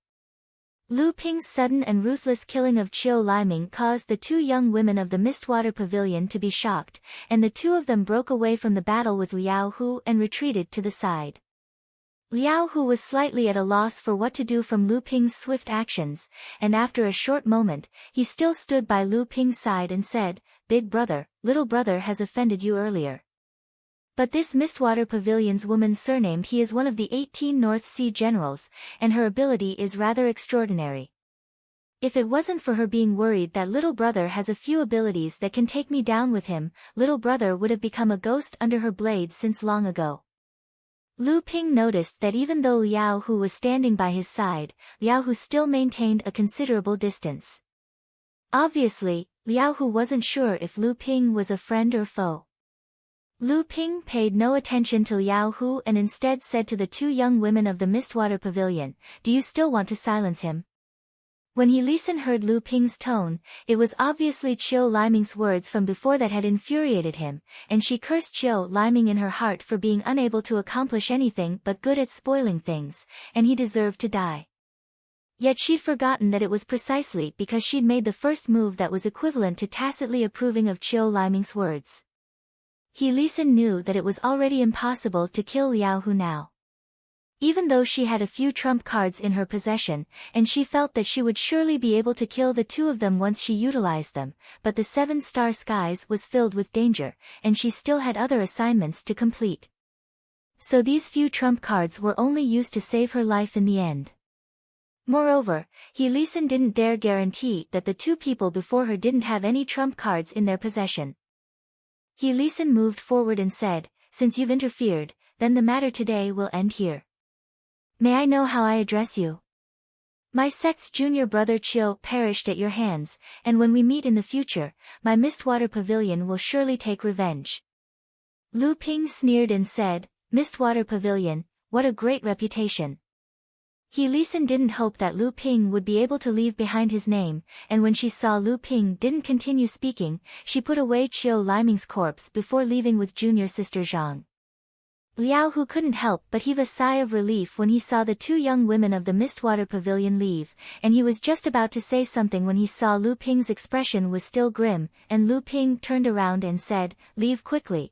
Lu Ping's sudden and ruthless killing of Qiu Liming caused the 2 young women of the Mistwater Pavilion to be shocked, and the 2 of them broke away from the battle with Liao Hu and retreated to the side. Liao Hu was slightly at a loss for what to do from Lu Ping's swift actions, and after a short moment, he still stood by Lu Ping's side and said, "Big brother, little brother has offended you earlier. But this Mistwater Pavilion's woman surnamed He is one of the 18 North Sea generals, and her ability is rather extraordinary. If it wasn't for her being worried that little brother has a few abilities that can take me down with him, little brother would have become a ghost under her blade since long ago." Lu Ping noticed that even though Liao Hu was standing by his side, Liao Hu still maintained a considerable distance. Obviously, Liao Hu wasn't sure if Lu Ping was a friend or foe. Lu Ping paid no attention to Liao Hu and instead said to the 2 young women of the Mistwater Pavilion, "Do you still want to silence him?" When He Lisan heard Lu Ping's tone, it was obviously Qiu Liming's words from before that had infuriated him, and she cursed Qiu Liming in her heart for being unable to accomplish anything but good at spoiling things, and he deserved to die. Yet she'd forgotten that it was precisely because she'd made the first move that was equivalent to tacitly approving of Qiu Liming's words. He Lisan knew that it was already impossible to kill Liao Hu now. Even though she had a few trump cards in her possession, and she felt that she would surely be able to kill the 2 of them once she utilized them, but the 7-star skies was filled with danger, and she still had other assignments to complete. So these few trump cards were only used to save her life in the end. Moreover, He Lisan didn't dare guarantee that the 2 people before her didn't have any trump cards in their possession. He Lisan moved forward and said, "Since you've interfered, then the matter today will end here. May I know how I address you? My sect's junior brother Qiu perished at your hands, and when we meet in the future, my Mistwater Pavilion will surely take revenge." Lu Ping sneered and said, "Mistwater Pavilion, what a great reputation." He Lisan didn't hope that Lu Ping would be able to leave behind his name, and when she saw Lu Ping didn't continue speaking, she put away Qiu Liming's corpse before leaving with junior sister Zhang. Liao Hu couldn't help but heave a sigh of relief when he saw the 2 young women of the Mistwater Pavilion leave, and he was just about to say something when he saw Lu Ping's expression was still grim, and Lu Ping turned around and said, "Leave quickly."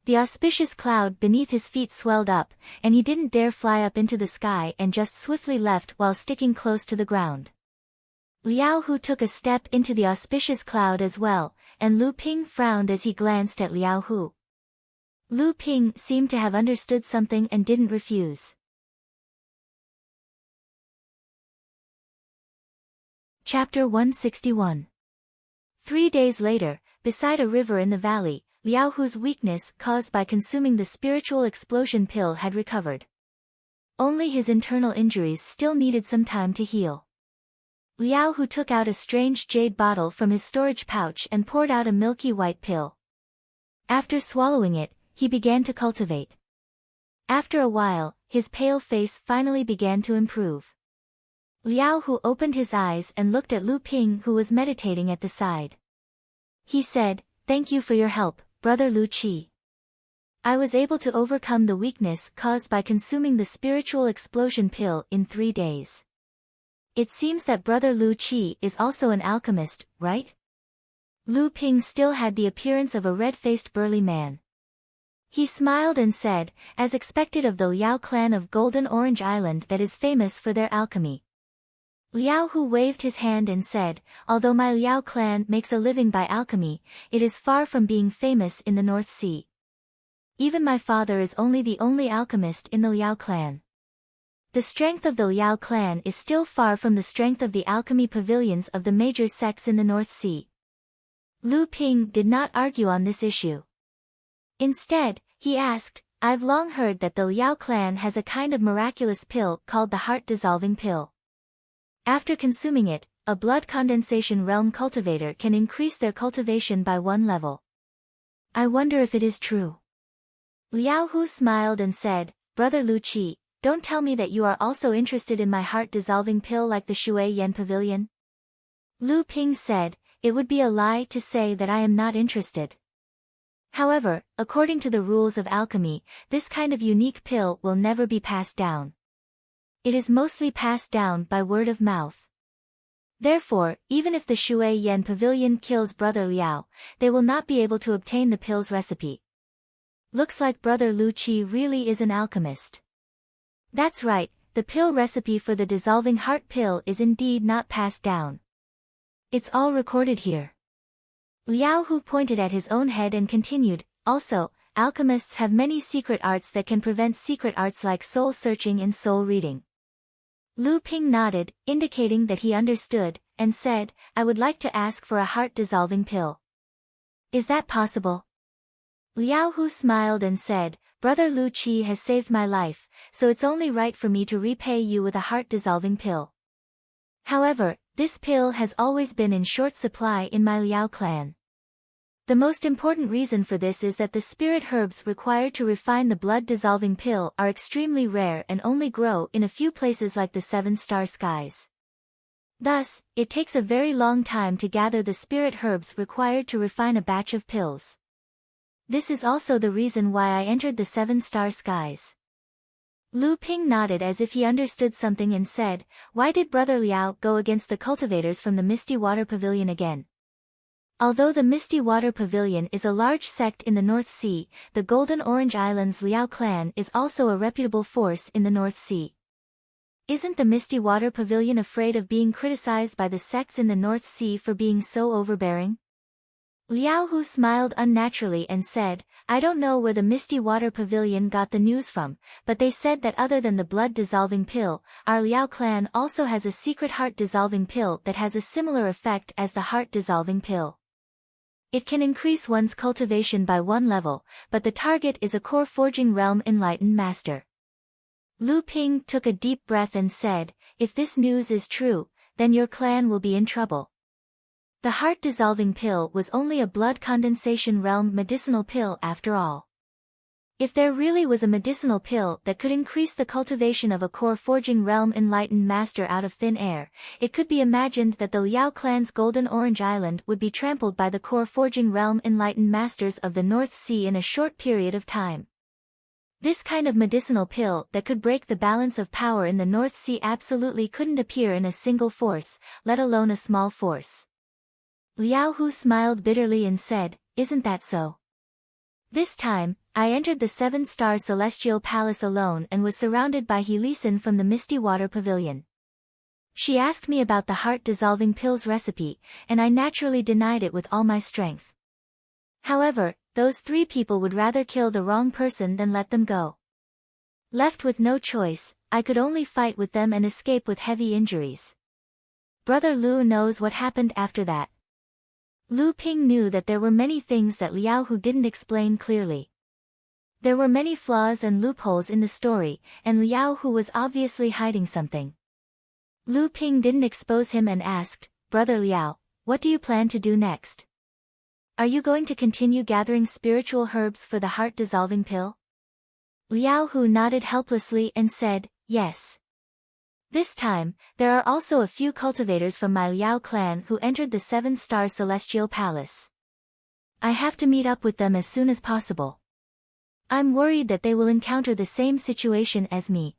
The auspicious cloud beneath his feet swelled up, and he didn't dare fly up into the sky and just swiftly left while sticking close to the ground. Liao Hu took a step into the auspicious cloud as well, and Lu Ping frowned as he glanced at Liao Hu. Lu Ping seemed to have understood something and didn't refuse. Chapter 161. 3 days later, beside a river in the valley, Liao Hu's weakness caused by consuming the spiritual explosion pill had recovered. Only his internal injuries still needed some time to heal. Liao Hu took out a strange jade bottle from his storage pouch and poured out a milky white pill. After swallowing it, he began to cultivate. After a while, his pale face finally began to improve. Liao Hu opened his eyes and looked at Lu Ping, who was meditating at the side. He said, "Thank you for your help, Brother Lu Qi. I was able to overcome the weakness caused by consuming the spiritual explosion pill in 3 days. It seems that Brother Lu Qi is also an alchemist, right?" Lu Ping still had the appearance of a red-faced burly man. He smiled and said, as expected of the Liao clan of Golden Orange Island that is famous for their alchemy. Liao Hu waved his hand and said, "Although my Liao clan makes a living by alchemy, it is far from being famous in the North Sea. Even my father is only the only alchemist in the Liao clan." The strength of the Liao clan is still far from the strength of the alchemy pavilions of the major sects in the North Sea. Lu Ping did not argue on this issue. Instead, he asked, I've long heard that the Liao clan has a kind of miraculous pill called the heart-dissolving pill. After consuming it, a blood condensation realm cultivator can increase their cultivation by 1 level. I wonder if it is true. Liao Hu smiled and said, Brother Lu Qi, don't tell me that you are also interested in my heart-dissolving pill like the Shui Yan Pavilion? Lu Ping said, it would be a lie to say that I am not interested. However, according to the rules of alchemy, this kind of unique pill will never be passed down. It is mostly passed down by word of mouth. Therefore, even if the Shui Yan Pavilion kills Brother Liao, they will not be able to obtain the pill's recipe. Looks like Brother Lu Qi really is an alchemist. That's right, the pill recipe for the dissolving heart pill is indeed not passed down. It's all recorded here. Liao Hu pointed at his own head and continued, also, alchemists have many secret arts that can prevent secret arts like soul searching and soul reading. Lu Ping nodded, indicating that he understood, and said, I would like to ask for a heart-dissolving pill. Is that possible? Liao Hu smiled and said, Brother Lu Qi has saved my life, so it's only right for me to repay you with a heart-dissolving pill. However, this pill has always been in short supply in my Liao clan. The most important reason for this is that the spirit herbs required to refine the blood-dissolving pill are extremely rare and only grow in a few places like the 7-star skies. Thus, it takes a very long time to gather the spirit herbs required to refine a batch of pills. This is also the reason why I entered the 7-star skies. Lu Ping nodded as if he understood something and said, Why did Brother Liao go against the cultivators from the Misty Water Pavilion again? Although the Misty Water Pavilion is a large sect in the North Sea, the Golden Orange Islands Liao clan is also a reputable force in the North Sea. Isn't the Misty Water Pavilion afraid of being criticized by the sects in the North Sea for being so overbearing? Liao Hu smiled unnaturally and said, I don't know where the Misty Water Pavilion got the news from, but they said that other than the blood-dissolving pill, our Liao clan also has a secret heart-dissolving pill that has a similar effect as the heart-dissolving pill. It can increase one's cultivation by 1 level, but the target is a core forging realm enlightened master. Lu Ping took a deep breath and said, If this news is true, then your clan will be in trouble. The heart-dissolving pill was only a blood condensation realm medicinal pill after all. If there really was a medicinal pill that could increase the cultivation of a core forging realm enlightened master out of thin air, it could be imagined that the Liao clan's Golden Orange Island would be trampled by the core forging realm enlightened masters of the North Sea in a short period of time. This kind of medicinal pill that could break the balance of power in the North Sea absolutely couldn't appear in a single force, let alone a small force. Liao Hu smiled bitterly and said, Isn't that so? This time, I entered the 7-star celestial palace alone and was surrounded by Heelisin from the Misty Water Pavilion. She asked me about the heart-dissolving pill's recipe, and I naturally denied it with all my strength. However, those 3 people would rather kill the wrong person than let them go. Left with no choice, I could only fight with them and escape with heavy injuries. Brother Lu knows what happened after that. Lu Ping knew that there were many things that Liao Hu didn't explain clearly. There were many flaws and loopholes in the story, and Liao Hu was obviously hiding something. Lu Ping didn't expose him and asked, Brother Liao, what do you plan to do next? Are you going to continue gathering spiritual herbs for the heart-dissolving pill? Liao Hu nodded helplessly and said, Yes. This time, there are also a few cultivators from my Liao clan who entered the 7-star celestial palace. I have to meet up with them as soon as possible. I'm worried that they will encounter the same situation as me.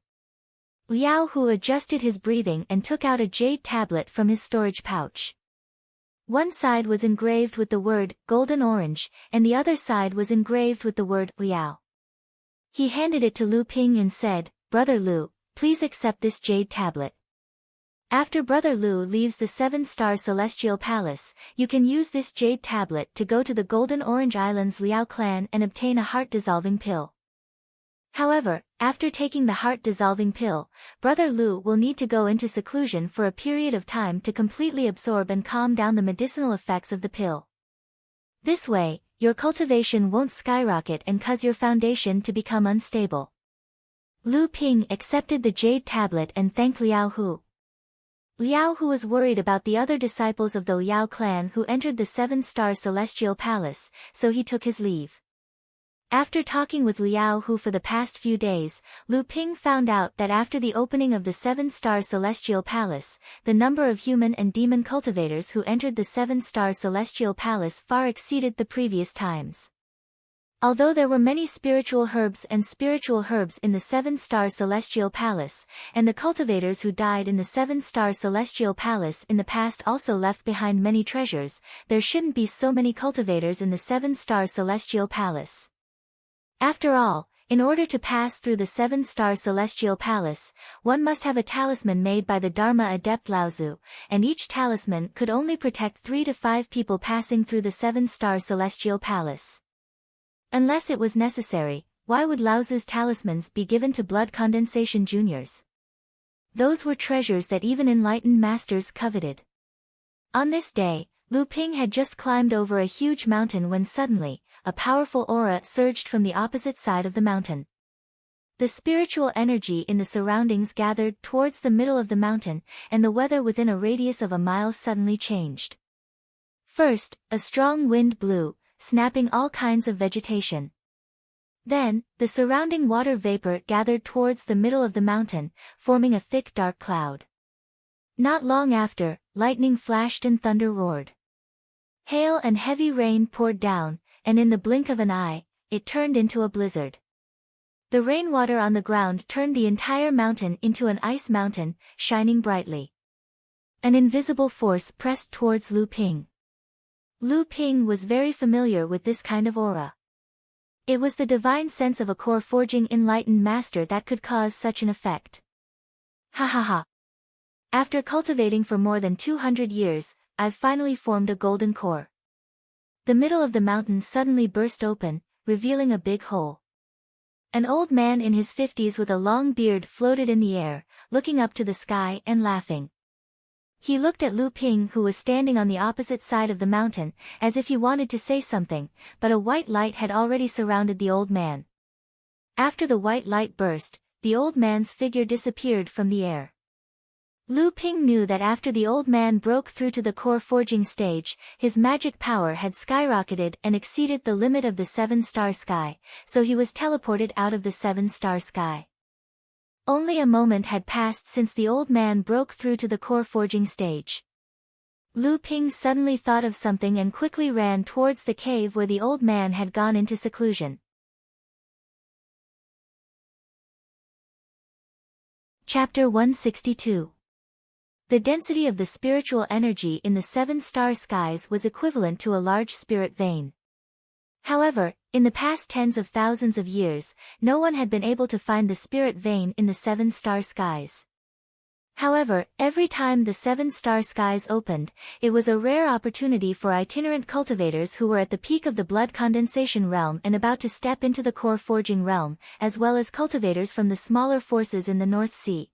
Liao Hu adjusted his breathing and took out a jade tablet from his storage pouch. One side was engraved with the word, Golden Orange, and the other side was engraved with the word, Liao. He handed it to Lu Ping and said, Brother Lu, please accept this jade tablet. After Brother Lu leaves the 7-star celestial palace, you can use this jade tablet to go to the Golden Orange Islands Liao clan and obtain a heart-dissolving pill. However, after taking the heart-dissolving pill, Brother Lu will need to go into seclusion for a period of time to completely absorb and calm down the medicinal effects of the pill. This way, your cultivation won't skyrocket and cause your foundation to become unstable. Lu Ping accepted the jade tablet and thanked Liao Hu. Liao Hu was worried about the other disciples of the Liao clan who entered the 7-star celestial palace, so he took his leave. After talking with Liao Hu for the past few days, Lu Ping found out that after the opening of the 7-star celestial palace, the number of human and demon cultivators who entered the 7-star celestial palace far exceeded the previous times. Although there were many spiritual herbs in the 7-star celestial palace, and the cultivators who died in the 7-star celestial palace in the past also left behind many treasures, there shouldn't be so many cultivators in the 7-star celestial palace. After all, in order to pass through the 7-star celestial palace, one must have a talisman made by the Dharma adept Laozu, and each talisman could only protect 3 to 5 people passing through the 7-star celestial palace. Unless it was necessary, why would Laozu's talismans be given to blood condensation juniors? Those were treasures that even enlightened masters coveted. On this day, Lu Ping had just climbed over a huge mountain when suddenly, a powerful aura surged from the opposite side of the mountain. The spiritual energy in the surroundings gathered towards the middle of the mountain, and the weather within a radius of a mile suddenly changed. First, a strong wind blew, snapping all kinds of vegetation. Then, the surrounding water vapor gathered towards the middle of the mountain, forming a thick dark cloud. Not long after, lightning flashed and thunder roared. Hail and heavy rain poured down, and in the blink of an eye, it turned into a blizzard. The rainwater on the ground turned the entire mountain into an ice mountain, shining brightly. An invisible force pressed towards Lu Ping. Lu Ping was very familiar with this kind of aura. It was the divine sense of a core forging enlightened master that could cause such an effect. Ha ha ha. After cultivating for more than 200 years, I've finally formed a golden core. The middle of the mountain suddenly burst open, revealing a big hole. An old man in his 50s with a long beard floated in the air, looking up to the sky and laughing. He looked at Lu Ping who was standing on the opposite side of the mountain, as if he wanted to say something, but a white light had already surrounded the old man. After the white light burst, the old man's figure disappeared from the air. Lu Ping knew that after the old man broke through to the core forging stage, his magic power had skyrocketed and exceeded the limit of the 7-star sky, so he was teleported out of the 7-star sky. Only a moment had passed since the old man broke through to the core forging stage. Lu Ping suddenly thought of something and quickly ran towards the cave where the old man had gone into seclusion. Chapter 162. The density of the spiritual energy in the 7-star skies was equivalent to a large spirit vein. However, in the past tens of thousands of years, no one had been able to find the spirit vein in the 7-star skies. However, every time the 7-star skies opened, it was a rare opportunity for itinerant cultivators who were at the peak of the blood condensation realm and about to step into the core forging realm, as well as cultivators from the smaller forces in the North Sea.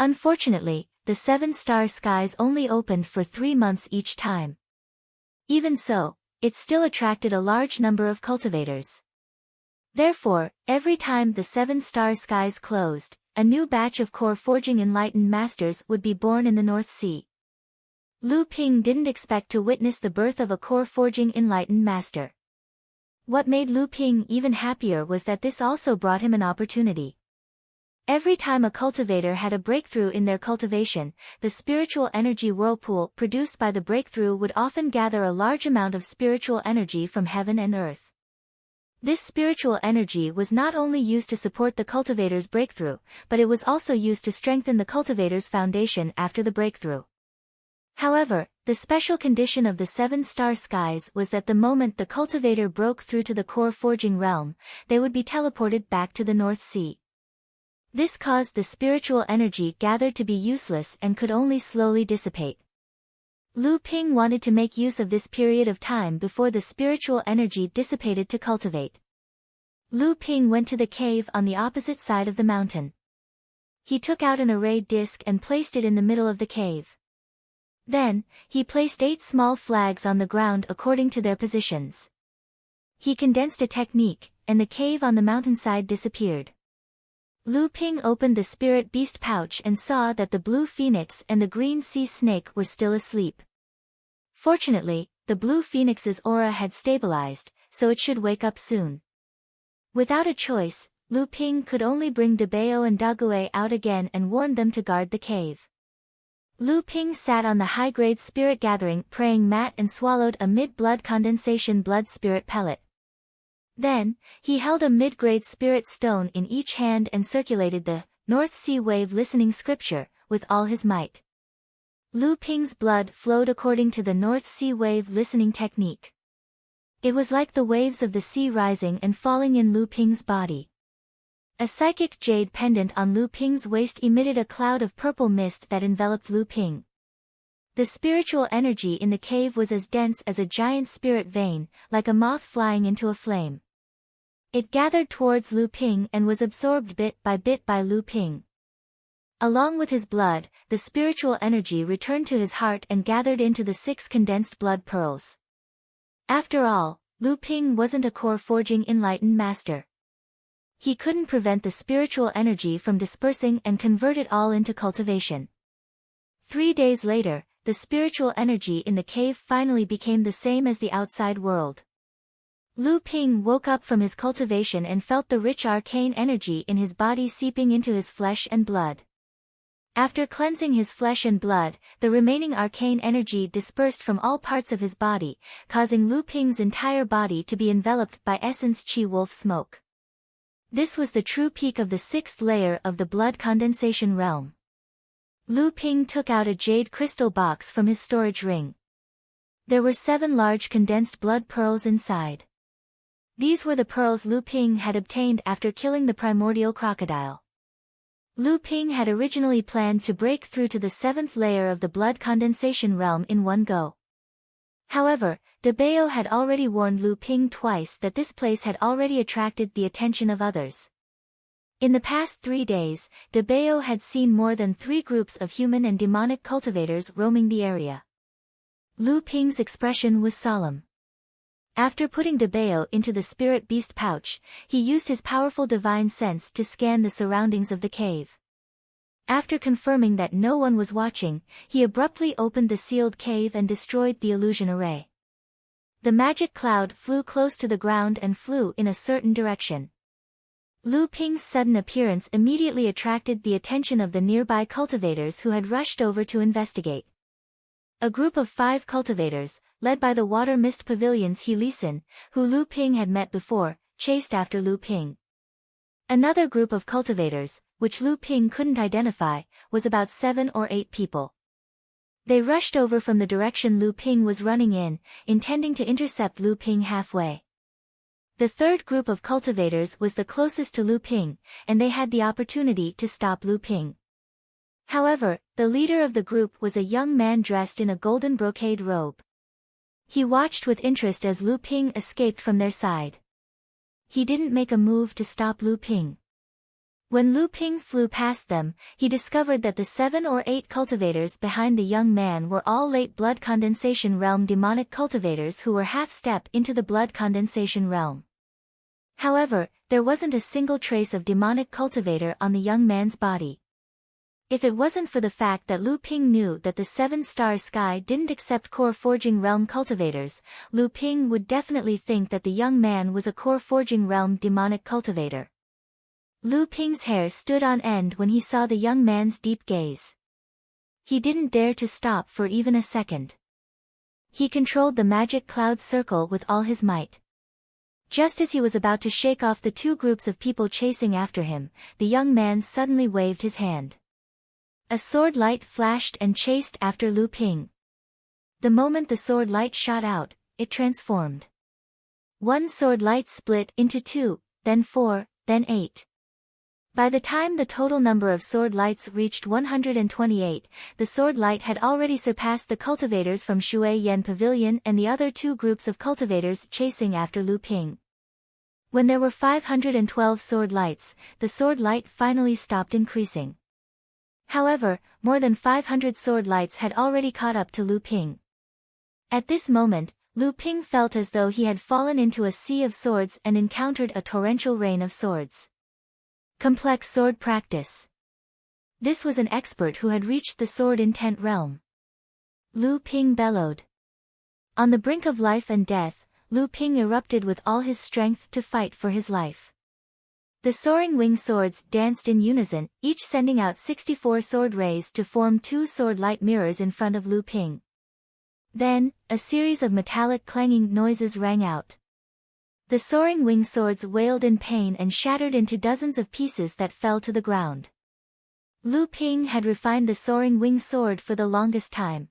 Unfortunately, the 7-star skies only opened for 3 months each time. Even so, it still attracted a large number of cultivators. Therefore, every time the 7-star skies closed, a new batch of core forging enlightened masters would be born in the North Sea. Lu Ping didn't expect to witness the birth of a core forging enlightened master. What made Lu Ping even happier was that this also brought him an opportunity. Every time a cultivator had a breakthrough in their cultivation, the spiritual energy whirlpool produced by the breakthrough would often gather a large amount of spiritual energy from heaven and earth. This spiritual energy was not only used to support the cultivator's breakthrough, but it was also used to strengthen the cultivator's foundation after the breakthrough. However, the special condition of the 7-star skies was that the moment the cultivator broke through to the core forging realm, they would be teleported back to the North Sea. This caused the spiritual energy gathered to be useless and could only slowly dissipate. Lu Ping wanted to make use of this period of time before the spiritual energy dissipated to cultivate. Lu Ping went to the cave on the opposite side of the mountain. He took out an array disc and placed it in the middle of the cave. Then, he placed 8 small flags on the ground according to their positions. He condensed a technique, and the cave on the mountainside disappeared. Lu Ping opened the spirit beast pouch and saw that the blue phoenix and the green sea snake were still asleep. Fortunately, the blue phoenix's aura had stabilized, so it should wake up soon. Without a choice, Lu Ping could only bring Debao and Daguay out again and warn them to guard the cave. Lu Ping sat on the high-grade spirit gathering praying mat and swallowed a mid-blood condensation blood spirit pellet. Then, he held a mid-grade spirit stone in each hand and circulated the North Sea Wave listening scripture with all his might. Lu Ping's blood flowed according to the North Sea Wave listening technique. It was like the waves of the sea rising and falling in Lu Ping's body. A psychic jade pendant on Lu Ping's waist emitted a cloud of purple mist that enveloped Lu Ping. The spiritual energy in the cave was as dense as a giant spirit vein, like a moth flying into a flame. It gathered towards Lu Ping and was absorbed bit by Lu Ping. Along with his blood, the spiritual energy returned to his heart and gathered into the 6 condensed blood pearls. After all, Lu Ping wasn't a core-forging enlightened master. He couldn't prevent the spiritual energy from dispersing and convert it all into cultivation. 3 days later, the spiritual energy in the cave finally became the same as the outside world. Lu Ping woke up from his cultivation and felt the rich arcane energy in his body seeping into his flesh and blood. After cleansing his flesh and blood, the remaining arcane energy dispersed from all parts of his body, causing Lu Ping's entire body to be enveloped by essence Qi wolf smoke. This was the true peak of the 6th layer of the blood condensation realm. Lu Ping took out a jade crystal box from his storage ring. There were 7 large condensed blood pearls inside. These were the pearls Lu Ping had obtained after killing the primordial crocodile. Lu Ping had originally planned to break through to the 7th layer of the blood condensation realm in one go. However, Debao had already warned Lu Ping twice that this place had already attracted the attention of others. In the past 3 days, Debao had seen more than 3 groups of human and demonic cultivators roaming the area. Lu Ping's expression was solemn. After putting Debao into the spirit beast pouch, he used his powerful divine sense to scan the surroundings of the cave. After confirming that no one was watching, he abruptly opened the sealed cave and destroyed the illusion array. The magic cloud flew close to the ground and flew in a certain direction. Lu Ping's sudden appearance immediately attracted the attention of the nearby cultivators who had rushed over to investigate. A group of 5 cultivators, led by the water mist pavilion's He Lisan, who Lu Ping had met before, chased after Lu Ping. Another group of cultivators, which Lu Ping couldn't identify, was about 7 or 8 people. They rushed over from the direction Lu Ping was running in, intending to intercept Lu Ping halfway. The third group of cultivators was the closest to Lu Ping, and they had the opportunity to stop Lu Ping. However, the leader of the group was a young man dressed in a golden brocade robe. He watched with interest as Lu Ping escaped from their side. He didn't make a move to stop Lu Ping. When Lu Ping flew past them, he discovered that the 7 or 8 cultivators behind the young man were all late blood condensation realm demonic cultivators who were half-step into the blood condensation realm. However, there wasn't a single trace of demonic cultivator on the young man's body. If it wasn't for the fact that Lu Ping knew that the 7-star sky didn't accept core forging realm cultivators, Lu Ping would definitely think that the young man was a core forging realm demonic cultivator. Lu Ping's hair stood on end when he saw the young man's deep gaze. He didn't dare to stop for even a second. He controlled the magic cloud circle with all his might. Just as he was about to shake off the 2 groups of people chasing after him, the young man suddenly waved his hand. A sword light flashed and chased after Lu Ping. The moment the sword light shot out, it transformed. One sword light split into 2, then 4, then 8. By the time the total number of sword lights reached 128, the sword light had already surpassed the cultivators from Shui Yan Pavilion and the other 2 groups of cultivators chasing after Lu Ping. When there were 512 sword lights, the sword light finally stopped increasing. However, more than 500 sword lights had already caught up to Lu Ping. At this moment, Lu Ping felt as though he had fallen into a sea of swords and encountered a torrential rain of swords. Complex sword practice. This was an expert who had reached the sword-intent realm. Lu Ping bellowed. On the brink of life and death, Lu Ping erupted with all his strength to fight for his life. The soaring wing swords danced in unison, each sending out 64 sword rays to form 2 sword light mirrors in front of Lu Ping. Then, a series of metallic clanging noises rang out. The soaring wing swords wailed in pain and shattered into dozens of pieces that fell to the ground. Lu Ping had refined the soaring wing sword for the longest time.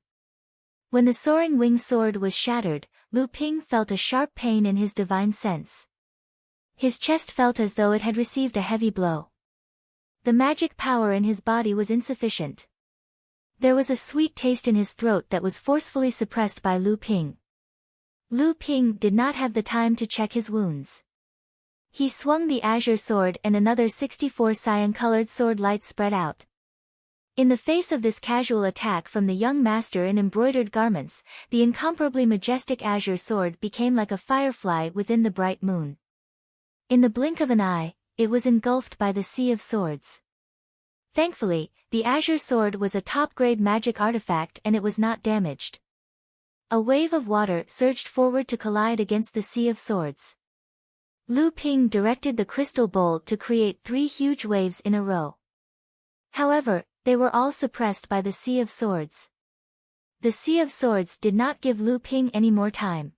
When the soaring wing sword was shattered, Lu Ping felt a sharp pain in his divine sense. His chest felt as though it had received a heavy blow. The magic power in his body was insufficient. There was a sweet taste in his throat that was forcefully suppressed by Lu Ping. Lu Ping did not have the time to check his wounds. He swung the azure sword and another 64 cyan-colored sword lights spread out. In the face of this casual attack from the young master in embroidered garments, the incomparably majestic azure sword became like a firefly within the bright moon. In the blink of an eye, it was engulfed by the sea of swords. Thankfully, the azure sword was a top-grade magic artifact and it was not damaged. A wave of water surged forward to collide against the sea of swords. Lu Ping directed the crystal bowl to create 3 huge waves in a row. However, they were all suppressed by the sea of swords. The sea of swords did not give Lu Ping any more time.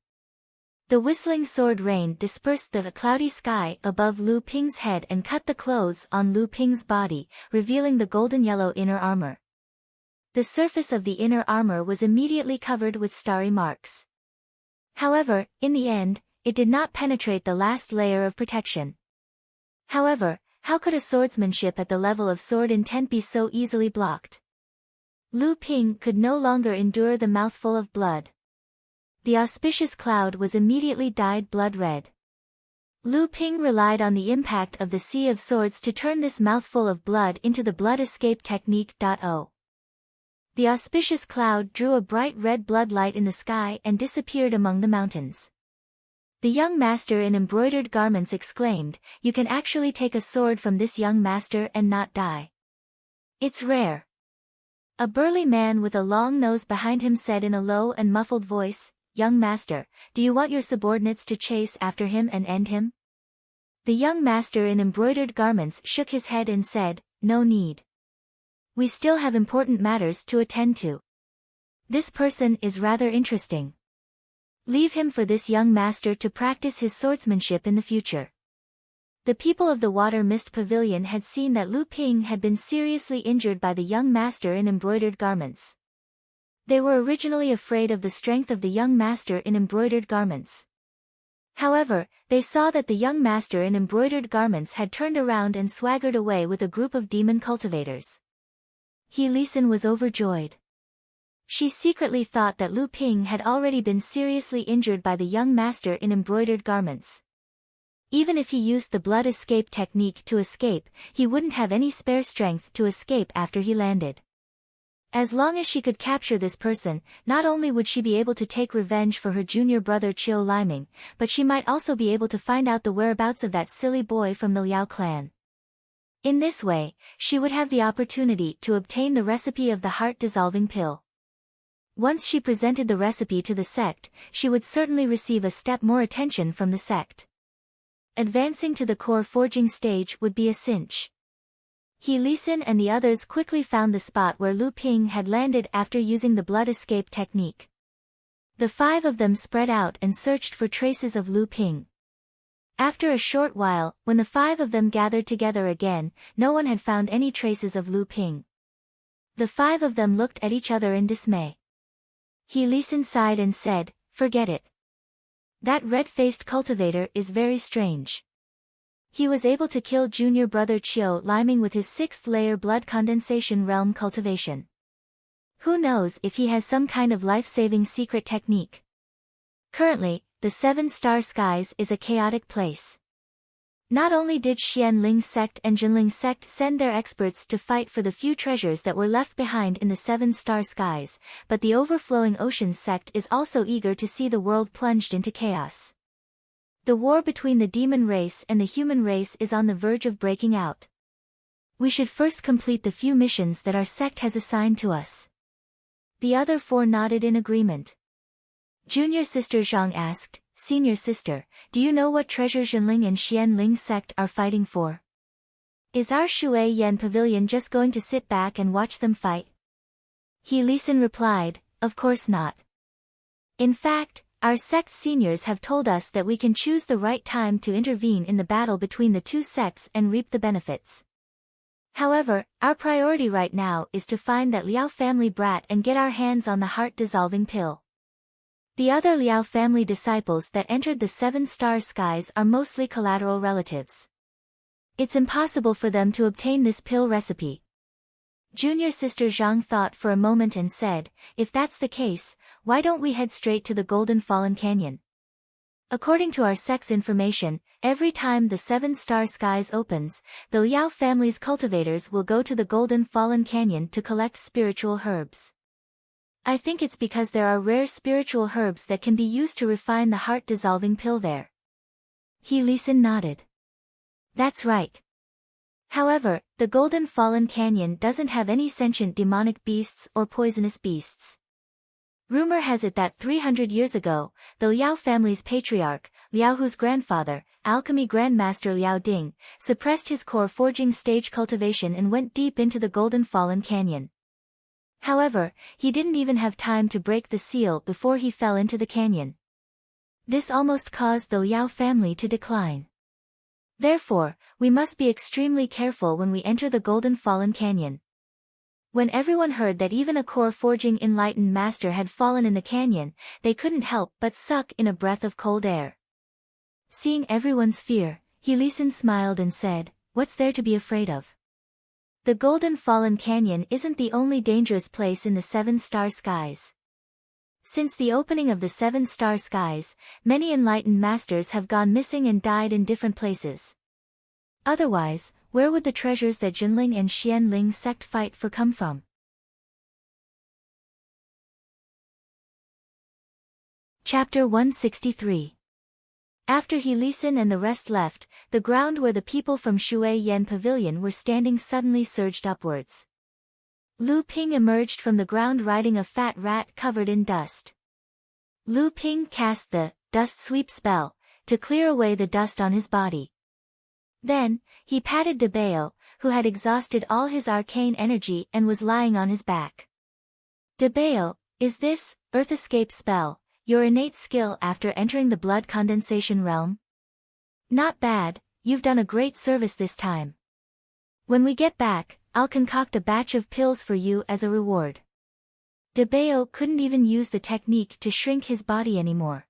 The whistling sword rain dispersed the cloudy sky above Lu Ping's head and cut the clothes on Lu Ping's body, revealing the golden yellow inner armor. The surface of the inner armor was immediately covered with starry marks. However, in the end, it did not penetrate the last layer of protection. However, how could a swordsmanship at the level of sword intent be so easily blocked? Lu Ping could no longer endure the mouthful of blood. The auspicious cloud was immediately dyed blood red. Lu Ping relied on the impact of the sea of swords to turn this mouthful of blood into the blood escape technique. The auspicious cloud drew a bright red blood light in the sky and disappeared among the mountains. The young master in embroidered garments exclaimed, "You can actually take a sword from this young master and not die. It's rare." A burly man with a long nose behind him said in a low and muffled voice, "Young master, do you want your subordinates to chase after him and end him?" The young master in embroidered garments shook his head and said, "No need. We still have important matters to attend to. This person is rather interesting. Leave him for this young master to practice his swordsmanship in the future." The people of the Water Mist Pavilion had seen that Lu Ping had been seriously injured by the young master in embroidered garments. They were originally afraid of the strength of the young master in embroidered garments. However, they saw that the young master in embroidered garments had turned around and swaggered away with a group of demon cultivators. He Lisan was overjoyed. She secretly thought that Lu Ping had already been seriously injured by the young master in embroidered garments. Even if he used the blood escape technique to escape, he wouldn't have any spare strength to escape after he landed. As long as she could capture this person, not only would she be able to take revenge for her junior brother Chiu Liming, but she might also be able to find out the whereabouts of that silly boy from the Liao clan. In this way, she would have the opportunity to obtain the recipe of the heart-dissolving pill. Once she presented the recipe to the sect, she would certainly receive a step more attention from the sect. Advancing to the core forging stage would be a cinch. He Lisan and the others quickly found the spot where Lu Ping had landed after using the blood escape technique. The 5 of them spread out and searched for traces of Lu Ping. After a short while, when the 5 of them gathered together again, no one had found any traces of Lu Ping. The 5 of them looked at each other in dismay. He Lisan sighed and said, "Forget it. That red-faced cultivator is very strange. He was able to kill junior brother Chiu Liming with his 6th-layer blood condensation realm cultivation. Who knows if he has some kind of life-saving secret technique. Currently, the 7-star skies is a chaotic place. Not only did Xianling sect and Jinling sect send their experts to fight for the few treasures that were left behind in the seven-star skies, but the overflowing oceans sect is also eager to see the world plunged into chaos. The war between the demon race and the human race is on the verge of breaking out. We should first complete the few missions that our sect has assigned to us. The other four nodded in agreement. Junior sister Zhang asked, Senior sister, do you know what treasure Jinling and Xianling sect are fighting for? Is our Shui Yan pavilion just going to sit back and watch them fight? He Lisan replied, of course not. In fact, our sect's seniors have told us that we can choose the right time to intervene in the battle between the two sects and reap the benefits. However, our priority right now is to find that Liao family brat and get our hands on the heart-dissolving pill. The other Liao family disciples that entered the seven-star skies are mostly collateral relatives. It's impossible for them to obtain this pill recipe. Junior sister Zhang thought for a moment and said, if that's the case, why don't we head straight to the Golden Fallen Canyon? According to our sect's information, every time the seven-star skies opens, the Liao family's cultivators will go to the Golden Fallen Canyon to collect spiritual herbs. I think it's because there are rare spiritual herbs that can be used to refine the heart-dissolving pill there. He Lisan nodded. That's right. However, the Golden Fallen Canyon doesn't have any sentient demonic beasts or poisonous beasts. Rumor has it that 300 years ago, the Liao family's patriarch, Liao Hu's grandfather, alchemy grandmaster Liao Ding, suppressed his core forging stage cultivation and went deep into the Golden Fallen Canyon. However, he didn't even have time to break the seal before he fell into the canyon. This almost caused the Liao family to decline. Therefore, we must be extremely careful when we enter the Golden Fallen Canyon. When everyone heard that even a core forging enlightened master had fallen in the canyon, they couldn't help but suck in a breath of cold air. Seeing everyone's fear, He Lisan smiled and said, what's there to be afraid of? The Golden Fallen Canyon isn't the only dangerous place in the seven-star skies. Since the opening of the seven-star skies, many enlightened masters have gone missing and died in different places. Otherwise, where would the treasures that Jinling and Xianling sect fight for come from? Chapter 163. After He Lisan and the rest left, the ground where the people from Shui Yan Pavilion were standing suddenly surged upwards. Lu Ping emerged from the ground riding a fat rat covered in dust. Lu Ping cast the dust sweep spell to clear away the dust on his body. Then, he patted De Bao, who had exhausted all his arcane energy and was lying on his back. De Bao, is this Earth Escape spell your innate skill after entering the blood condensation realm? Not bad, you've done a great service this time. When we get back, I'll concoct a batch of pills for you as a reward. De Bao couldn't even use the technique to shrink his body anymore.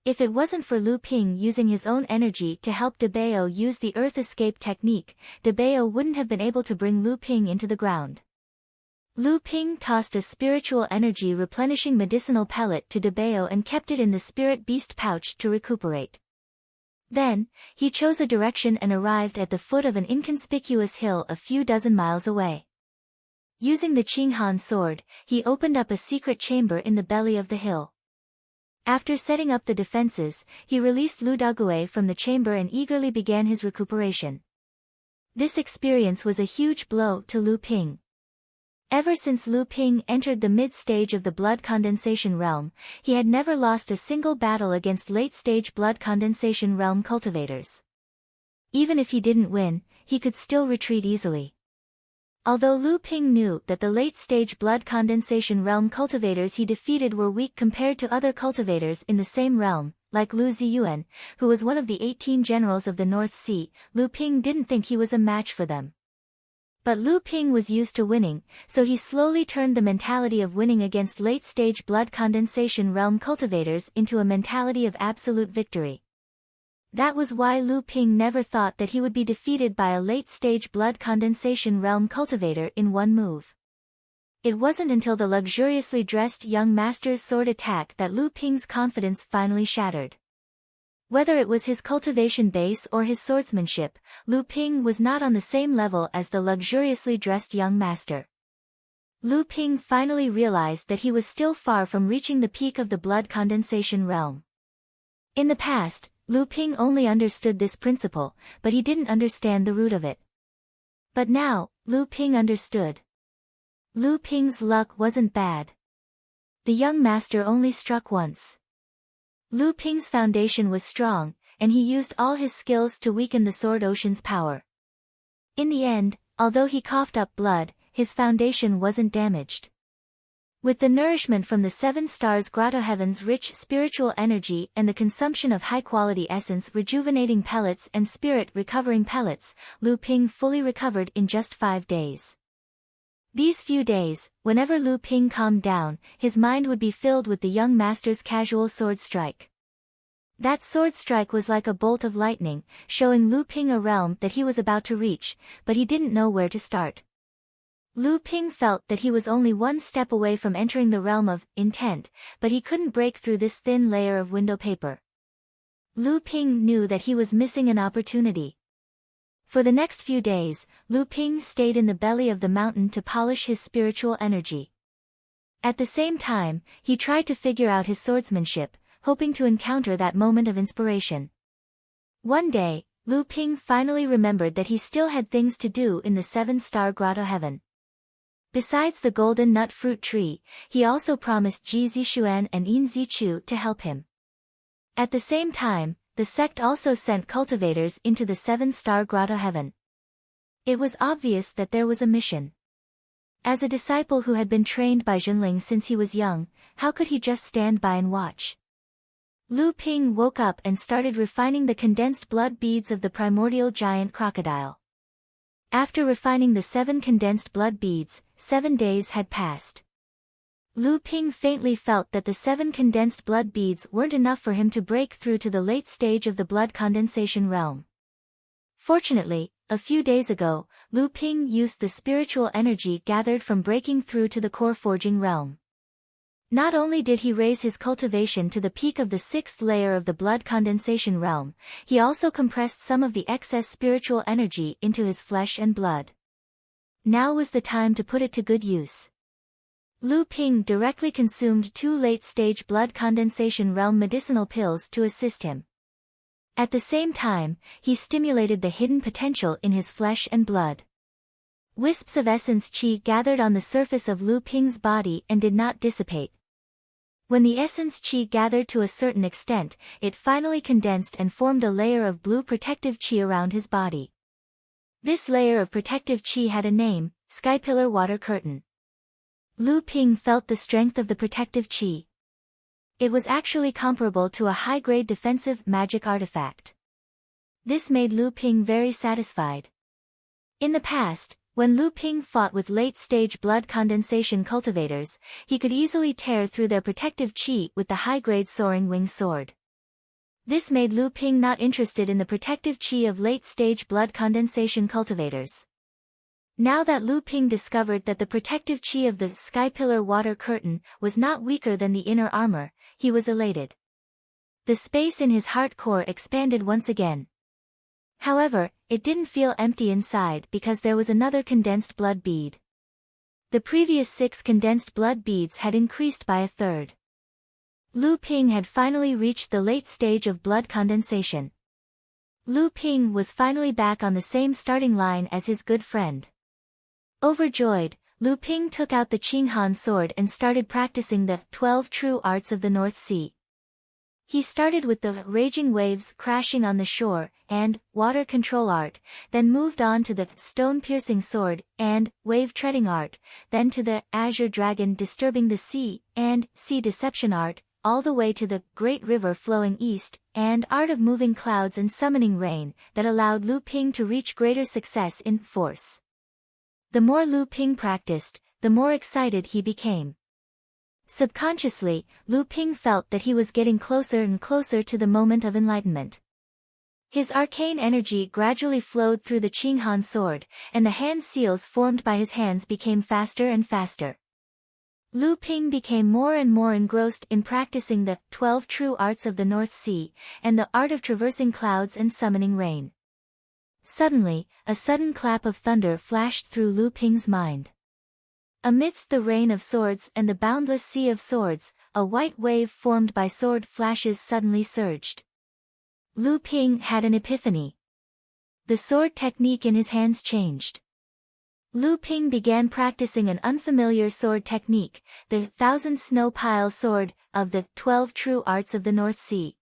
If it wasn't for Lu Ping using his own energy to help De Bao use the Earth Escape technique, De Bao wouldn't have been able to bring Lu Ping into the ground. Lu Ping tossed a spiritual energy replenishing medicinal pellet to De Bao and kept it in the spirit beast pouch to recuperate. Then, he chose a direction and arrived at the foot of an inconspicuous hill a few dozen miles away. Using the Qinghan sword, he opened up a secret chamber in the belly of the hill. After setting up the defenses, he released Lu Daguai from the chamber and eagerly began his recuperation. This experience was a huge blow to Lu Ping. Ever since Lu Ping entered the mid-stage of the blood condensation realm, he had never lost a single battle against late-stage blood condensation realm cultivators. Even if he didn't win, he could still retreat easily. Although Lu Ping knew that the late-stage blood condensation realm cultivators he defeated were weak compared to other cultivators in the same realm, like Lu Ziyuan, who was one of the 18 generals of the North Sea, Lu Ping didn't think he was a match for them. But Lu Ping was used to winning, so he slowly turned the mentality of winning against late-stage blood condensation realm cultivators into a mentality of absolute victory. That was why Lu Ping never thought that he would be defeated by a late-stage blood condensation realm cultivator in one move. It wasn't until the luxuriously dressed young master's sword attack that Lu Ping's confidence finally shattered. Whether it was his cultivation base or his swordsmanship, Lu Ping was not on the same level as the luxuriously dressed young master. Lu Ping finally realized that he was still far from reaching the peak of the blood condensation realm. In the past, Lu Ping only understood this principle, but he didn't understand the root of it. But now, Lu Ping understood. Lu Ping's luck wasn't bad. The young master only struck once. Lu Ping's foundation was strong, and he used all his skills to weaken the Sword Ocean's power. In the end, although he coughed up blood, his foundation wasn't damaged. With the nourishment from the 7 stars Grotto Heaven's rich spiritual energy and the consumption of high-quality essence rejuvenating pellets and spirit recovering pellets, Lu Ping fully recovered in just 5 days. These few days, whenever Lu Ping calmed down, his mind would be filled with the young master's casual sword strike. That sword strike was like a bolt of lightning, showing Lu Ping a realm that he was about to reach, but he didn't know where to start. Lu Ping felt that he was only one step away from entering the realm of intent, but he couldn't break through this thin layer of window paper. Lu Ping knew that he was missing an opportunity. For the next few days, Lu Ping stayed in the belly of the mountain to polish his spiritual energy. At the same time, he tried to figure out his swordsmanship, hoping to encounter that moment of inspiration. One day, Lu Ping finally remembered that he still had things to do in the 7-star Grotto Heaven. Besides the golden nut fruit tree, he also promised Ji Zixuan and Yin Zichu to help him. At the same time, the sect also sent cultivators into the 7-star Grotto Heaven. It was obvious that there was a mission. As a disciple who had been trained by Zhenling since he was young, how could he just stand by and watch? Lu Ping woke up and started refining the condensed blood beads of the primordial giant crocodile. After refining the 7 condensed blood beads, 7 days had passed. Lu Ping faintly felt that the 7 condensed blood beads weren't enough for him to break through to the late stage of the blood condensation realm. Fortunately, a few days ago, Lu Ping used the spiritual energy gathered from breaking through to the core forging realm. Not only did he raise his cultivation to the peak of the 6th layer of the blood condensation realm, he also compressed some of the excess spiritual energy into his flesh and blood. Now was the time to put it to good use. Lu Ping directly consumed 2 late-stage blood condensation realm medicinal pills to assist him. At the same time, he stimulated the hidden potential in his flesh and blood. Wisps of essence qi gathered on the surface of Lu Ping's body and did not dissipate. When the essence qi gathered to a certain extent, it finally condensed and formed a layer of blue protective qi around his body. This layer of protective qi had a name, Sky Pillar Water Curtain. Lu Ping felt the strength of the protective qi. It was actually comparable to a high-grade defensive magic artifact. This made Lu Ping very satisfied. In the past, when Lu Ping fought with late-stage blood condensation cultivators, he could easily tear through their protective qi with the high-grade soaring wing sword. This made Lu Ping not interested in the protective qi of late-stage blood condensation cultivators. Now that Lu Ping discovered that the protective qi of the Sky Pillar Water Curtain was not weaker than the inner armor, he was elated. The space in his heart core expanded once again. However, it didn't feel empty inside because there was another condensed blood bead. The previous 6 condensed blood beads had increased by a third. Lu Ping had finally reached the late stage of blood condensation. Lu Ping was finally back on the same starting line as his good friend. Overjoyed, Lu Ping took out the Qinghan sword and started practicing the 12 true arts of the North Sea. He started with the raging waves crashing on the shore and water control art, then moved on to the stone-piercing sword and wave-treading art, then to the azure dragon disturbing the sea and sea deception art, all the way to the great river flowing east and art of moving clouds and summoning rain that allowed Lu Ping to reach greater success in force. The more Lu Ping practiced, the more excited he became. Subconsciously, Lu Ping felt that he was getting closer and closer to the moment of enlightenment. His arcane energy gradually flowed through the Qinghan sword, and the hand seals formed by his hands became faster and faster. Lu Ping became more and more engrossed in practicing the 12 true arts of the North Sea, and the art of traversing clouds and summoning rain. Suddenly, a sudden clap of thunder flashed through Lu Ping's mind. Amidst the rain of swords and the boundless sea of swords, a white wave formed by sword flashes suddenly surged. Lu Ping had an epiphany. The sword technique in his hands changed. Lu Ping began practicing an unfamiliar sword technique, the 1,000 snow pile sword of the 12 true arts of the North Sea.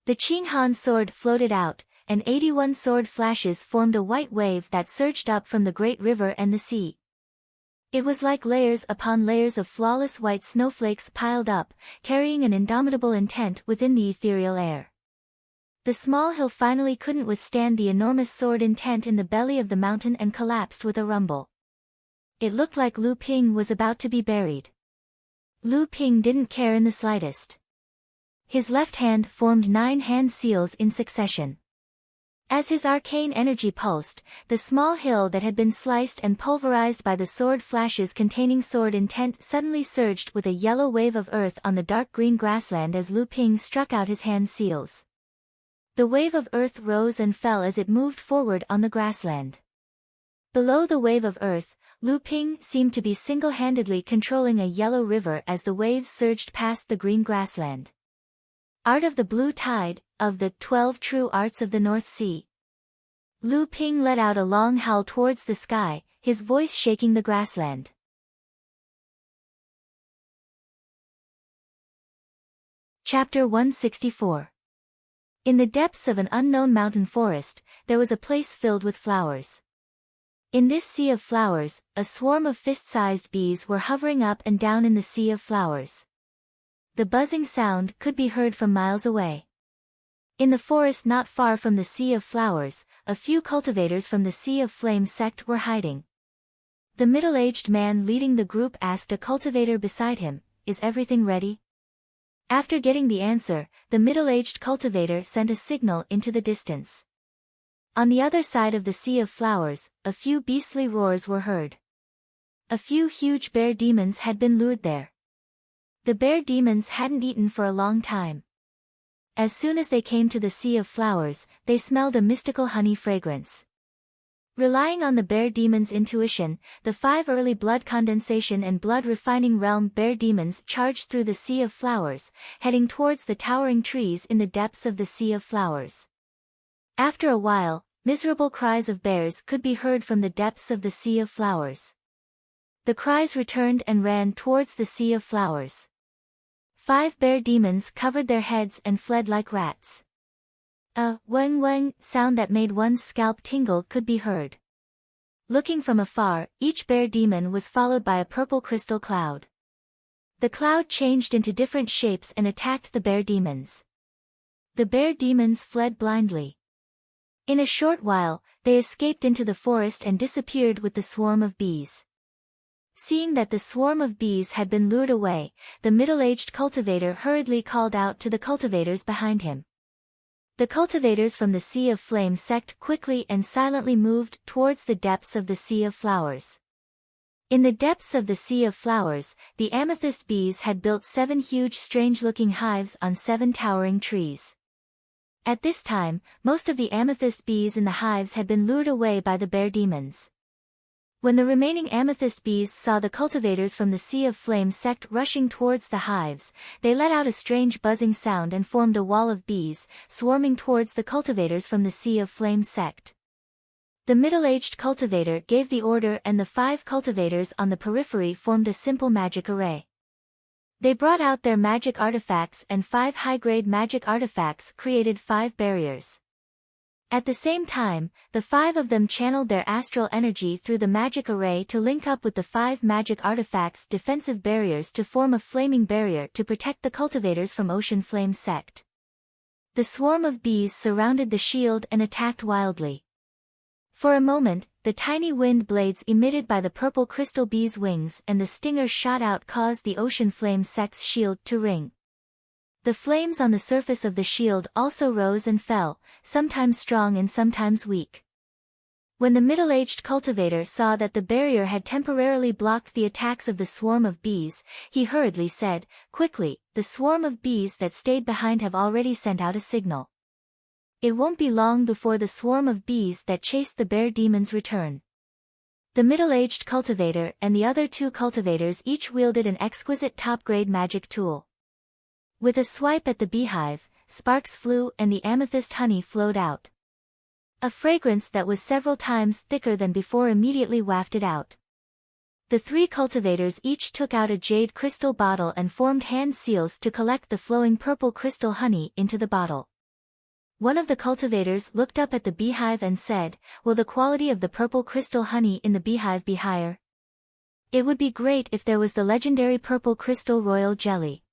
The Qinghan sword floated out, and 81 sword flashes formed a white wave that surged up from the great river and the sea. It was like layers upon layers of flawless white snowflakes piled up, carrying an indomitable intent within the ethereal air. The small hill finally couldn't withstand the enormous sword intent in the belly of the mountain and collapsed with a rumble. It looked like Lu Ping was about to be buried. Lu Ping didn't care in the slightest. His left hand formed 9 hand seals in succession. As his arcane energy pulsed, the small hill that had been sliced and pulverized by the sword flashes containing sword intent suddenly surged with a yellow wave of earth on the dark green grassland as Lu Ping struck out his hand seals. The wave of earth rose and fell as it moved forward on the grassland. Below the wave of earth, Lu Ping seemed to be single-handedly controlling a yellow river as the waves surged past the green grassland. Art of the Blue Tide, of the 12 true arts of the North Sea. Lu Ping let out a long howl towards the sky, his voice shaking the grassland. Chapter 164. In the depths of an unknown mountain forest, there was a place filled with flowers. In this sea of flowers, a swarm of fist-sized bees were hovering up and down in the sea of flowers. The buzzing sound could be heard from miles away. In the forest not far from the sea of flowers, a few cultivators from the Sea of Flame sect were hiding. The middle-aged man leading the group asked a cultivator beside him, "Is everything ready?" After getting the answer, the middle-aged cultivator sent a signal into the distance. On the other side of the Sea of Flowers, a few beastly roars were heard. A few huge bear demons had been lured there. The bear demons hadn't eaten for a long time. As soon as they came to the Sea of Flowers, they smelled a mystical honey fragrance. Relying on the bear demon's intuition, the 5 early blood condensation and blood refining realm bear demons charged through the Sea of Flowers, heading towards the towering trees in the depths of the Sea of Flowers. After a while, miserable cries of bears could be heard from the depths of the Sea of Flowers. The cries returned and ran towards the Sea of Flowers. 5 bear demons covered their heads and fled like rats. A weng sound that made one's scalp tingle could be heard. Looking from afar, each bear demon was followed by a purple crystal cloud. The cloud changed into different shapes and attacked the bear demons. The bear demons fled blindly. In a short while, they escaped into the forest and disappeared with the swarm of bees. Seeing that the swarm of bees had been lured away, the middle-aged cultivator hurriedly called out to the cultivators behind him. The cultivators from the Sea of Flame sect quickly and silently moved towards the depths of the Sea of Flowers. In the depths of the Sea of Flowers, the amethyst bees had built 7 huge strange-looking hives on 7 towering trees. At this time, most of the amethyst bees in the hives had been lured away by the bear demons. When the remaining amethyst bees saw the cultivators from the Sea of Flame sect rushing towards the hives, they let out a strange buzzing sound and formed a wall of bees, swarming towards the cultivators from the Sea of Flame sect. The middle-aged cultivator gave the order and the 5 cultivators on the periphery formed a simple magic array. They brought out their magic artifacts and 5 high-grade magic artifacts created 5 barriers. At the same time, the 5 of them channeled their astral energy through the magic array to link up with the 5 magic artifacts' defensive barriers to form a flaming barrier to protect the cultivators from Ocean Flame sect. The swarm of bees surrounded the shield and attacked wildly. For a moment, the tiny wind blades emitted by the purple crystal bees' wings and the stingers shot out caused the Ocean Flame sect's shield to ring. The flames on the surface of the shield also rose and fell, sometimes strong and sometimes weak. When the middle-aged cultivator saw that the barrier had temporarily blocked the attacks of the swarm of bees, he hurriedly said, "Quickly, the swarm of bees that stayed behind have already sent out a signal. It won't be long before the swarm of bees that chased the bear demons return." The middle-aged cultivator and the other two cultivators each wielded an exquisite top-grade magic tool. With a swipe at the beehive, sparks flew and the amethyst honey flowed out. A fragrance that was several times thicker than before immediately wafted out. The three cultivators each took out a jade crystal bottle and formed hand seals to collect the flowing purple crystal honey into the bottle. One of the cultivators looked up at the beehive and said, "Will the quality of the purple crystal honey in the beehive be higher? It would be great if there was the legendary purple crystal royal jelly."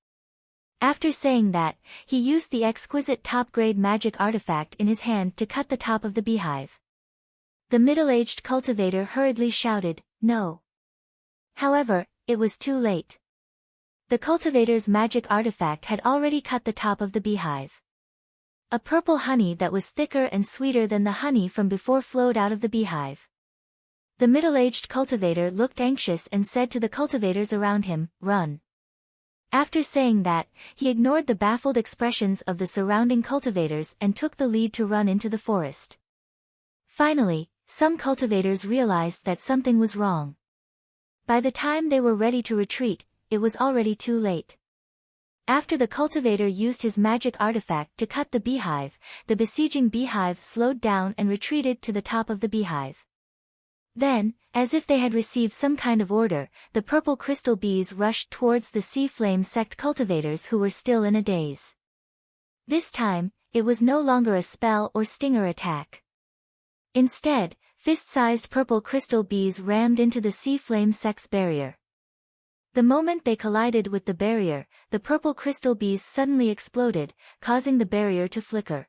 After saying that, he used the exquisite top-grade magic artifact in his hand to cut the top of the beehive. The middle-aged cultivator hurriedly shouted, "No." However, it was too late. The cultivator's magic artifact had already cut the top of the beehive. A purple honey that was thicker and sweeter than the honey from before flowed out of the beehive. The middle-aged cultivator looked anxious and said to the cultivators around him, "Run." After saying that, he ignored the baffled expressions of the surrounding cultivators and took the lead to run into the forest. Finally, some cultivators realized that something was wrong. By the time they were ready to retreat, it was already too late. After the cultivator used his magic artifact to cut the beehive, the besieging beehive slowed down and retreated to the top of the beehive. Then, as if they had received some kind of order, the purple crystal bees rushed towards the sea flame sect cultivators who were still in a daze. This time, it was no longer a spell or stinger attack. Instead, fist-sized purple crystal bees rammed into the sea flame sect's barrier. The moment they collided with the barrier, the purple crystal bees suddenly exploded, causing the barrier to flicker.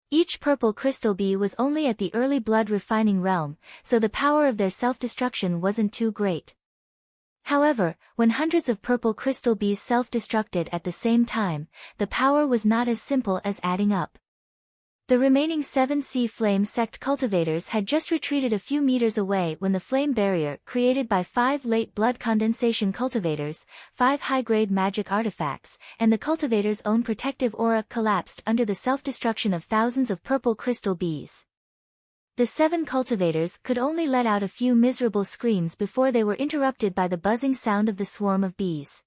Each purple crystal bee was only at the early blood refining realm, so the power of their self-destruction wasn't too great. However, when hundreds of purple crystal bees self-destructed at the same time, the power was not as simple as adding up. The remaining 7 sea flame sect cultivators had just retreated a few meters away when the flame barrier created by 5 late blood condensation cultivators, 5 high-grade magic artifacts, and the cultivator's own protective aura collapsed under the self-destruction of thousands of purple crystal bees. The 7 cultivators could only let out a few miserable screams before they were interrupted by the buzzing sound of the swarm of bees.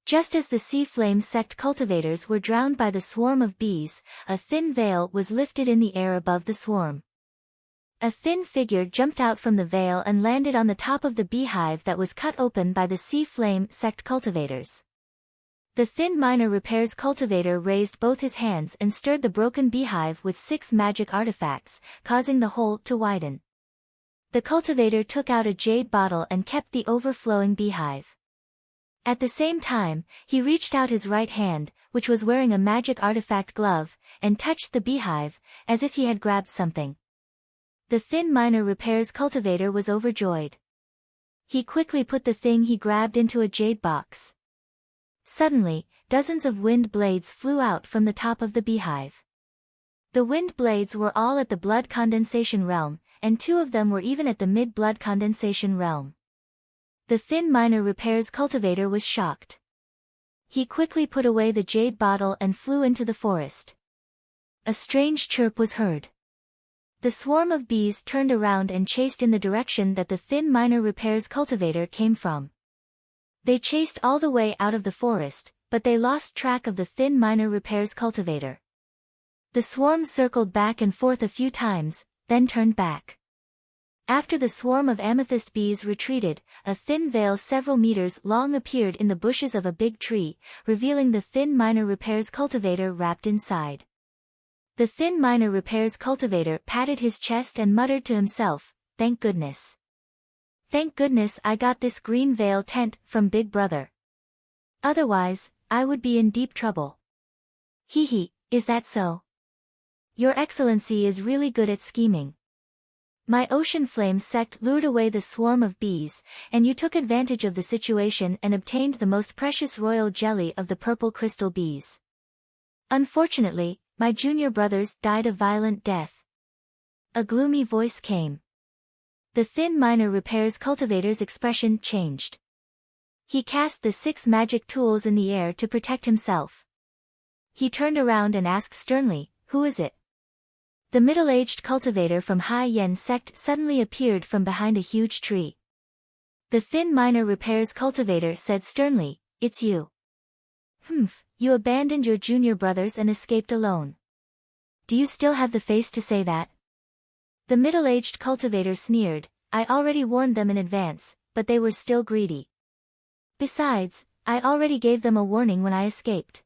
Just as the sea flame sect cultivators were drowned by the swarm of bees, a thin veil was lifted in the air above the swarm. A thin figure jumped out from the veil and landed on the top of the beehive that was cut open by the sea flame sect cultivators. The thin minor repairs cultivator raised both his hands and stirred the broken beehive with 6 magic artifacts, causing the hole to widen. The cultivator took out a jade bottle and kept the overflowing beehive. At the same time, he reached out his right hand, which was wearing a magic artifact glove, and touched the beehive, as if he had grabbed something. The thin minor repairs cultivator was overjoyed. He quickly put the thing he grabbed into a jade box. Suddenly, dozens of wind blades flew out from the top of the beehive. The wind blades were all at the blood condensation realm, and 2 of them were even at the mid-blood condensation realm. The thin minor repairs cultivator was shocked. He quickly put away the jade bottle and flew into the forest. A strange chirp was heard. The swarm of bees turned around and chased in the direction that the thin minor repairs cultivator came from. They chased all the way out of the forest, but they lost track of the thin minor repairs cultivator. The swarm circled back and forth a few times, then turned back. After the swarm of amethyst bees retreated, a thin veil several meters long appeared in the bushes of a big tree, revealing the thin minor repairs cultivator wrapped inside. The thin minor repairs cultivator patted his chest and muttered to himself, "Thank goodness. Thank goodness I got this green veil tent from Big Brother. Otherwise, I would be in deep trouble." "Hee hee, is that so? Your Excellency is really good at scheming. My ocean flame sect lured away the swarm of bees, and you took advantage of the situation and obtained the most precious royal jelly of the purple crystal bees. Unfortunately, my junior brothers died a violent death." a gloomy voice came. The thin miner repair's cultivator's expression changed. He cast the 6 magic tools in the air to protect himself. He turned around and asked sternly, "Who is it?" The middle-aged cultivator from Hai Yen sect suddenly appeared from behind a huge tree. The thin miner repair's cultivator said sternly, "It's you. You abandoned your junior brothers and escaped alone. Do you still have the face to say that?" The middle-aged cultivator sneered, "I already warned them in advance, but they were still greedy. Besides, I already gave them a warning when I escaped.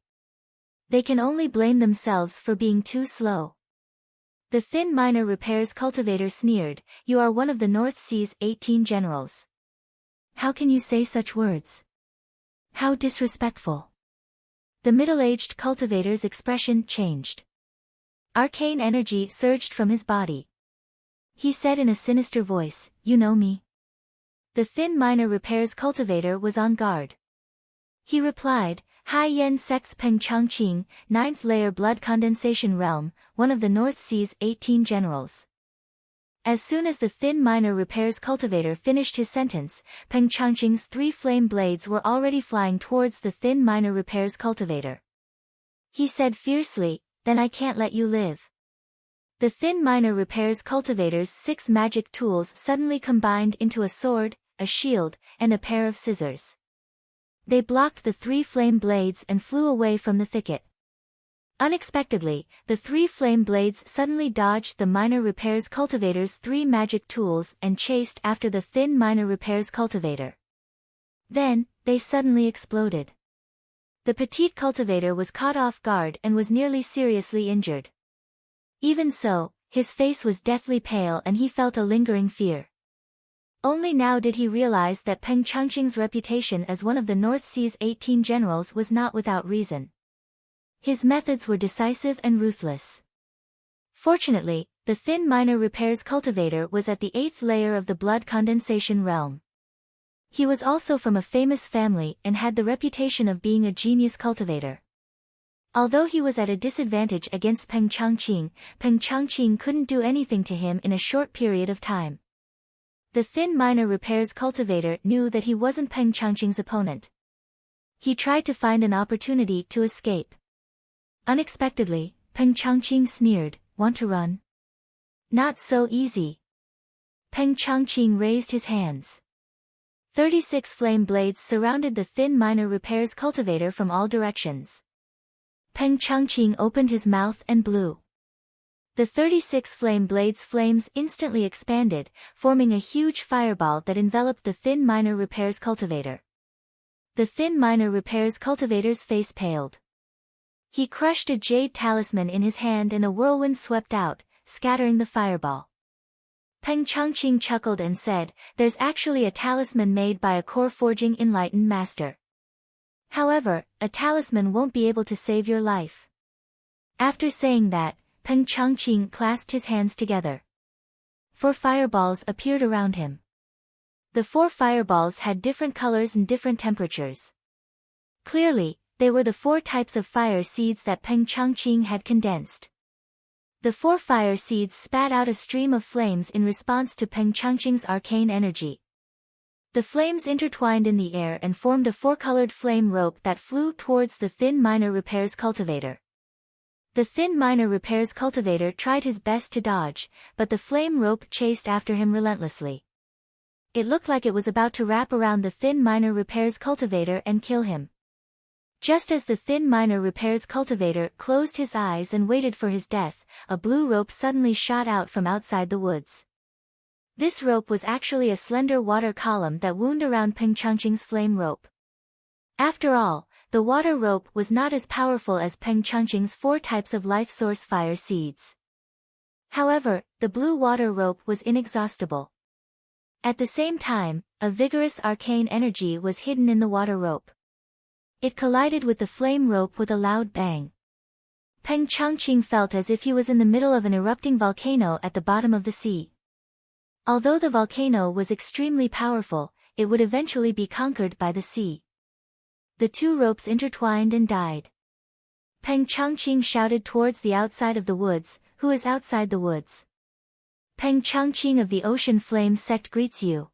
They can only blame themselves for being too slow." The thin miner repair's cultivator sneered, "You are one of the North Sea's 18 generals. How can you say such words? How disrespectful." The middle-aged cultivator's expression changed. Arcane energy surged from his body. He said in a sinister voice, "You know me?" The thin miner repair's cultivator was on guard. He replied, "Hai Yen Sect's Peng Changqing, 9th layer blood condensation realm, one of the North Sea's 18 generals." As soon as the thin miner repair's cultivator finished his sentence, Peng Changqing's 3 flame blades were already flying towards the thin miner repair's cultivator. He said fiercely, "Then I can't let you live." The thin miner repair's cultivator's 6 magic tools suddenly combined into a sword, a shield, and a pair of scissors. They blocked the 3 flame blades and flew away from the thicket. Unexpectedly, the 3 flame blades suddenly dodged the miner repair's cultivator's 3 magic tools and chased after the thin miner repair's cultivator. Then, they suddenly exploded. The petite cultivator was caught off guard and was nearly seriously injured. Even so, his face was deathly pale and he felt a lingering fear. Only now did he realize that Peng Changqing's reputation as one of the North Sea's 18 generals was not without reason. His methods were decisive and ruthless. Fortunately, the thin miner repair's cultivator was at the 8th layer of the blood condensation realm. He was also from a famous family and had the reputation of being a genius cultivator. Although he was at a disadvantage against Peng Changqing couldn't do anything to him in a short period of time. The thin miner repair's cultivator knew that he wasn't Peng Changqing's opponent. He tried to find an opportunity to escape. Unexpectedly, Peng Changqing sneered, "Want to run?" "Not so easy." Peng Changqing raised his hands. 36 flame blades surrounded the thin miner repair's cultivator from all directions. Peng Changqing opened his mouth and blew. The 36 flame blades' flames instantly expanded, forming a huge fireball that enveloped the thin miner repair's cultivator. The thin miner repair's cultivator's face paled. He crushed a jade talisman in his hand and a whirlwind swept out, scattering the fireball. Peng Changqing chuckled and said, "There's actually a talisman made by a core forging enlightened master. However, a talisman won't be able to save your life." After saying that, Peng Changqing clasped his hands together. 4 fireballs appeared around him. The 4 fireballs had different colors and different temperatures. Clearly, they were the 4 types of fire seeds that Peng Changqing had condensed. The 4 fire seeds spat out a stream of flames in response to Peng Changqing's arcane energy. The flames intertwined in the air and formed a 4-colored flame rope that flew towards the thin miner repair's cultivator. The thin miner repair's cultivator tried his best to dodge, but the flame rope chased after him relentlessly. It looked like it was about to wrap around the thin miner repair's cultivator and kill him. Just as the thin miner repair's cultivator closed his eyes and waited for his death, a blue rope suddenly shot out from outside the woods. This rope was actually a slender water column that wound around Peng Changqing's flame rope. After all, the water rope was not as powerful as Peng Changqing's 4 types of life source fire seeds. However, the blue water rope was inexhaustible. At the same time, a vigorous arcane energy was hidden in the water rope. It collided with the flame rope with a loud bang. Peng Changqing felt as if he was in the middle of an erupting volcano at the bottom of the sea. Although the volcano was extremely powerful, it would eventually be conquered by the sea. The 2 ropes intertwined and died. Peng Changqing shouted towards the outside of the woods, "Who is outside the woods?" Peng Changqing of the Ocean Flame sect greets you.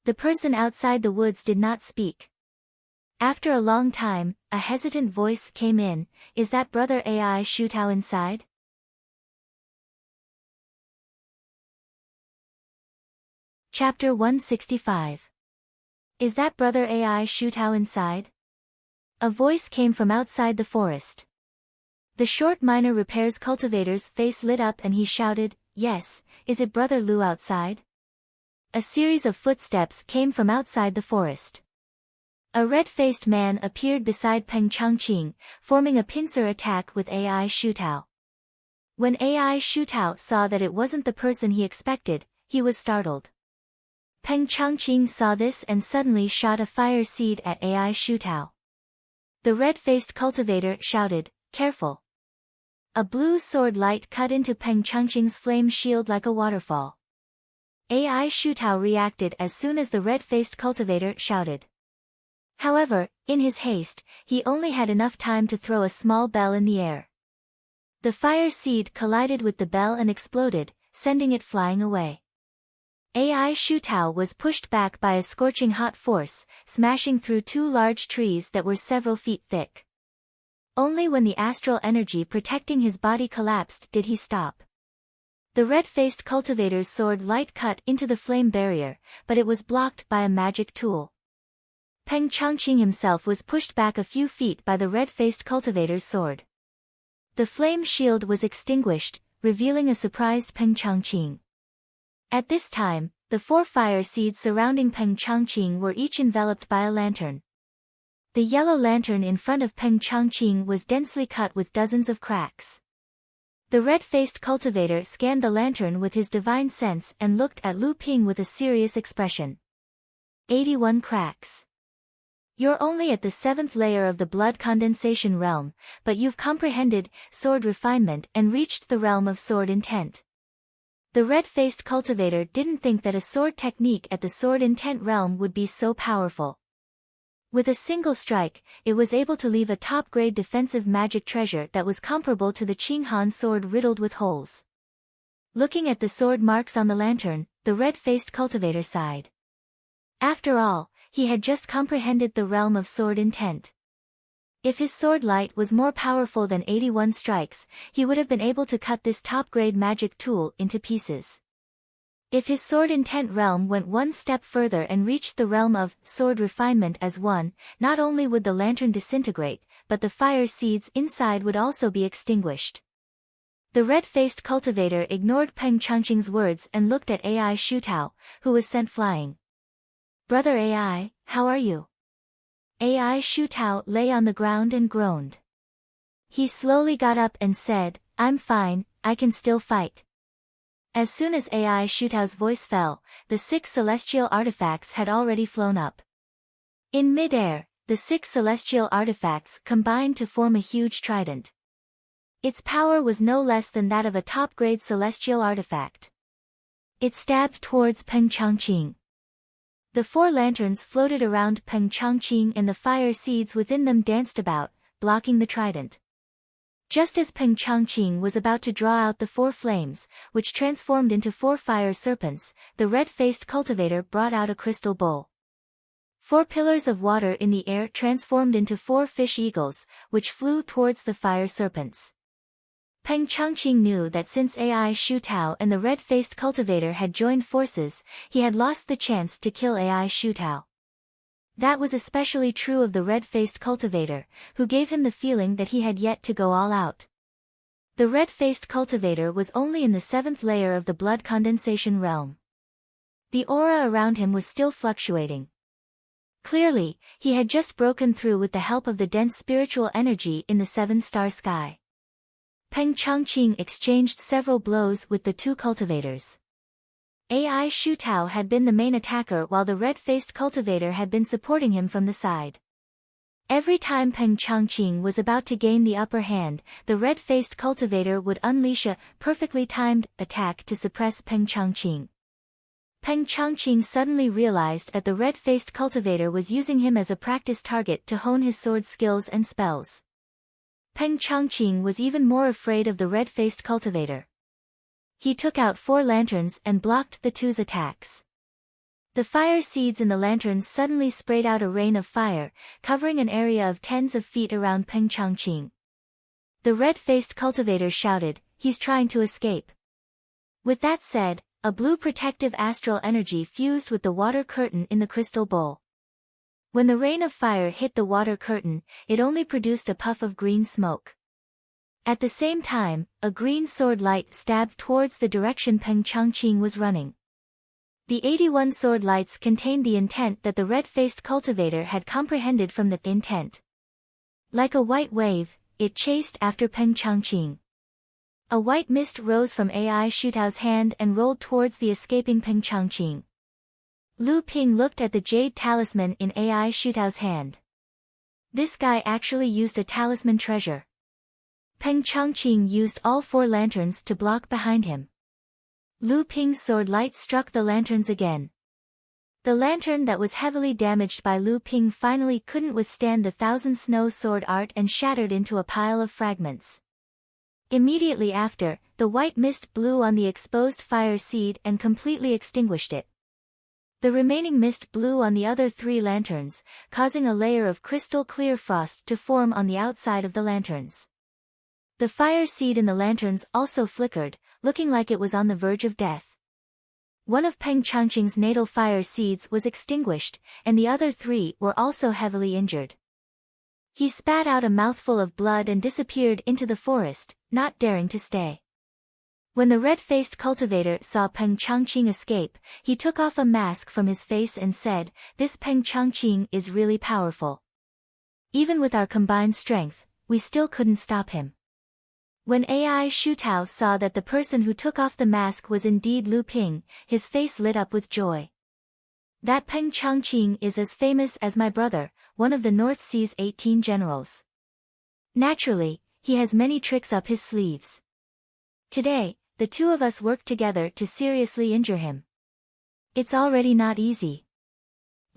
The person outside the woods did not speak. After a long time, a hesitant voice came in. Is that Brother Ai Shutao inside? Chapter 165. Is that Brother Ai Shutao inside? A voice came from outside the forest. The short miner repair's cultivator's face lit up and he shouted, Yes, is it Brother Lu outside? A series of footsteps came from outside the forest. A red-faced man appeared beside Peng Changqing, forming a pincer attack with Ai Shutao. When Ai Shutao saw that it wasn't the person he expected, he was startled. Peng Changqing saw this and suddenly shot a fire seed at Ai Shutao. The red-faced cultivator shouted, Careful! A blue sword light cut into Peng Changqing's flame shield like a waterfall. Ai Shutao reacted as soon as the red-faced cultivator shouted. However, in his haste, he only had enough time to throw a small bell in the air. The fire seed collided with the bell and exploded, sending it flying away. Ai Shutao was pushed back by a scorching hot force, smashing through two large trees that were several feet thick. Only when the astral energy protecting his body collapsed did he stop. The red-faced cultivator's sword light cut into the flame barrier, but it was blocked by a magic tool. Peng Changqing himself was pushed back a few feet by the red-faced cultivator's sword. The flame shield was extinguished, revealing a surprised Peng Changqing. At this time, the four fire seeds surrounding Peng Changqing were each enveloped by a lantern. The yellow lantern in front of Peng Changqing was densely cut with dozens of cracks. The red-faced cultivator scanned the lantern with his divine sense and looked at Lu Ping with a serious expression. 81 cracks. You're only at the 7th layer of the blood condensation realm, but you've comprehended sword refinement and reached the realm of sword intent. The red-faced cultivator didn't think that a sword technique at the sword intent realm would be so powerful. With a single strike, it was able to leave a top-grade defensive magic treasure that was comparable to the Qinghan sword riddled with holes. Looking at the sword marks on the lantern, the red-faced cultivator sighed. After all, he had just comprehended the realm of sword intent. If his sword light was more powerful than 81 strikes, he would have been able to cut this top-grade magic tool into pieces. If his sword intent realm went one step further and reached the realm of sword refinement as one, not only would the lantern disintegrate, but the fire seeds inside would also be extinguished. The red-faced cultivator ignored Peng Changqing's words and looked at Ai Shutao, who was sent flying. Brother Ai, how are you? Ai Shutao lay on the ground and groaned. He slowly got up and said, I'm fine, I can still fight. As soon as Ai Shutao's voice fell, the 6 celestial artifacts had already flown up. In mid-air, the 6 celestial artifacts combined to form a huge trident. Its power was no less than that of a top-grade celestial artifact. It stabbed towards Peng Changqing. The 4 lanterns floated around Peng Changqing and the fire seeds within them danced about, blocking the trident. Just as Peng Changqing was about to draw out the 4 flames, which transformed into 4 fire serpents, the red-faced cultivator brought out a crystal bowl. 4 pillars of water in the air transformed into 4 fish eagles, which flew towards the fire serpents. Peng Changqing knew that since Ai Shutao and the red-faced cultivator had joined forces, he had lost the chance to kill Ai Shutao. That was especially true of the red-faced cultivator, who gave him the feeling that he had yet to go all out. The red-faced cultivator was only in the 7th layer of the blood condensation realm. The aura around him was still fluctuating. Clearly, he had just broken through with the help of the dense spiritual energy in the 7-star sky. Peng Changqing exchanged several blows with the 2 cultivators. Ai Shutao had been the main attacker while the red-faced cultivator had been supporting him from the side. Every time Peng Changqing was about to gain the upper hand, the red-faced cultivator would unleash a perfectly timed attack to suppress Peng Changqing. Peng Changqing suddenly realized that the red-faced cultivator was using him as a practice target to hone his sword skills and spells. Peng Changqing was even more afraid of the red-faced cultivator. He took out 4 lanterns and blocked the two's attacks. The fire seeds in the lanterns suddenly sprayed out a rain of fire, covering an area of tens of feet around Peng Changqing. The red-faced cultivator shouted, "He's trying to escape." With that said, a blue protective astral energy fused with the water curtain in the crystal bowl. When the rain of fire hit the water curtain, it only produced a puff of green smoke. At the same time, a green sword light stabbed towards the direction Peng Changqing was running. The 81 sword lights contained the intent that the red-faced cultivator had comprehended from the intent. Like a white wave, it chased after Peng Changqing. A white mist rose from AI Shutao's hand and rolled towards the escaping Peng Changqing. Lu Ping looked at the jade talisman in AI Shutao's hand. This guy actually used a talisman treasure. Peng Changqing used all 4 lanterns to block behind him. Lu Ping's sword light struck the lanterns again. The lantern that was heavily damaged by Lu Ping finally couldn't withstand the 1,000 snow sword art and shattered into a pile of fragments. Immediately after, the white mist blew on the exposed fire seed and completely extinguished it. The remaining mist blew on the other 3 lanterns, causing a layer of crystal-clear frost to form on the outside of the lanterns. The fire seed in the lanterns also flickered, looking like it was on the verge of death. One of Peng Changqing's natal fire seeds was extinguished, and the other 3 were also heavily injured. He spat out a mouthful of blood and disappeared into the forest, not daring to stay. When the red-faced cultivator saw Peng Changqing escape, he took off a mask from his face and said, "This Peng Changqing is really powerful. Even with our combined strength, we still couldn't stop him." When AI Shutao saw that the person who took off the mask was indeed Lu Ping, his face lit up with joy. "That Peng Changqing is as famous as my brother, one of the North Sea's 18 generals. Naturally, he has many tricks up his sleeves. Today, the 2 of us worked together to seriously injure him. It's already not easy."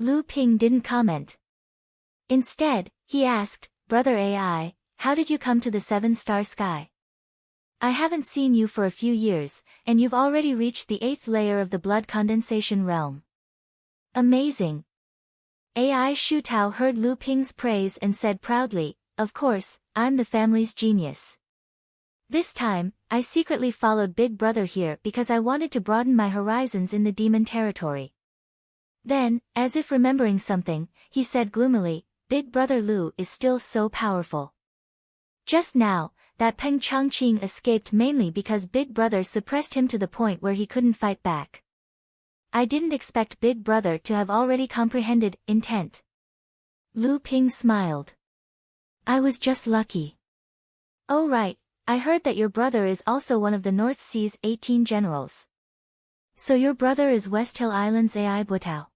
Lu Ping didn't comment. Instead, he asked, "Brother AI, how did you come to the 7-star sky? I haven't seen you for a few years, and you've already reached the 8th layer of the blood condensation realm. Amazing." AI Shutao heard Lu Ping's praise and said proudly, "Of course, I'm the family's genius. This time, I secretly followed Big Brother here because I wanted to broaden my horizons in the demon territory." Then, as if remembering something, he said gloomily, "Big Brother Lu is still so powerful. Just now, that Peng Changqing escaped mainly because Big Brother suppressed him to the point where he couldn't fight back. I didn't expect Big Brother to have already comprehended intent." Lu Ping smiled. "I was just lucky." "Oh right, I heard that your brother is also one of the North Sea's 18 generals. So your brother is West Hill Island's AI Butao?"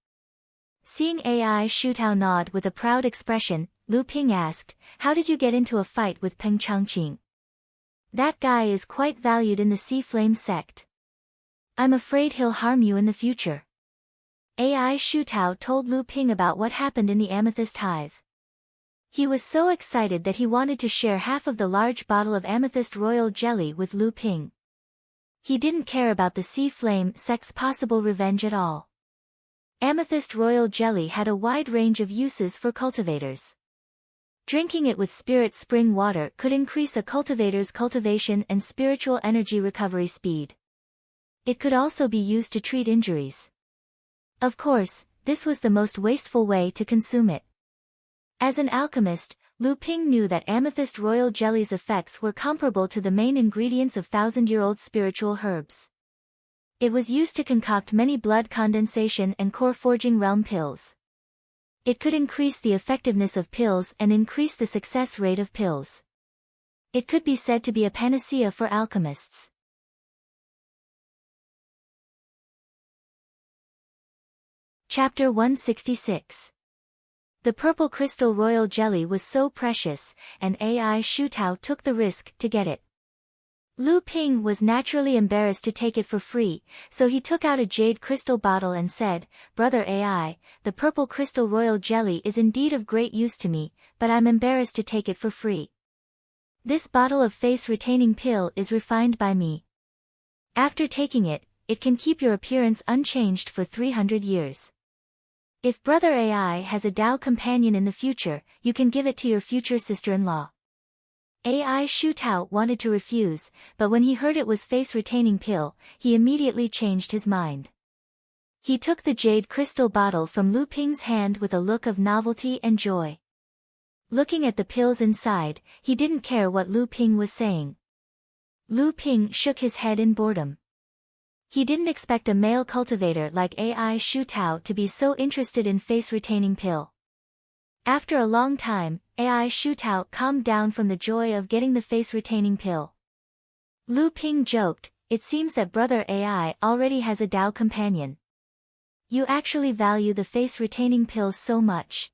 Seeing AI Shutao nod with a proud expression, Lu Ping asked, "How did you get into a fight with Peng Changqing? That guy is quite valued in the Sea Flame sect. I'm afraid he'll harm you in the future." AI Shutao told Lu Ping about what happened in the Amethyst Hive. He was so excited that he wanted to share half of the large bottle of Amethyst Royal Jelly with Lu Ping. He didn't care about the Sea Flame sect's possible revenge at all. Amethyst Royal Jelly had a wide range of uses for cultivators. Drinking it with spirit spring water could increase a cultivator's cultivation and spiritual energy recovery speed. It could also be used to treat injuries. Of course, this was the most wasteful way to consume it. As an alchemist, Lu Ping knew that Amethyst Royal Jelly's effects were comparable to the main ingredients of 1,000-year-old spiritual herbs. It was used to concoct many blood condensation and core forging realm pills. It could increase the effectiveness of pills and increase the success rate of pills. It could be said to be a panacea for alchemists. Chapter 166. The purple crystal royal jelly was so precious, and AI Shutao took the risk to get it. Lu Ping was naturally embarrassed to take it for free, so he took out a jade crystal bottle and said, "Brother AI, the purple crystal royal jelly is indeed of great use to me, but I'm embarrassed to take it for free. This bottle of face-retaining pill is refined by me. After taking it, it can keep your appearance unchanged for 300 years. If Brother AI has a Tao companion in the future, you can give it to your future sister-in-law. AI Shu Tao wanted to refuse, but when he heard it was face-retaining pill, he immediately changed his mind. He took the jade crystal bottle from Lu Ping's hand with a look of novelty and joy. Looking at the pills inside, he didn't care what Lu Ping was saying. Lu Ping shook his head in boredom. He didn't expect a male cultivator like AI Shu Tao to be so interested in face-retaining pill. After a long time, AI Shu Tao calmed down from the joy of getting the face-retaining pill. Lu Ping joked, "It seems that Brother AI already has a Tao companion. You actually value the face-retaining pills so much."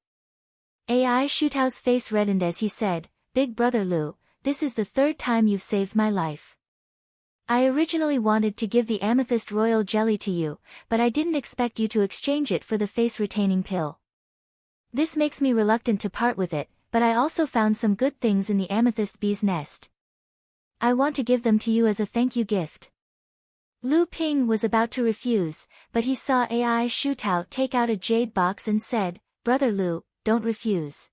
AI Shu Tao's face reddened as he said, "Big Brother Lu, this is the third time you've saved my life. I originally wanted to give the amethyst royal jelly to you, but I didn't expect you to exchange it for the face-retaining pill. This makes me reluctant to part with it, but I also found some good things in the amethyst bee's nest. I want to give them to you as a thank you gift." Lu Ping was about to refuse, but he saw AI Shu Tao take out a jade box and said, "Brother Lu, don't refuse.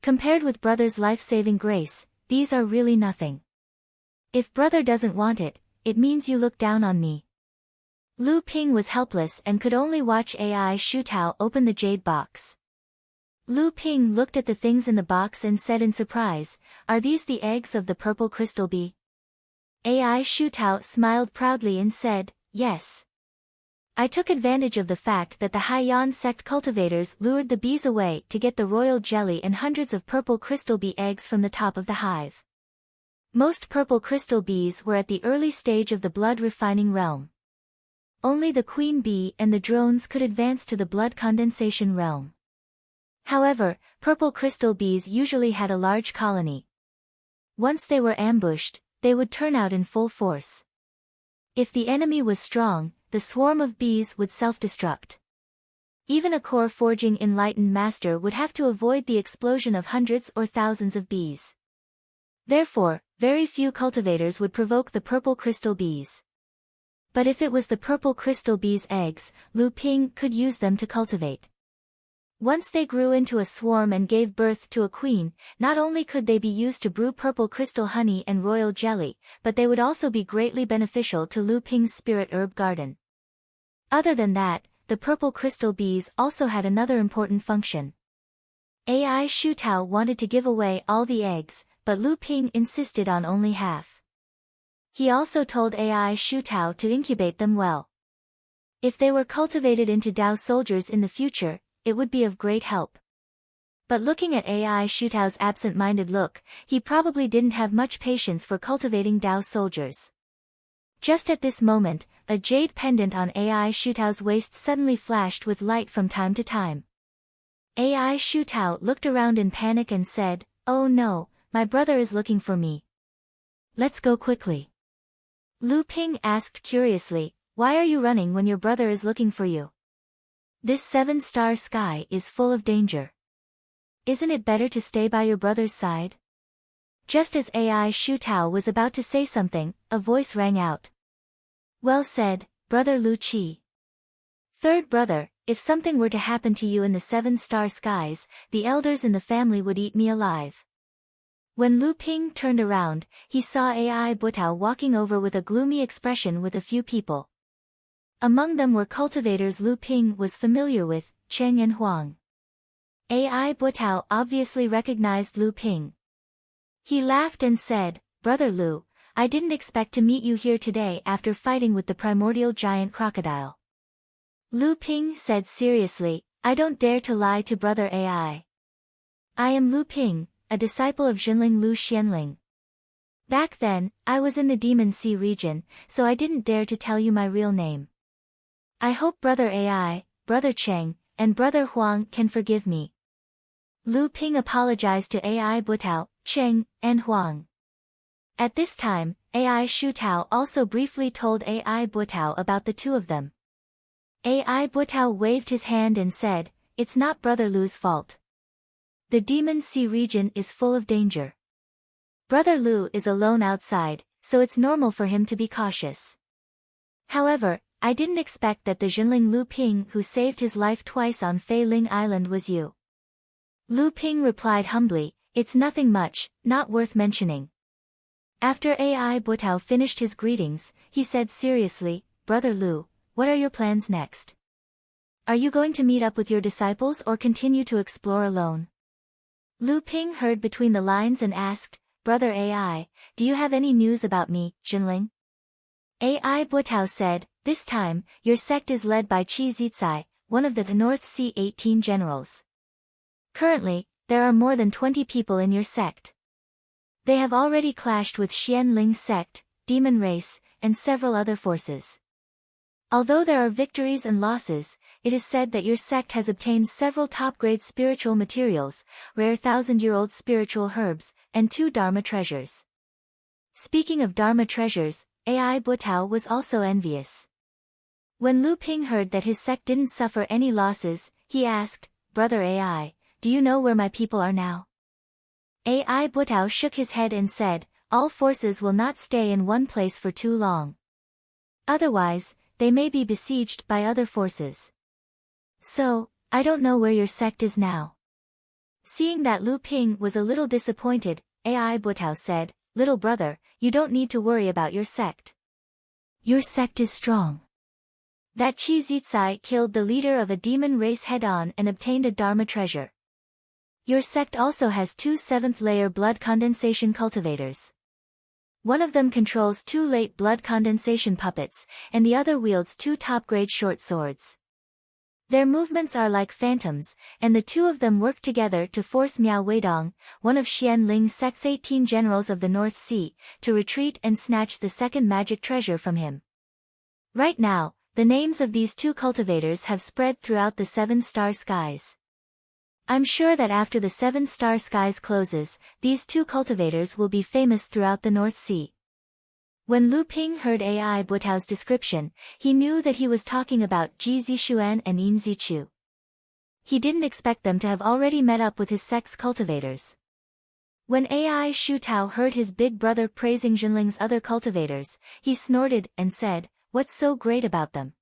Compared with Brother's life-saving grace, these are really nothing. If Brother doesn't want it, it means you look down on me." Lu Ping was helpless and could only watch AI Shu Tao open the jade box. Lu Ping looked at the things in the box and said in surprise, "Are these the eggs of the purple crystal bee?" AI Shu Tao smiled proudly and said, "Yes. I took advantage of the fact that the Haiyan sect cultivators lured the bees away to get the royal jelly and hundreds of purple crystal bee eggs from the top of the hive. Most purple crystal bees were at the early stage of the blood refining realm. Only the queen bee and the drones could advance to the blood condensation realm. However, purple crystal bees usually had a large colony. Once they were ambushed, they would turn out in full force. If the enemy was strong, the swarm of bees would self-destruct. Even a core-forging enlightened master would have to avoid the explosion of hundreds or thousands of bees. Therefore, very few cultivators would provoke the purple crystal bees. But if it was the purple crystal bees' eggs, Lu Ping could use them to cultivate. Once they grew into a swarm and gave birth to a queen, not only could they be used to brew purple crystal honey and royal jelly, but they would also be greatly beneficial to Lu Ping's spirit herb garden. Other than that, the purple crystal bees also had another important function. AI Shu Tao wanted to give away all the eggs, but Lu Ping insisted on only half. He also told AI Shu Tao to incubate them well. If they were cultivated into Tao soldiers in the future, it would be of great help. But looking at AI Shu Tao's absent-minded look, he probably didn't have much patience for cultivating Tao soldiers. Just at this moment, a jade pendant on AI Shu Tao's waist suddenly flashed with light from time to time. AI Shu Tao looked around in panic and said, "Oh no, my brother is looking for me. Let's go quickly." Lu Ping asked curiously, "Why are you running when your brother is looking for you? This 7-star sky is full of danger. Isn't it better to stay by your brother's side?" Just as AI Shu Tao was about to say something, a voice rang out. "Well said, Brother Lu Qi. Third brother, if something were to happen to you in the 7-star skies, the elders in the family would eat me alive." When Lu Ping turned around, he saw AI Butao walking over with a gloomy expression with a few people. Among them were cultivators Lu Ping was familiar with, Cheng and Huang. AI Butao obviously recognized Lu Ping. He laughed and said, "Brother Lu, I didn't expect to meet you here today after fighting with the primordial giant crocodile." Lu Ping said seriously, "I don't dare to lie to Brother AI. I am Lu Ping, a disciple of Jinling Lu Xianling. Back then, I was in the Demon Sea region, so I didn't dare to tell you my real name. I hope Brother AI, Brother Cheng, and Brother Huang can forgive me." Lu Ping apologized to AI Butao, Cheng, and Huang. At this time, AI Shu Tao also briefly told AI Butao about the two of them. AI Butao waved his hand and said, "It's not Brother Lu's fault. The Demon Sea region is full of danger. Brother Lu is alone outside, so it's normal for him to be cautious. However, I didn't expect that the Jinling Lu Ping who saved his life twice on Fei Ling Island was you. Lu Ping replied humbly, it's nothing much, not worth mentioning. After AI Butao finished his greetings, he said seriously, Brother Lu, what are your plans next? Are you going to meet up with your disciples or continue to explore alone? Lu Ping heard between the lines and asked, Brother AI, do you have any news about me, Jinling? AI Butao said, this time, your sect is led by Qi Zicai, one of the North Sea 18 generals. Currently, there are more than 20 people in your sect. They have already clashed with Xian Ling's sect, demon race, and several other forces. Although there are victories and losses, it is said that your sect has obtained several top-grade spiritual materials, rare thousand-year-old spiritual herbs, and 2 Dharma treasures. Speaking of Dharma treasures, AI Butao was also envious. When Lu Ping heard that his sect didn't suffer any losses, he asked, Brother AI, do you know where my people are now? AI Butao shook his head and said, all forces will not stay in one place for too long. Otherwise, they may be besieged by other forces. So, I don't know where your sect is now. Seeing that Lu Ping was a little disappointed, AI Butao said, Little brother, you don't need to worry about your sect. Your sect is strong. That Qi Zicai killed the leader of a demon race head-on and obtained a Dharma treasure. Your sect also has 2 7th-layer blood condensation cultivators. One of them controls 2 late blood condensation puppets, and the other wields 2 top-grade short swords. Their movements are like phantoms, and the 2 of them work together to force Miao Weidong, one of Xian Ling's sect's 18 generals of the North Sea, to retreat and snatch the 2nd magic treasure from him. Right now, the names of these 2 cultivators have spread throughout the 7-star skies. I'm sure that after the 7-star skies closes, these 2 cultivators will be famous throughout the North Sea. When Lu Ping heard AI Butao's description, he knew that he was talking about Ji Zishuan and Yin Zichu. He didn't expect them to have already met up with his sect's cultivators. When AI Shutao heard his big brother praising Jinling's other cultivators, he snorted and said, what's so great about them?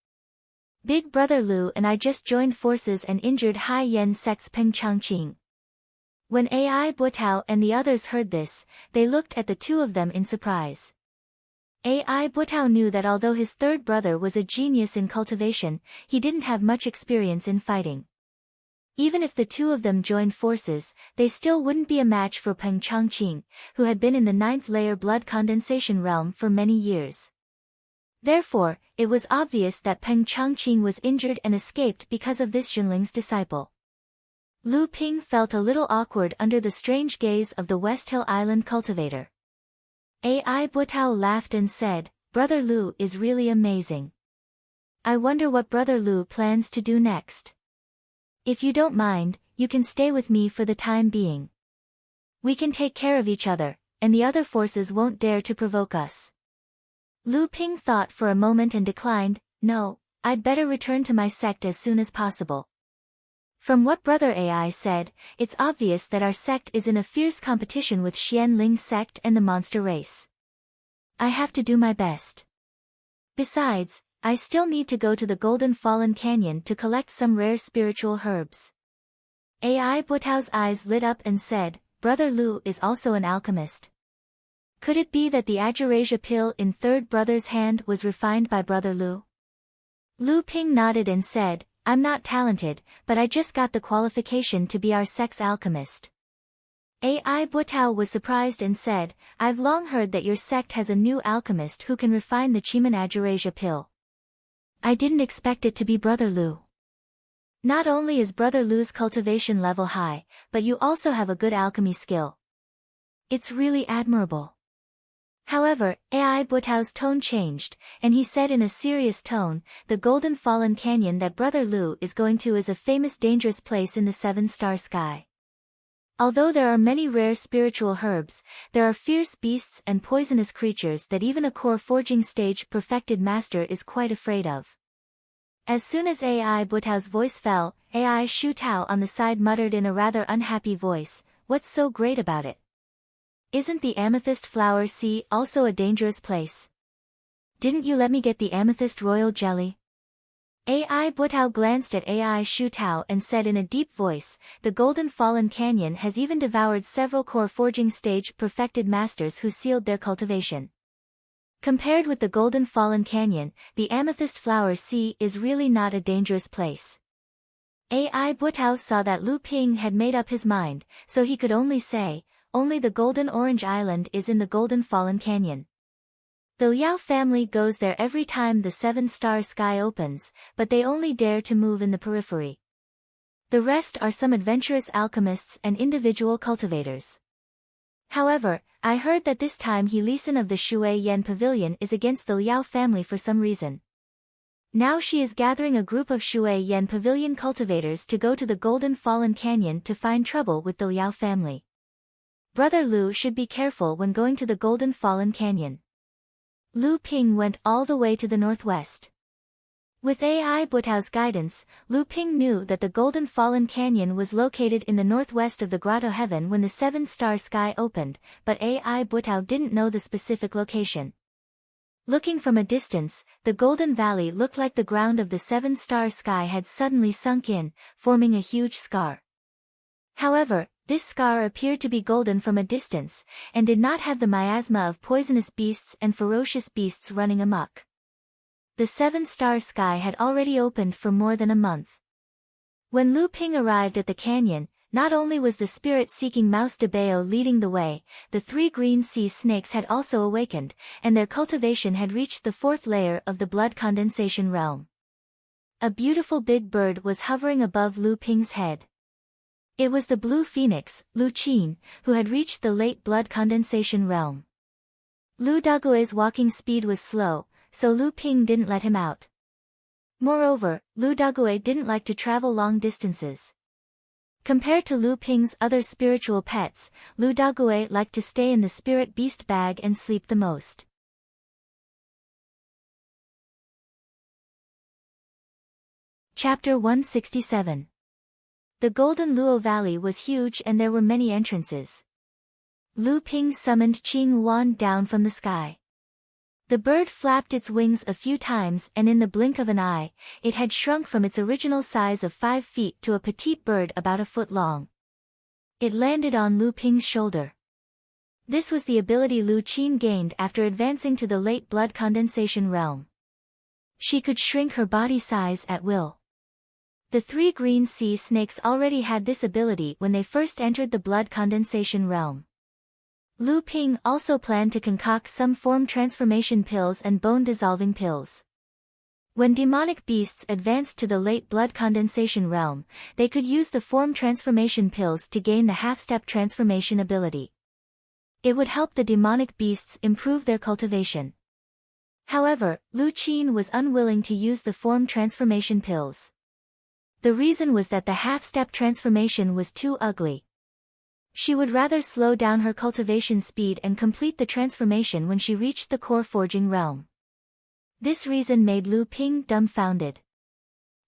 Big brother Lu and I just joined forces and injured Hai Yen sect's Peng Changqing. When AI Butao and the others heard this, they looked at the 2 of them in surprise. AI Butao knew that although his 3rd brother was a genius in cultivation, he didn't have much experience in fighting. Even if the 2 of them joined forces, they still wouldn't be a match for Peng Changqing, who had been in the 9th-layer blood condensation realm for many years. Therefore, it was obvious that Peng Changqing was injured and escaped because of this Jinling's disciple. Lu Ping felt a little awkward under the strange gaze of the West Hill Island cultivator. AI Butao laughed and said, Brother Lu is really amazing. I wonder what Brother Lu plans to do next. If you don't mind, you can stay with me for the time being. We can take care of each other, and the other forces won't dare to provoke us. Lu Ping thought for a moment and declined, no, I'd better return to my sect as soon as possible. From what Brother AI said, it's obvious that our sect is in a fierce competition with Xian Ling's sect and the monster race. I have to do my best. Besides, I still need to go to the Golden Fallen Canyon to collect some rare spiritual herbs. AI Butao's eyes lit up and said, Brother Lu is also an alchemist. Could it be that the Ajurasia pill in 3rd brother's hand was refined by Brother Lu? Lu Ping nodded and said, I'm not talented, but I just got the qualification to be our sect's alchemist. AI Butao was surprised and said, I've long heard that your sect has a new alchemist who can refine the Chiman Ajurasia pill. I didn't expect it to be Brother Lu. Not only is Brother Lu's cultivation level high, but you also have a good alchemy skill. It's really admirable. However, AI Butao's tone changed, and he said in a serious tone, the Golden Fallen Canyon that Brother Lu is going to is a famous dangerous place in the 7-star sky. Although there are many rare spiritual herbs, there are fierce beasts and poisonous creatures that even a core forging stage perfected master is quite afraid of. As soon as AI Butao's voice fell, AI Shu Tao on the side muttered in a rather unhappy voice, what's so great about it? Isn't the amethyst flower sea also a dangerous place? Didn't you let me get the amethyst royal jelly? AI Butao glanced at AI Shu Tao and said in a deep voice, the Golden Fallen Canyon has even devoured several core forging stage perfected masters who sealed their cultivation. Compared with the Golden Fallen Canyon, the Amethyst Flower Sea is really not a dangerous place. AI Butao saw that Lu Ping had made up his mind, so he could only say, only the Golden Orange Island is in the Golden Fallen Canyon. The Liao family goes there every time the 7-star sky opens, but they only dare to move in the periphery. The rest are some adventurous alchemists and individual cultivators. However, I heard that this time He Lisan of the Shui Yen Pavilion is against the Liao family for some reason. Now she is gathering a group of Shui Yen Pavilion cultivators to go to the Golden Fallen Canyon to find trouble with the Liao family. Brother Lu should be careful when going to the Golden Fallen Canyon. Lu Ping went all the way to the northwest. With AI Butao's guidance, Lu Ping knew that the Golden Fallen Canyon was located in the northwest of the Grotto Heaven when the 7-star sky opened, but AI Butao didn't know the specific location. Looking from a distance, the Golden Valley looked like the ground of the 7-star sky had suddenly sunk in, forming a huge scar. However, this scar appeared to be golden from a distance, and did not have the miasma of poisonous beasts and ferocious beasts running amok. The 7-star sky had already opened for more than a month. When Lu Ping arrived at the canyon, not only was the spirit-seeking Mouse de Bao leading the way, the 3 green sea snakes had also awakened, and their cultivation had reached the 4th layer of the blood condensation realm. A beautiful big bird was hovering above Lu Ping's head. It was the blue phoenix, Lu Qin, who had reached the late blood condensation realm. Lu Dague's walking speed was slow, so Lu Ping didn't let him out. Moreover, Lu Dague didn't like to travel long distances. Compared to Lu Ping's other spiritual pets, Lu Dague liked to stay in the spirit beast bag and sleep the most. Chapter 167. The Golden Luo Valley was huge and there were many entrances. Lu Ping summoned Qing Wan down from the sky. The bird flapped its wings a few times and in the blink of an eye, it had shrunk from its original size of 5 feet to a petite bird about a foot long. It landed on Lu Ping's shoulder. This was the ability Lu Qin gained after advancing to the late blood condensation realm. She could shrink her body size at will. The 3 green sea snakes already had this ability when they first entered the blood condensation realm. Lu Ping also planned to concoct some form transformation pills and bone-dissolving pills. When demonic beasts advanced to the late blood condensation realm, they could use the form transformation pills to gain the half-step transformation ability. It would help the demonic beasts improve their cultivation. However, Lu Qin was unwilling to use the form transformation pills. The reason was that the half-step transformation was too ugly. She would rather slow down her cultivation speed and complete the transformation when she reached the core forging realm. This reason made Lu Ping dumbfounded.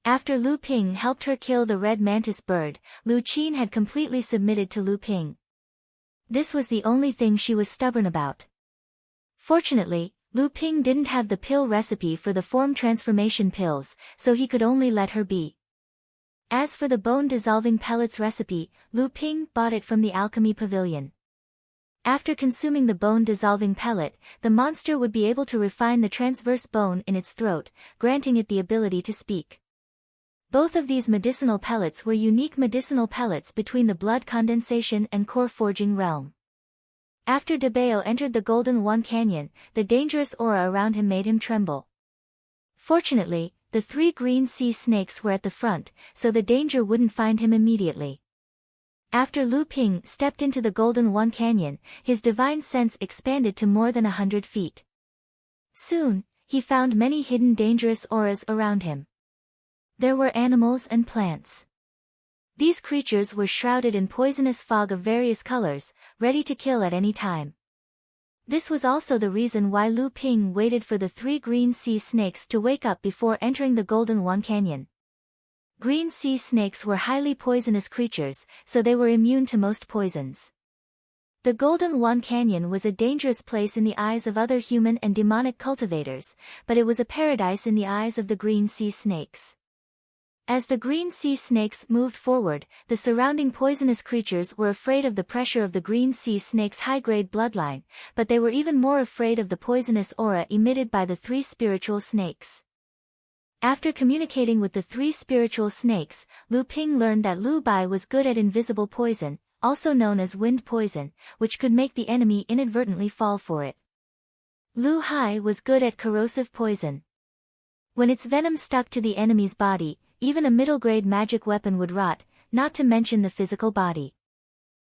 After Lu Ping helped her kill the red mantis bird, Lu Qin had completely submitted to Lu Ping. This was the only thing she was stubborn about. Fortunately, Lu Ping didn't have the pill recipe for the form transformation pills, so he could only let her be. As for the bone-dissolving pellets recipe, Lu Ping bought it from the alchemy pavilion. After consuming the bone-dissolving pellet, the monster would be able to refine the transverse bone in its throat, granting it the ability to speak. Both of these medicinal pellets were unique medicinal pellets between the blood condensation and core forging realm. After De Bao entered the Golden One Canyon, the dangerous aura around him made him tremble. Fortunately, the 3 green sea snakes were at the front, so the danger wouldn't find him immediately. After Lu Ping stepped into the Golden One Canyon, his divine sense expanded to more than 100 feet. Soon, he found many hidden dangerous auras around him. There were animals and plants. These creatures were shrouded in poisonous fog of various colors, ready to kill at any time. This was also the reason why Lu Ping waited for the 3 green sea snakes to wake up before entering the Golden One Canyon. Green sea snakes were highly poisonous creatures, so they were immune to most poisons. The Golden One Canyon was a dangerous place in the eyes of other human and demonic cultivators, but it was a paradise in the eyes of the green sea snakes. As the green sea snakes moved forward, the surrounding poisonous creatures were afraid of the pressure of the green sea snake's high-grade bloodline, but they were even more afraid of the poisonous aura emitted by the three spiritual snakes. After communicating with the three spiritual snakes, Lu Ping learned that Lu Bai was good at invisible poison, also known as wind poison, which could make the enemy inadvertently fall for it. Lu Hai was good at corrosive poison. When its venom stuck to the enemy's body, even a middle-grade magic weapon would rot, not to mention the physical body.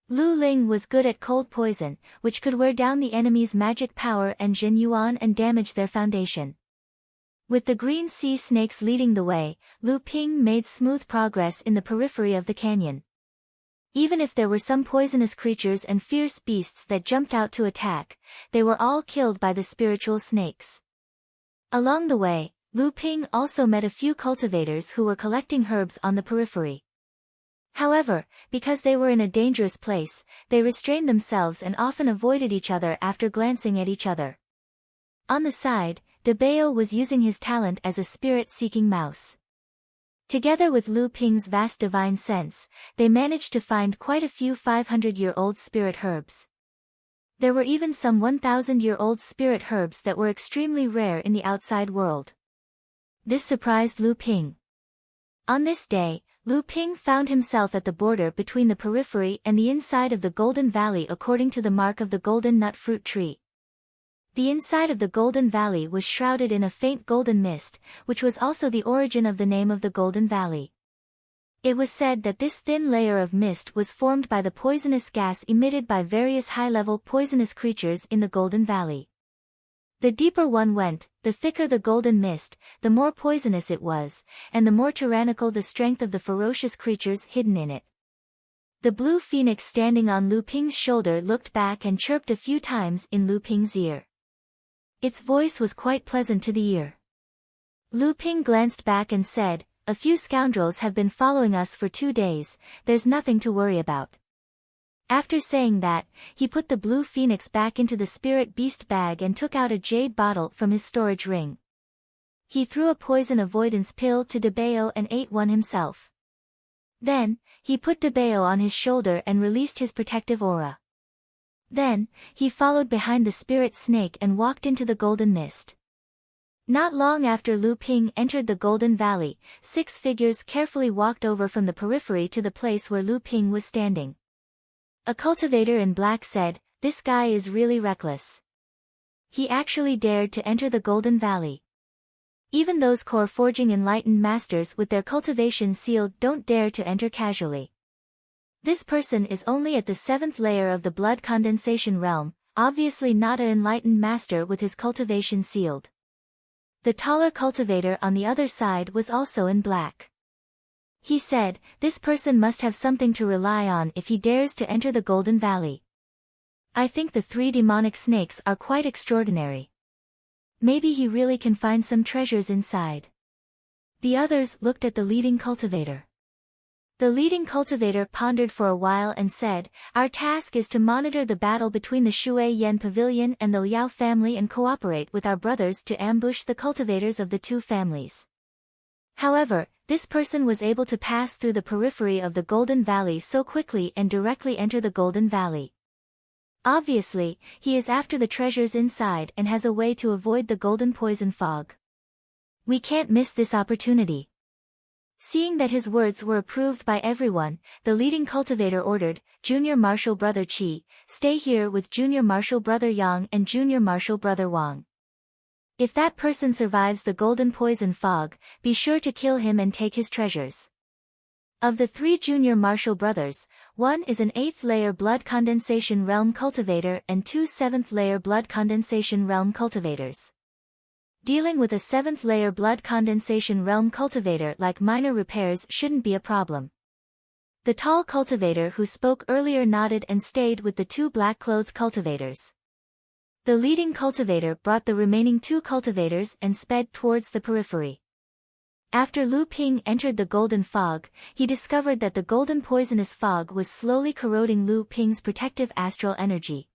Lu Ling was good at cold poison, which could wear down the enemy's magic power and Jin Yuan and damage their foundation. With the green sea snakes leading the way, Lu Ping made smooth progress in the periphery of the canyon. Even if there were some poisonous creatures and fierce beasts that jumped out to attack, they were all killed by the spiritual snakes. Along the way, Lu Ping also met a few cultivators who were collecting herbs on the periphery. However, because they were in a dangerous place, they restrained themselves and often avoided each other after glancing at each other. On the side, De Bao was using his talent as a spirit-seeking mouse. Together with Lu Ping's vast divine sense, they managed to find quite a few 500-year-old spirit herbs. There were even some 1,000-year-old spirit herbs that were extremely rare in the outside world. This surprised Lu Ping. On this day, Lu Ping found himself at the border between the periphery and the inside of the Golden Valley according to the mark of the golden nut fruit tree. The inside of the Golden Valley was shrouded in a faint golden mist, which was also the origin of the name of the Golden Valley. It was said that this thin layer of mist was formed by the poisonous gas emitted by various high-level poisonous creatures in the Golden Valley. The deeper one went, the thicker the golden mist, the more poisonous it was, and the more tyrannical the strength of the ferocious creatures hidden in it. The blue phoenix standing on Lu Ping's shoulder looked back and chirped a few times in Lu Ping's ear. Its voice was quite pleasant to the ear. Lu Ping glanced back and said, "A few scoundrels have been following us for 2 days, there's nothing to worry about." After saying that, he put the blue phoenix back into the spirit beast bag and took out a jade bottle from his storage ring. He threw a poison avoidance pill to De Bao and ate one himself. Then, he put De Bao on his shoulder and released his protective aura. Then, he followed behind the spirit snake and walked into the golden mist. Not long after Lu Ping entered the Golden Valley, 6 figures carefully walked over from the periphery to the place where Lu Ping was standing. A cultivator in black said, "This guy is really reckless. He actually dared to enter the Golden Valley. Even those core forging enlightened masters with their cultivation sealed don't dare to enter casually. This person is only at the 7th layer of the blood condensation realm, obviously not an enlightened master with his cultivation sealed." The taller cultivator on the other side was also in black. He said, "This person must have something to rely on if he dares to enter the Golden Valley. I think the 3 demonic snakes are quite extraordinary. Maybe he really can find some treasures inside." The others looked at the leading cultivator. The leading cultivator pondered for a while and said, "Our task is to monitor the battle between the Shui Yan Pavilion and the Liao family and cooperate with our brothers to ambush the cultivators of the 2 families." However, this person was able to pass through the periphery of the Golden Valley so quickly and directly enter the Golden Valley. Obviously, he is after the treasures inside and has a way to avoid the golden poison fog. We can't miss this opportunity. Seeing that his words were approved by everyone, the leading cultivator ordered, "Junior Marshal Brother Qi, stay here with Junior Marshal Brother Yang and Junior Marshal Brother Wang. If that person survives the golden poison fog, be sure to kill him and take his treasures." Of the 3 junior Marshal brothers, one is an 8th layer blood condensation realm cultivator and 2 7th layer blood condensation realm cultivators. Dealing with a 7th layer blood condensation realm cultivator like minor repairs shouldn't be a problem. The tall cultivator who spoke earlier nodded and stayed with the 2 black-clothed cultivators. The leading cultivator brought the remaining 2 cultivators and sped towards the periphery. After Lu Ping entered the golden fog, he discovered that the golden poisonous fog was slowly corroding Lu Ping's protective astral energy.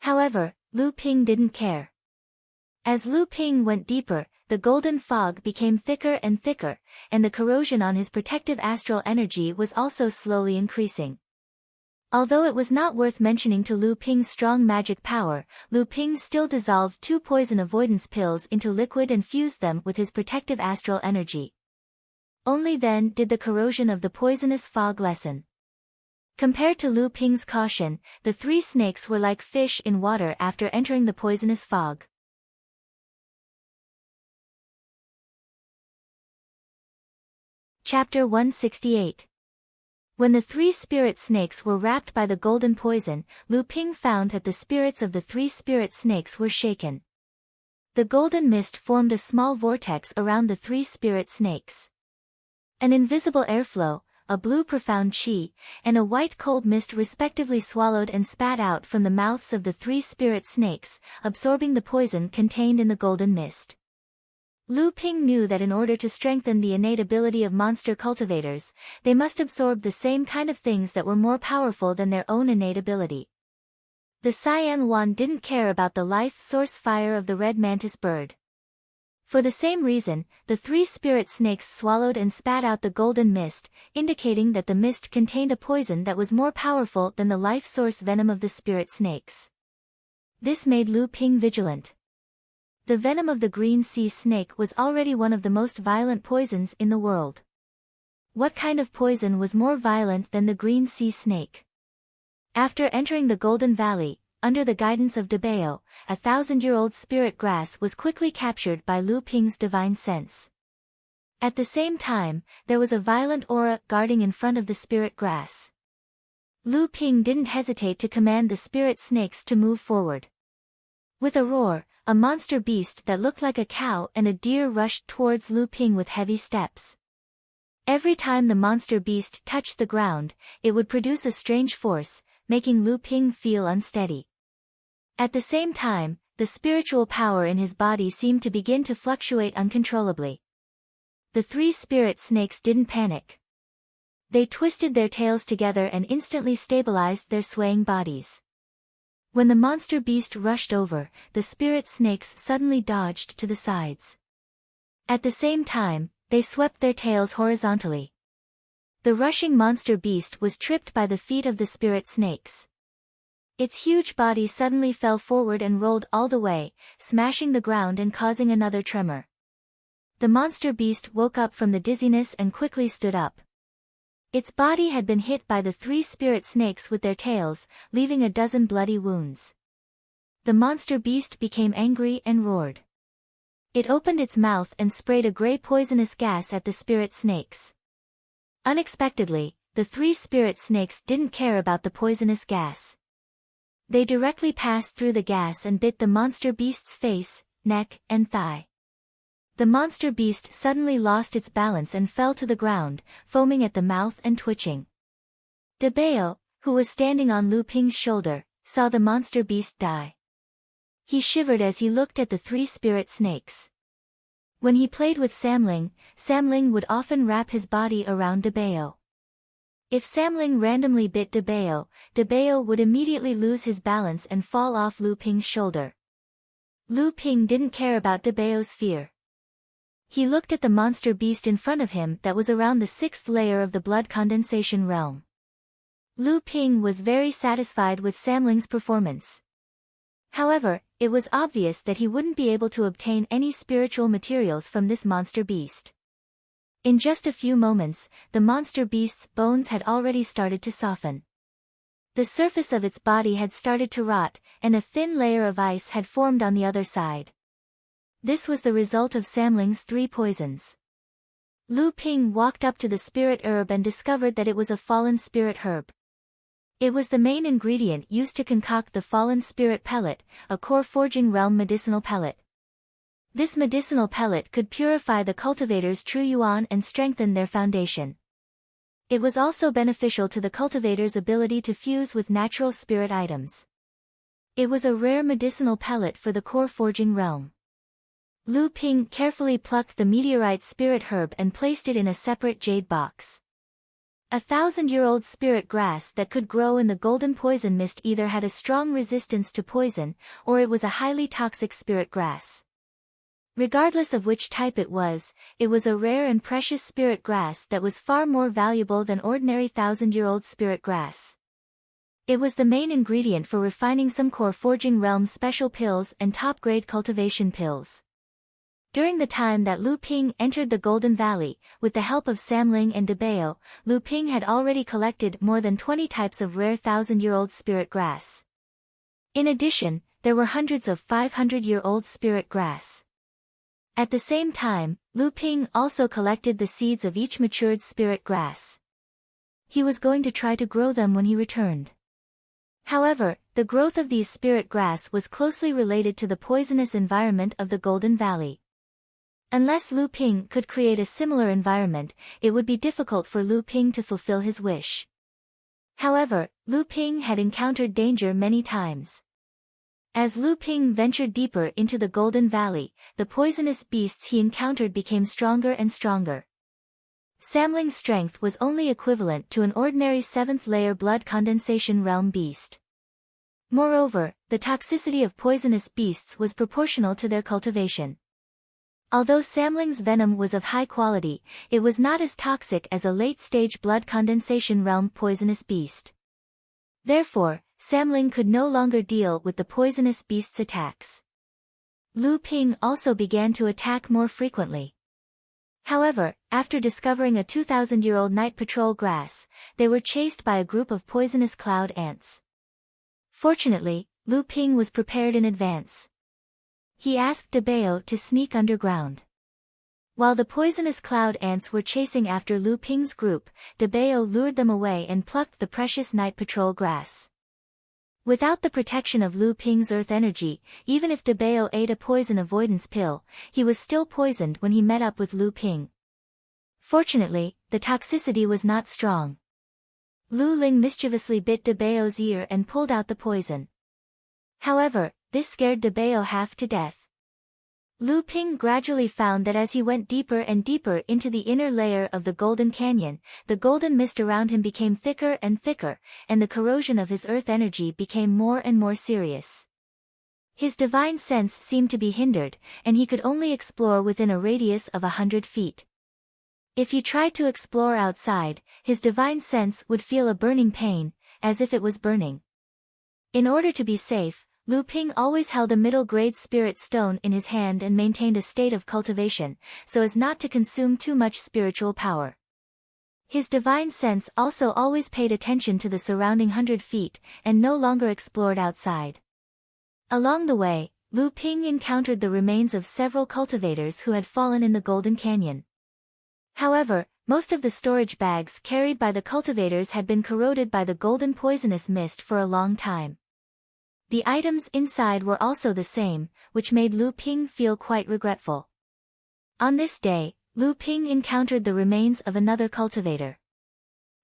However, Lu Ping didn't care. As Lu Ping went deeper, the golden fog became thicker and thicker, and the corrosion on his protective astral energy was also slowly increasing. Although it was not worth mentioning to Lu Ping's strong magic power, Lu Ping still dissolved 2 poison avoidance pills into liquid and fused them with his protective astral energy. Only then did the corrosion of the poisonous fog lessen. Compared to Lu Ping's caution, the 3 snakes were like fish in water after entering the poisonous fog. Chapter 168. When the 3 spirit snakes were wrapped by the golden poison, Lu Ping found that the spirits of the 3 spirit snakes were shaken. The golden mist formed a small vortex around the 3 spirit snakes. An invisible airflow, a blue profound chi, and a white cold mist respectively swallowed and spat out from the mouths of the 3 spirit snakes, absorbing the poison contained in the golden mist. Lu Ping knew that in order to strengthen the innate ability of monster cultivators, they must absorb the same kind of things that were more powerful than their own innate ability. The Cyan Yuan didn't care about the life source fire of the red mantis bird. For the same reason, the 3 spirit snakes swallowed and spat out the golden mist, indicating that the mist contained a poison that was more powerful than the life source venom of the spirit snakes. This made Lu Ping vigilant. The venom of the green sea snake was already one of the most violent poisons in the world. What kind of poison was more violent than the green sea snake? After entering the Golden Valley, under the guidance of Debao, a 1,000-year-old spirit grass was quickly captured by Lu Ping's divine sense. At the same time, there was a violent aura guarding in front of the spirit grass. Lu Ping didn't hesitate to command the spirit snakes to move forward. With a roar, a monster beast that looked like a cow and a deer rushed towards Lu Ping with heavy steps. Every time the monster beast touched the ground, it would produce a strange force, making Lu Ping feel unsteady. At the same time, the spiritual power in his body seemed to begin to fluctuate uncontrollably. The 3 spirit snakes didn't panic. They twisted their tails together and instantly stabilized their swaying bodies. When the monster beast rushed over, the spirit snakes suddenly dodged to the sides. At the same time, they swept their tails horizontally. The rushing monster beast was tripped by the feet of the spirit snakes. Its huge body suddenly fell forward and rolled all the way, smashing the ground and causing another tremor. The monster beast woke up from the dizziness and quickly stood up. Its body had been hit by the 3 spirit snakes with their tails, leaving a dozen bloody wounds. The monster beast became angry and roared. It opened its mouth and sprayed a gray poisonous gas at the spirit snakes. Unexpectedly, the 3 spirit snakes didn't care about the poisonous gas. They directly passed through the gas and bit the monster beast's face, neck, and thigh. The monster beast suddenly lost its balance and fell to the ground, foaming at the mouth and twitching. Debao, who was standing on Lu Ping's shoulder, saw the monster beast die. He shivered as he looked at the 3 spirit snakes. When he played with Samling, Samling would often wrap his body around Debao. If Samling randomly bit Debao, Debao would immediately lose his balance and fall off Lu Ping's shoulder. Lu Ping didn't care about Debao's fear. He looked at the monster beast in front of him that was around the 6th layer of the blood condensation realm. Lu Ping was very satisfied with Samling's performance. However, it was obvious that he wouldn't be able to obtain any spiritual materials from this monster beast. In just a few moments, the monster beast's bones had already started to soften. The surface of its body had started to rot, and a thin layer of ice had formed on the other side. This was the result of Samling's 3 poisons. Lu Ping walked up to the spirit herb and discovered that it was a fallen spirit herb. It was the main ingredient used to concoct the fallen spirit pellet, a core forging realm medicinal pellet. This medicinal pellet could purify the cultivator's true yuan and strengthen their foundation. It was also beneficial to the cultivator's ability to fuse with natural spirit items. It was a rare medicinal pellet for the core forging realm. Lu Ping carefully plucked the meteorite spirit herb and placed it in a separate jade box. 1,000-year-old spirit grass that could grow in the golden poison mist either had a strong resistance to poison, or it was a highly toxic spirit grass. Regardless of which type it was a rare and precious spirit grass that was far more valuable than ordinary 1,000-year-old spirit grass. It was the main ingredient for refining some core forging realm special pills and top-grade cultivation pills. During the time that Lu Ping entered the Golden Valley, with the help of Samling and Debao, Lu Ping had already collected more than 20 types of rare 1,000-year-old spirit grass. In addition, there were hundreds of 500-year-old spirit grass. At the same time, Lu Ping also collected the seeds of each matured spirit grass. He was going to try to grow them when he returned. However, the growth of these spirit grass was closely related to the poisonous environment of the Golden Valley. Unless Lu Ping could create a similar environment, it would be difficult for Lu Ping to fulfill his wish. However, Lu Ping had encountered danger many times. As Lu Ping ventured deeper into the Golden Valley, the poisonous beasts he encountered became stronger and stronger. Samling's strength was only equivalent to an ordinary 7th-layer blood condensation realm beast. Moreover, the toxicity of poisonous beasts was proportional to their cultivation. Although Samling's venom was of high quality, it was not as toxic as a late-stage blood condensation realm poisonous beast. Therefore, Samling could no longer deal with the poisonous beast's attacks. Lu Ping also began to attack more frequently. However, after discovering a 2,000-year-old night patrol grass, they were chased by a group of poisonous cloud ants. Fortunately, Lu Ping was prepared in advance. He asked Debao to sneak underground. While the poisonous cloud ants were chasing after Lu Ping's group, Debao lured them away and plucked the precious night patrol grass. Without the protection of Lu Ping's earth energy, even if Debao ate a poison avoidance pill, he was still poisoned when he met up with Lu Ping. Fortunately, the toxicity was not strong. Lu Ling mischievously bit Debao's ear and pulled out the poison. However, this scared Debao half to death. Lu Ping gradually found that as he went deeper and deeper into the inner layer of the Golden Canyon, the golden mist around him became thicker and thicker, and the corrosion of his earth energy became more and more serious. His divine sense seemed to be hindered, and he could only explore within a radius of 100 feet. If he tried to explore outside, his divine sense would feel a burning pain, as if it was burning. In order to be safe, Lu Ping always held a middle-grade spirit stone in his hand and maintained a state of cultivation, so as not to consume too much spiritual power. His divine sense also always paid attention to the surrounding 100 feet, and no longer explored outside. Along the way, Lu Ping encountered the remains of several cultivators who had fallen in the Golden Canyon. However, most of the storage bags carried by the cultivators had been corroded by the golden poisonous mist for a long time. The items inside were also the same, which made Lu Ping feel quite regretful. On this day, Lu Ping encountered the remains of another cultivator.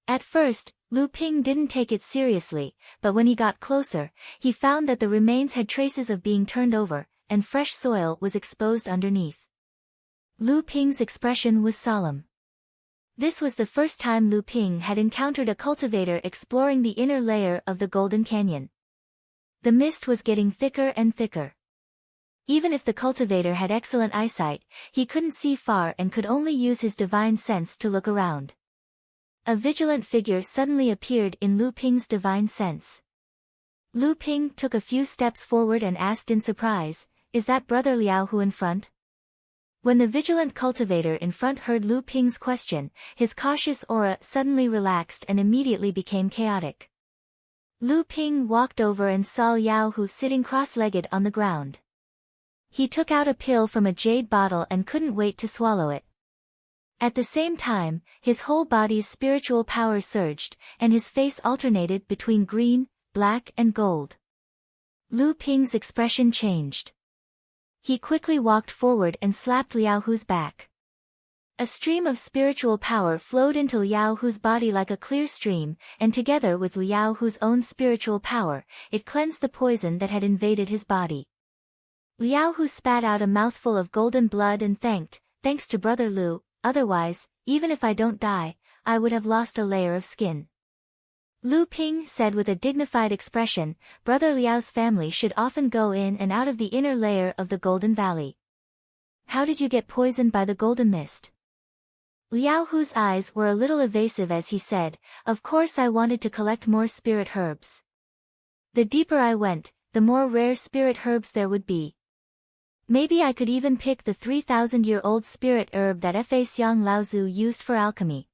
At first, Lu Ping didn't take it seriously, but when he got closer, he found that the remains had traces of being turned over, and fresh soil was exposed underneath. Lu Ping's expression was solemn. This was the first time Lu Ping had encountered a cultivator exploring the inner layer of the Golden Canyon. The mist was getting thicker and thicker. Even if the cultivator had excellent eyesight, he couldn't see far and could only use his divine sense to look around. A vigilant figure suddenly appeared in Lu Ping's divine sense. Lu Ping took a few steps forward and asked in surprise, "Is that Brother Liao Hu in front?" When the vigilant cultivator in front heard Lu Ping's question, his cautious aura suddenly relaxed and immediately became chaotic. Lu Ping walked over and saw Liao Hu sitting cross-legged on the ground. He took out a pill from a jade bottle and couldn't wait to swallow it. At the same time, his whole body's spiritual power surged, and his face alternated between green, black and gold. Lu Ping's expression changed. He quickly walked forward and slapped Liao Hu's back. A stream of spiritual power flowed into Liao Hu's body like a clear stream, and together with Liao Hu's own spiritual power, it cleansed the poison that had invaded his body. Liao Hu spat out a mouthful of golden blood and thanks to Brother Lu, otherwise, even if I don't die, I would have lost a layer of skin. Lu Ping said with a dignified expression, Brother Liao's family should often go in and out of the inner layer of the Golden Valley. How did you get poisoned by the golden mist? Liao Hu's eyes were a little evasive as he said, of course I wanted to collect more spirit herbs. The deeper I went, the more rare spirit herbs there would be. Maybe I could even pick the 3,000-year-old spirit herb that Fa Xiang Laozu used for alchemy.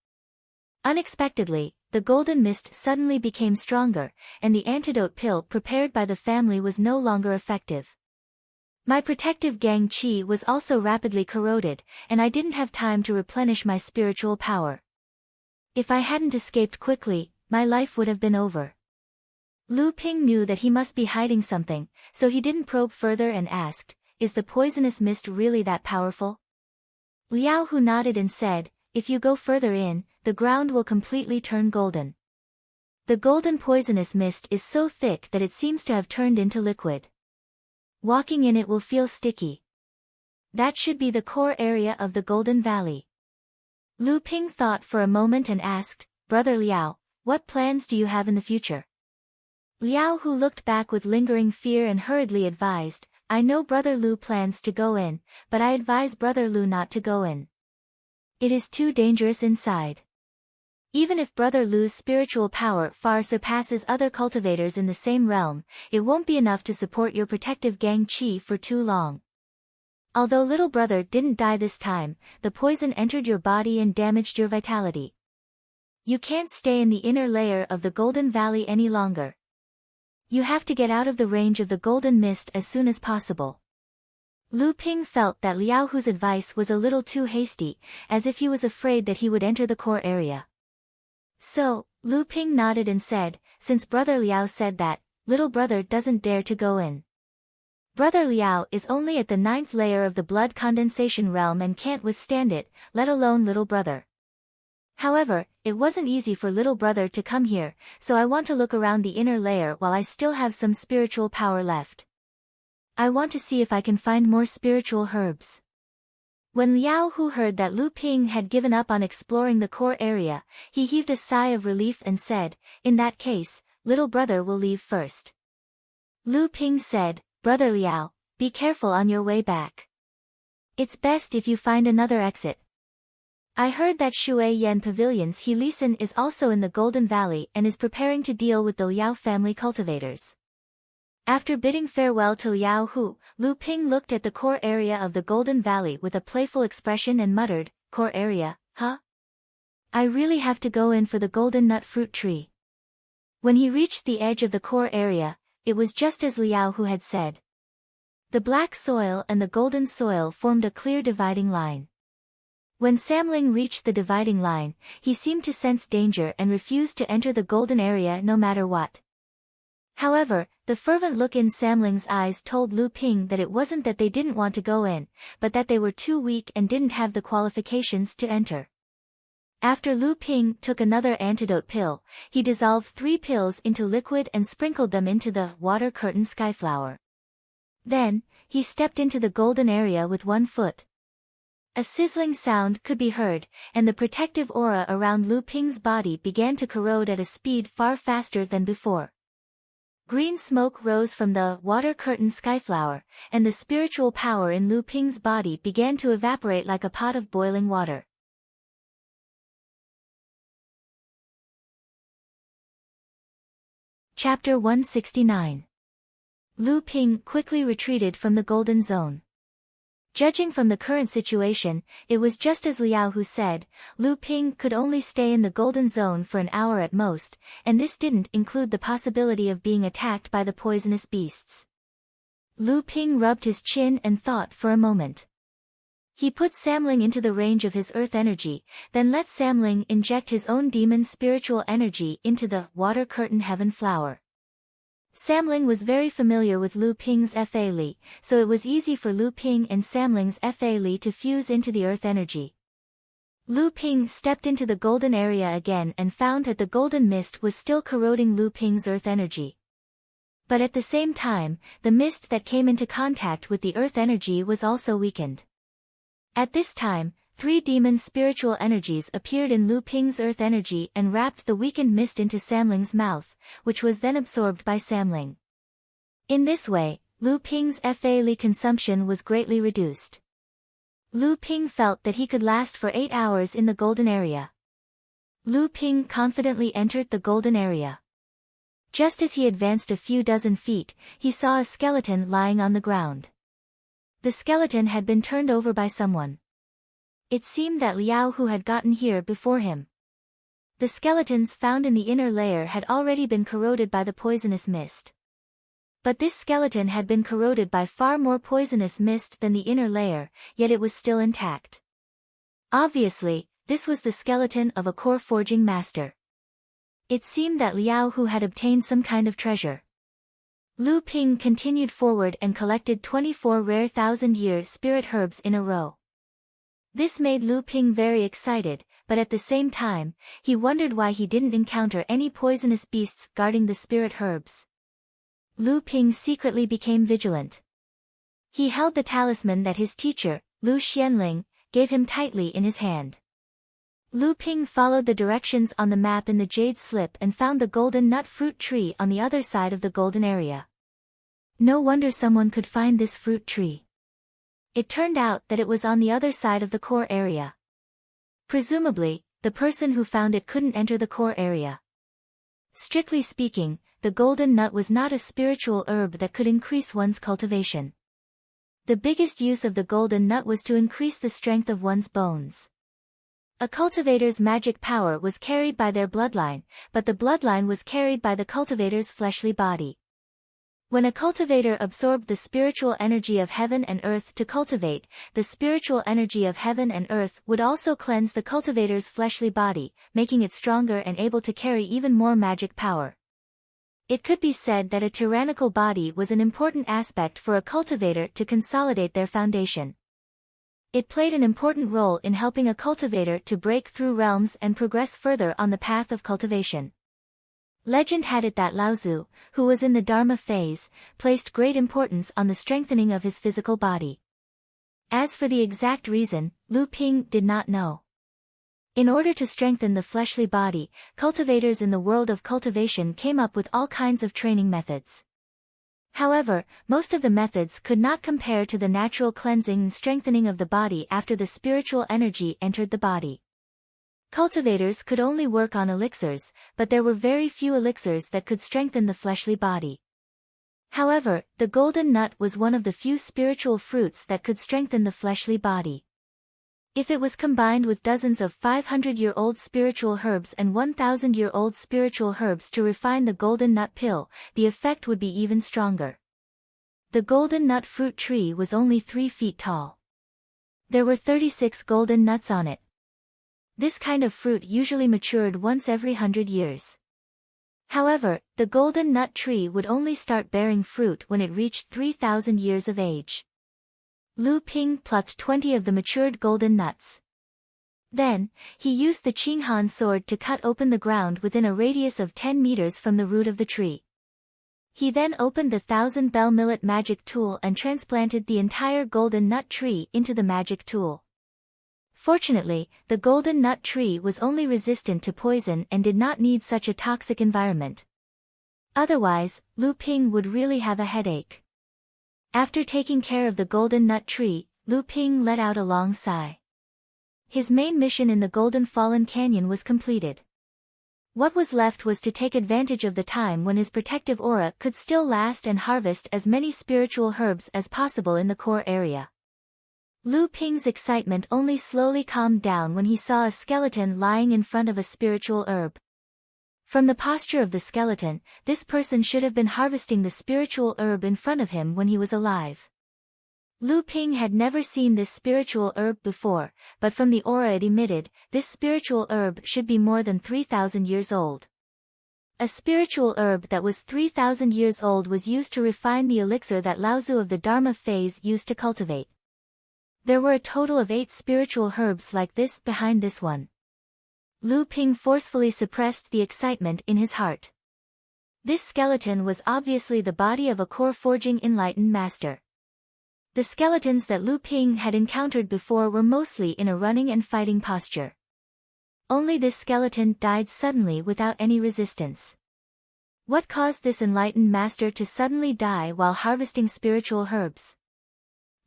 Unexpectedly, the golden mist suddenly became stronger, and the antidote pill prepared by the family was no longer effective. My protective gang qi was also rapidly corroded, and I didn't have time to replenish my spiritual power. If I hadn't escaped quickly, my life would have been over. Lu Ping knew that he must be hiding something, so he didn't probe further and asked, is the poisonous mist really that powerful? Liao Hu nodded and said, if you go further in, the ground will completely turn golden. The golden poisonous mist is so thick that it seems to have turned into liquid. Walking in it will feel sticky. That should be the core area of the Golden Valley. Lu Ping thought for a moment and asked, Brother Liao, what plans do you have in the future? Liao Hu looked back with lingering fear and hurriedly advised, I know Brother Lu plans to go in, but I advise Brother Lu not to go in. It is too dangerous inside. Even if Brother Lu's spiritual power far surpasses other cultivators in the same realm, it won't be enough to support your protective gang qi for too long. Although little brother didn't die this time, the poison entered your body and damaged your vitality. You can't stay in the inner layer of the Golden Valley any longer. You have to get out of the range of the golden mist as soon as possible. Lu Ping felt that Liao Hu's advice was a little too hasty, as if he was afraid that he would enter the core area. So, Lu Ping nodded and said, since Brother Liao said that, little brother doesn't dare to go in. Brother Liao is only at the 9th layer of the blood condensation realm and can't withstand it, let alone little brother. However, it wasn't easy for little brother to come here, so I want to look around the inner layer while I still have some spiritual power left. I want to see if I can find more spiritual herbs. When Liao Hu heard that Lu Ping had given up on exploring the core area, he heaved a sigh of relief and said, in that case, little brother will leave first. Lu Ping said, Brother Liao, be careful on your way back. It's best if you find another exit. I heard that Shui Yan Pavilion's He Lisan is also in the Golden Valley and is preparing to deal with the Liao family cultivators. After bidding farewell to Liao Hu, Lu Ping looked at the core area of the Golden Valley with a playful expression and muttered, core area, huh? I really have to go in for the golden nut fruit tree. When he reached the edge of the core area, it was just as Liao Hu had said. The black soil and the golden soil formed a clear dividing line. When Samling reached the dividing line, he seemed to sense danger and refused to enter the golden area no matter what. However, the fervent look in Samling's eyes told Lu Ping that it wasn't that they didn't want to go in, but that they were too weak and didn't have the qualifications to enter. After Lu Ping took another antidote pill, he dissolved 3 pills into liquid and sprinkled them into the water curtain skyflower. Then, he stepped into the golden area with 1 foot. A sizzling sound could be heard, and the protective aura around Lu Ping's body began to corrode at a speed far faster than before. Green smoke rose from the water curtain skyflower, and the spiritual power in Lu Ping's body began to evaporate like a pot of boiling water. Chapter 169. Lu Ping quickly retreated from the golden zone. Judging from the current situation, it was just as Liao Hu said, Lu Ping could only stay in the golden zone for an hour at most, and this didn't include the possibility of being attacked by the poisonous beasts. Lu Ping rubbed his chin and thought for a moment. He put Samling into the range of his earth energy, then let Samling inject his own demon spiritual energy into the water curtain heaven flower. Samling was very familiar with Lu Ping's Fa Li, so it was easy for Lu Ping and Samling's Fa Li to fuse into the earth energy. Lu Ping stepped into the golden area again and found that the golden mist was still corroding Lu Ping's earth energy. But at the same time, the mist that came into contact with the earth energy was also weakened. At this time, 3 demon spiritual energies appeared in Lu Ping's earth energy and wrapped the weakened mist into Samling's mouth, which was then absorbed by Samling. In this way, Lu Ping's Fa Li consumption was greatly reduced. Lu Ping felt that he could last for 8 hours in the golden area. Lu Ping confidently entered the golden area. Just as he advanced a few dozen feet, he saw a skeleton lying on the ground. The skeleton had been turned over by someone. It seemed that Liao Hu had gotten here before him. The skeletons found in the inner layer had already been corroded by the poisonous mist. But this skeleton had been corroded by far more poisonous mist than the inner layer, yet it was still intact. Obviously, this was the skeleton of a core forging master. It seemed that Liao Hu had obtained some kind of treasure. Lu Ping continued forward and collected 24 rare 1,000-year spirit herbs in a row. This made Lu Ping very excited, but at the same time, he wondered why he didn't encounter any poisonous beasts guarding the spirit herbs. Lu Ping secretly became vigilant. He held the talisman that his teacher, Lu Xianling, gave him tightly in his hand. Lu Ping followed the directions on the map in the jade slip and found the golden nut fruit tree on the other side of the golden area. No wonder someone could find this fruit tree. It turned out that it was on the other side of the core area. Presumably, the person who found it couldn't enter the core area. Strictly speaking, the golden nut was not a spiritual herb that could increase one's cultivation. The biggest use of the golden nut was to increase the strength of one's bones. A cultivator's magic power was carried by their bloodline, but the bloodline was carried by the cultivator's fleshly body. When a cultivator absorbed the spiritual energy of heaven and earth to cultivate, the spiritual energy of heaven and earth would also cleanse the cultivator's fleshly body, making it stronger and able to carry even more magic power. It could be said that a tyrannical body was an important aspect for a cultivator to consolidate their foundation. It played an important role in helping a cultivator to break through realms and progress further on the path of cultivation. Legend had it that Laozu, who was in the Dharma phase, placed great importance on the strengthening of his physical body. As for the exact reason, Lu Ping did not know. In order to strengthen the fleshly body, cultivators in the world of cultivation came up with all kinds of training methods. However, most of the methods could not compare to the natural cleansing and strengthening of the body after the spiritual energy entered the body. Cultivators could only work on elixirs, but there were very few elixirs that could strengthen the fleshly body. However, the golden nut was one of the few spiritual fruits that could strengthen the fleshly body. If it was combined with dozens of 500-year-old spiritual herbs and 1,000-year-old spiritual herbs to refine the golden nut pill, the effect would be even stronger. The golden nut fruit tree was only 3 feet tall. There were 36 golden nuts on it. This kind of fruit usually matured once every 100 years. However, the golden nut tree would only start bearing fruit when it reached 3,000 years of age. Lu Ping plucked 20 of the matured golden nuts. Then, he used the Qinghan sword to cut open the ground within a radius of 10 meters from the root of the tree. He then opened the 1,000-bell millet magic tool and transplanted the entire golden nut tree into the magic tool. Fortunately, the golden nut tree was only resistant to poison and did not need such a toxic environment. Otherwise, Lu Ping would really have a headache. After taking care of the golden nut tree, Lu Ping let out a long sigh. His main mission in the Golden Fallen Canyon was completed. What was left was to take advantage of the time when his protective aura could still last and harvest as many spiritual herbs as possible in the core area. Lu Ping's excitement only slowly calmed down when he saw a skeleton lying in front of a spiritual herb. From the posture of the skeleton, this person should have been harvesting the spiritual herb in front of him when he was alive. Lu Ping had never seen this spiritual herb before, but from the aura it emitted, this spiritual herb should be more than 3,000 years old. A spiritual herb that was 3,000 years old was used to refine the elixir that Laozu of the Dharma phase used to cultivate. There were a total of 8 spiritual herbs like this behind this one. Lu Ping forcefully suppressed the excitement in his heart. This skeleton was obviously the body of a core-forging enlightened master. The skeletons that Lu Ping had encountered before were mostly in a running and fighting posture. Only this skeleton died suddenly without any resistance. What caused this enlightened master to suddenly die while harvesting spiritual herbs?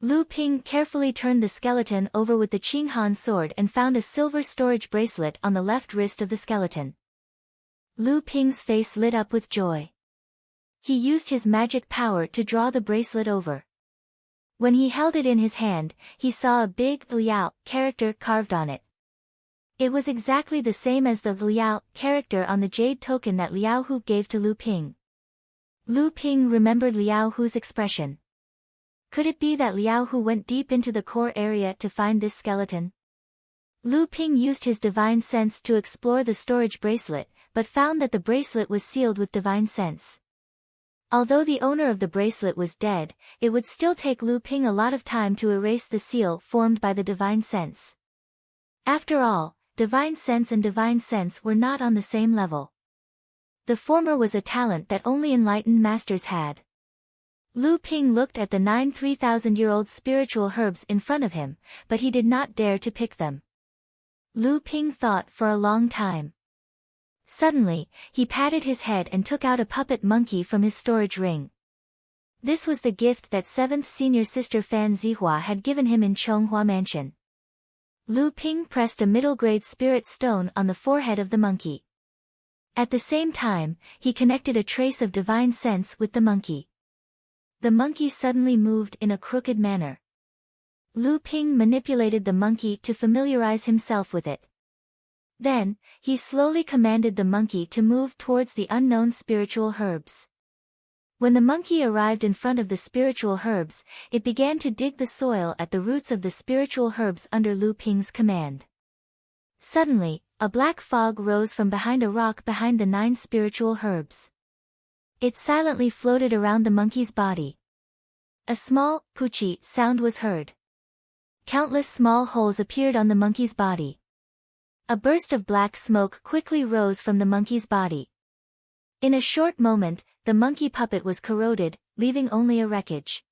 Lu Ping carefully turned the skeleton over with the Qinghan sword and found a silver storage bracelet on the left wrist of the skeleton. Lu Ping's face lit up with joy. He used his magic power to draw the bracelet over. When he held it in his hand, he saw a big Liao character carved on it. It was exactly the same as the Liao character on the jade token that Liao Hu gave to Lu Ping. Lu Ping remembered Liao Hu's expression. Could it be that Liao Hu went deep into the core area to find this skeleton? Lu Ping used his divine sense to explore the storage bracelet, but found that the bracelet was sealed with divine sense. Although the owner of the bracelet was dead, it would still take Lu Ping a lot of time to erase the seal formed by the divine sense. After all, divine sense and divine sense were not on the same level. The former was a talent that only enlightened masters had. Lu Ping looked at the 9 3,000-year-old spiritual herbs in front of him, but he did not dare to pick them. Lu Ping thought for a long time. Suddenly, he patted his head and took out a puppet monkey from his storage ring. This was the gift that 7th senior sister Fan Zihua had given him in Chonghua Mansion. Lu Ping pressed a middle-grade spirit stone on the forehead of the monkey. At the same time, he connected a trace of divine sense with the monkey. The monkey suddenly moved in a crooked manner. Lu Ping manipulated the monkey to familiarize himself with it. Then, he slowly commanded the monkey to move towards the unknown spiritual herbs. When the monkey arrived in front of the spiritual herbs, it began to dig the soil at the roots of the spiritual herbs under Lu Ping's command. Suddenly, a black fog rose from behind a rock behind the 9 spiritual herbs. It silently floated around the monkey's body. A small, poochie sound was heard. Countless small holes appeared on the monkey's body. A burst of black smoke quickly rose from the monkey's body. In a short moment, the monkey puppet was corroded, leaving only a wreckage.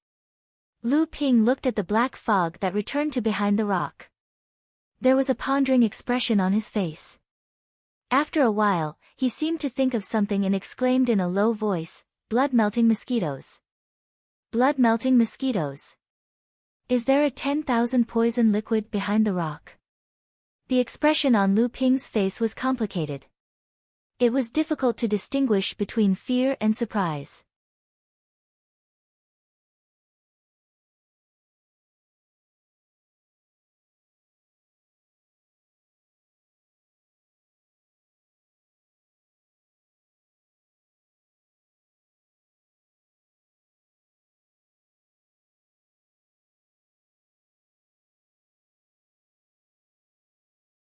Lu Ping looked at the black fog that returned to behind the rock. There was a pondering expression on his face. After a while, he seemed to think of something and exclaimed in a low voice, "Blood-melting mosquitoes. Blood-melting mosquitoes. Is there a 10,000 poison liquid behind the rock?" The expression on Lu Ping's face was complicated. It was difficult to distinguish between fear and surprise.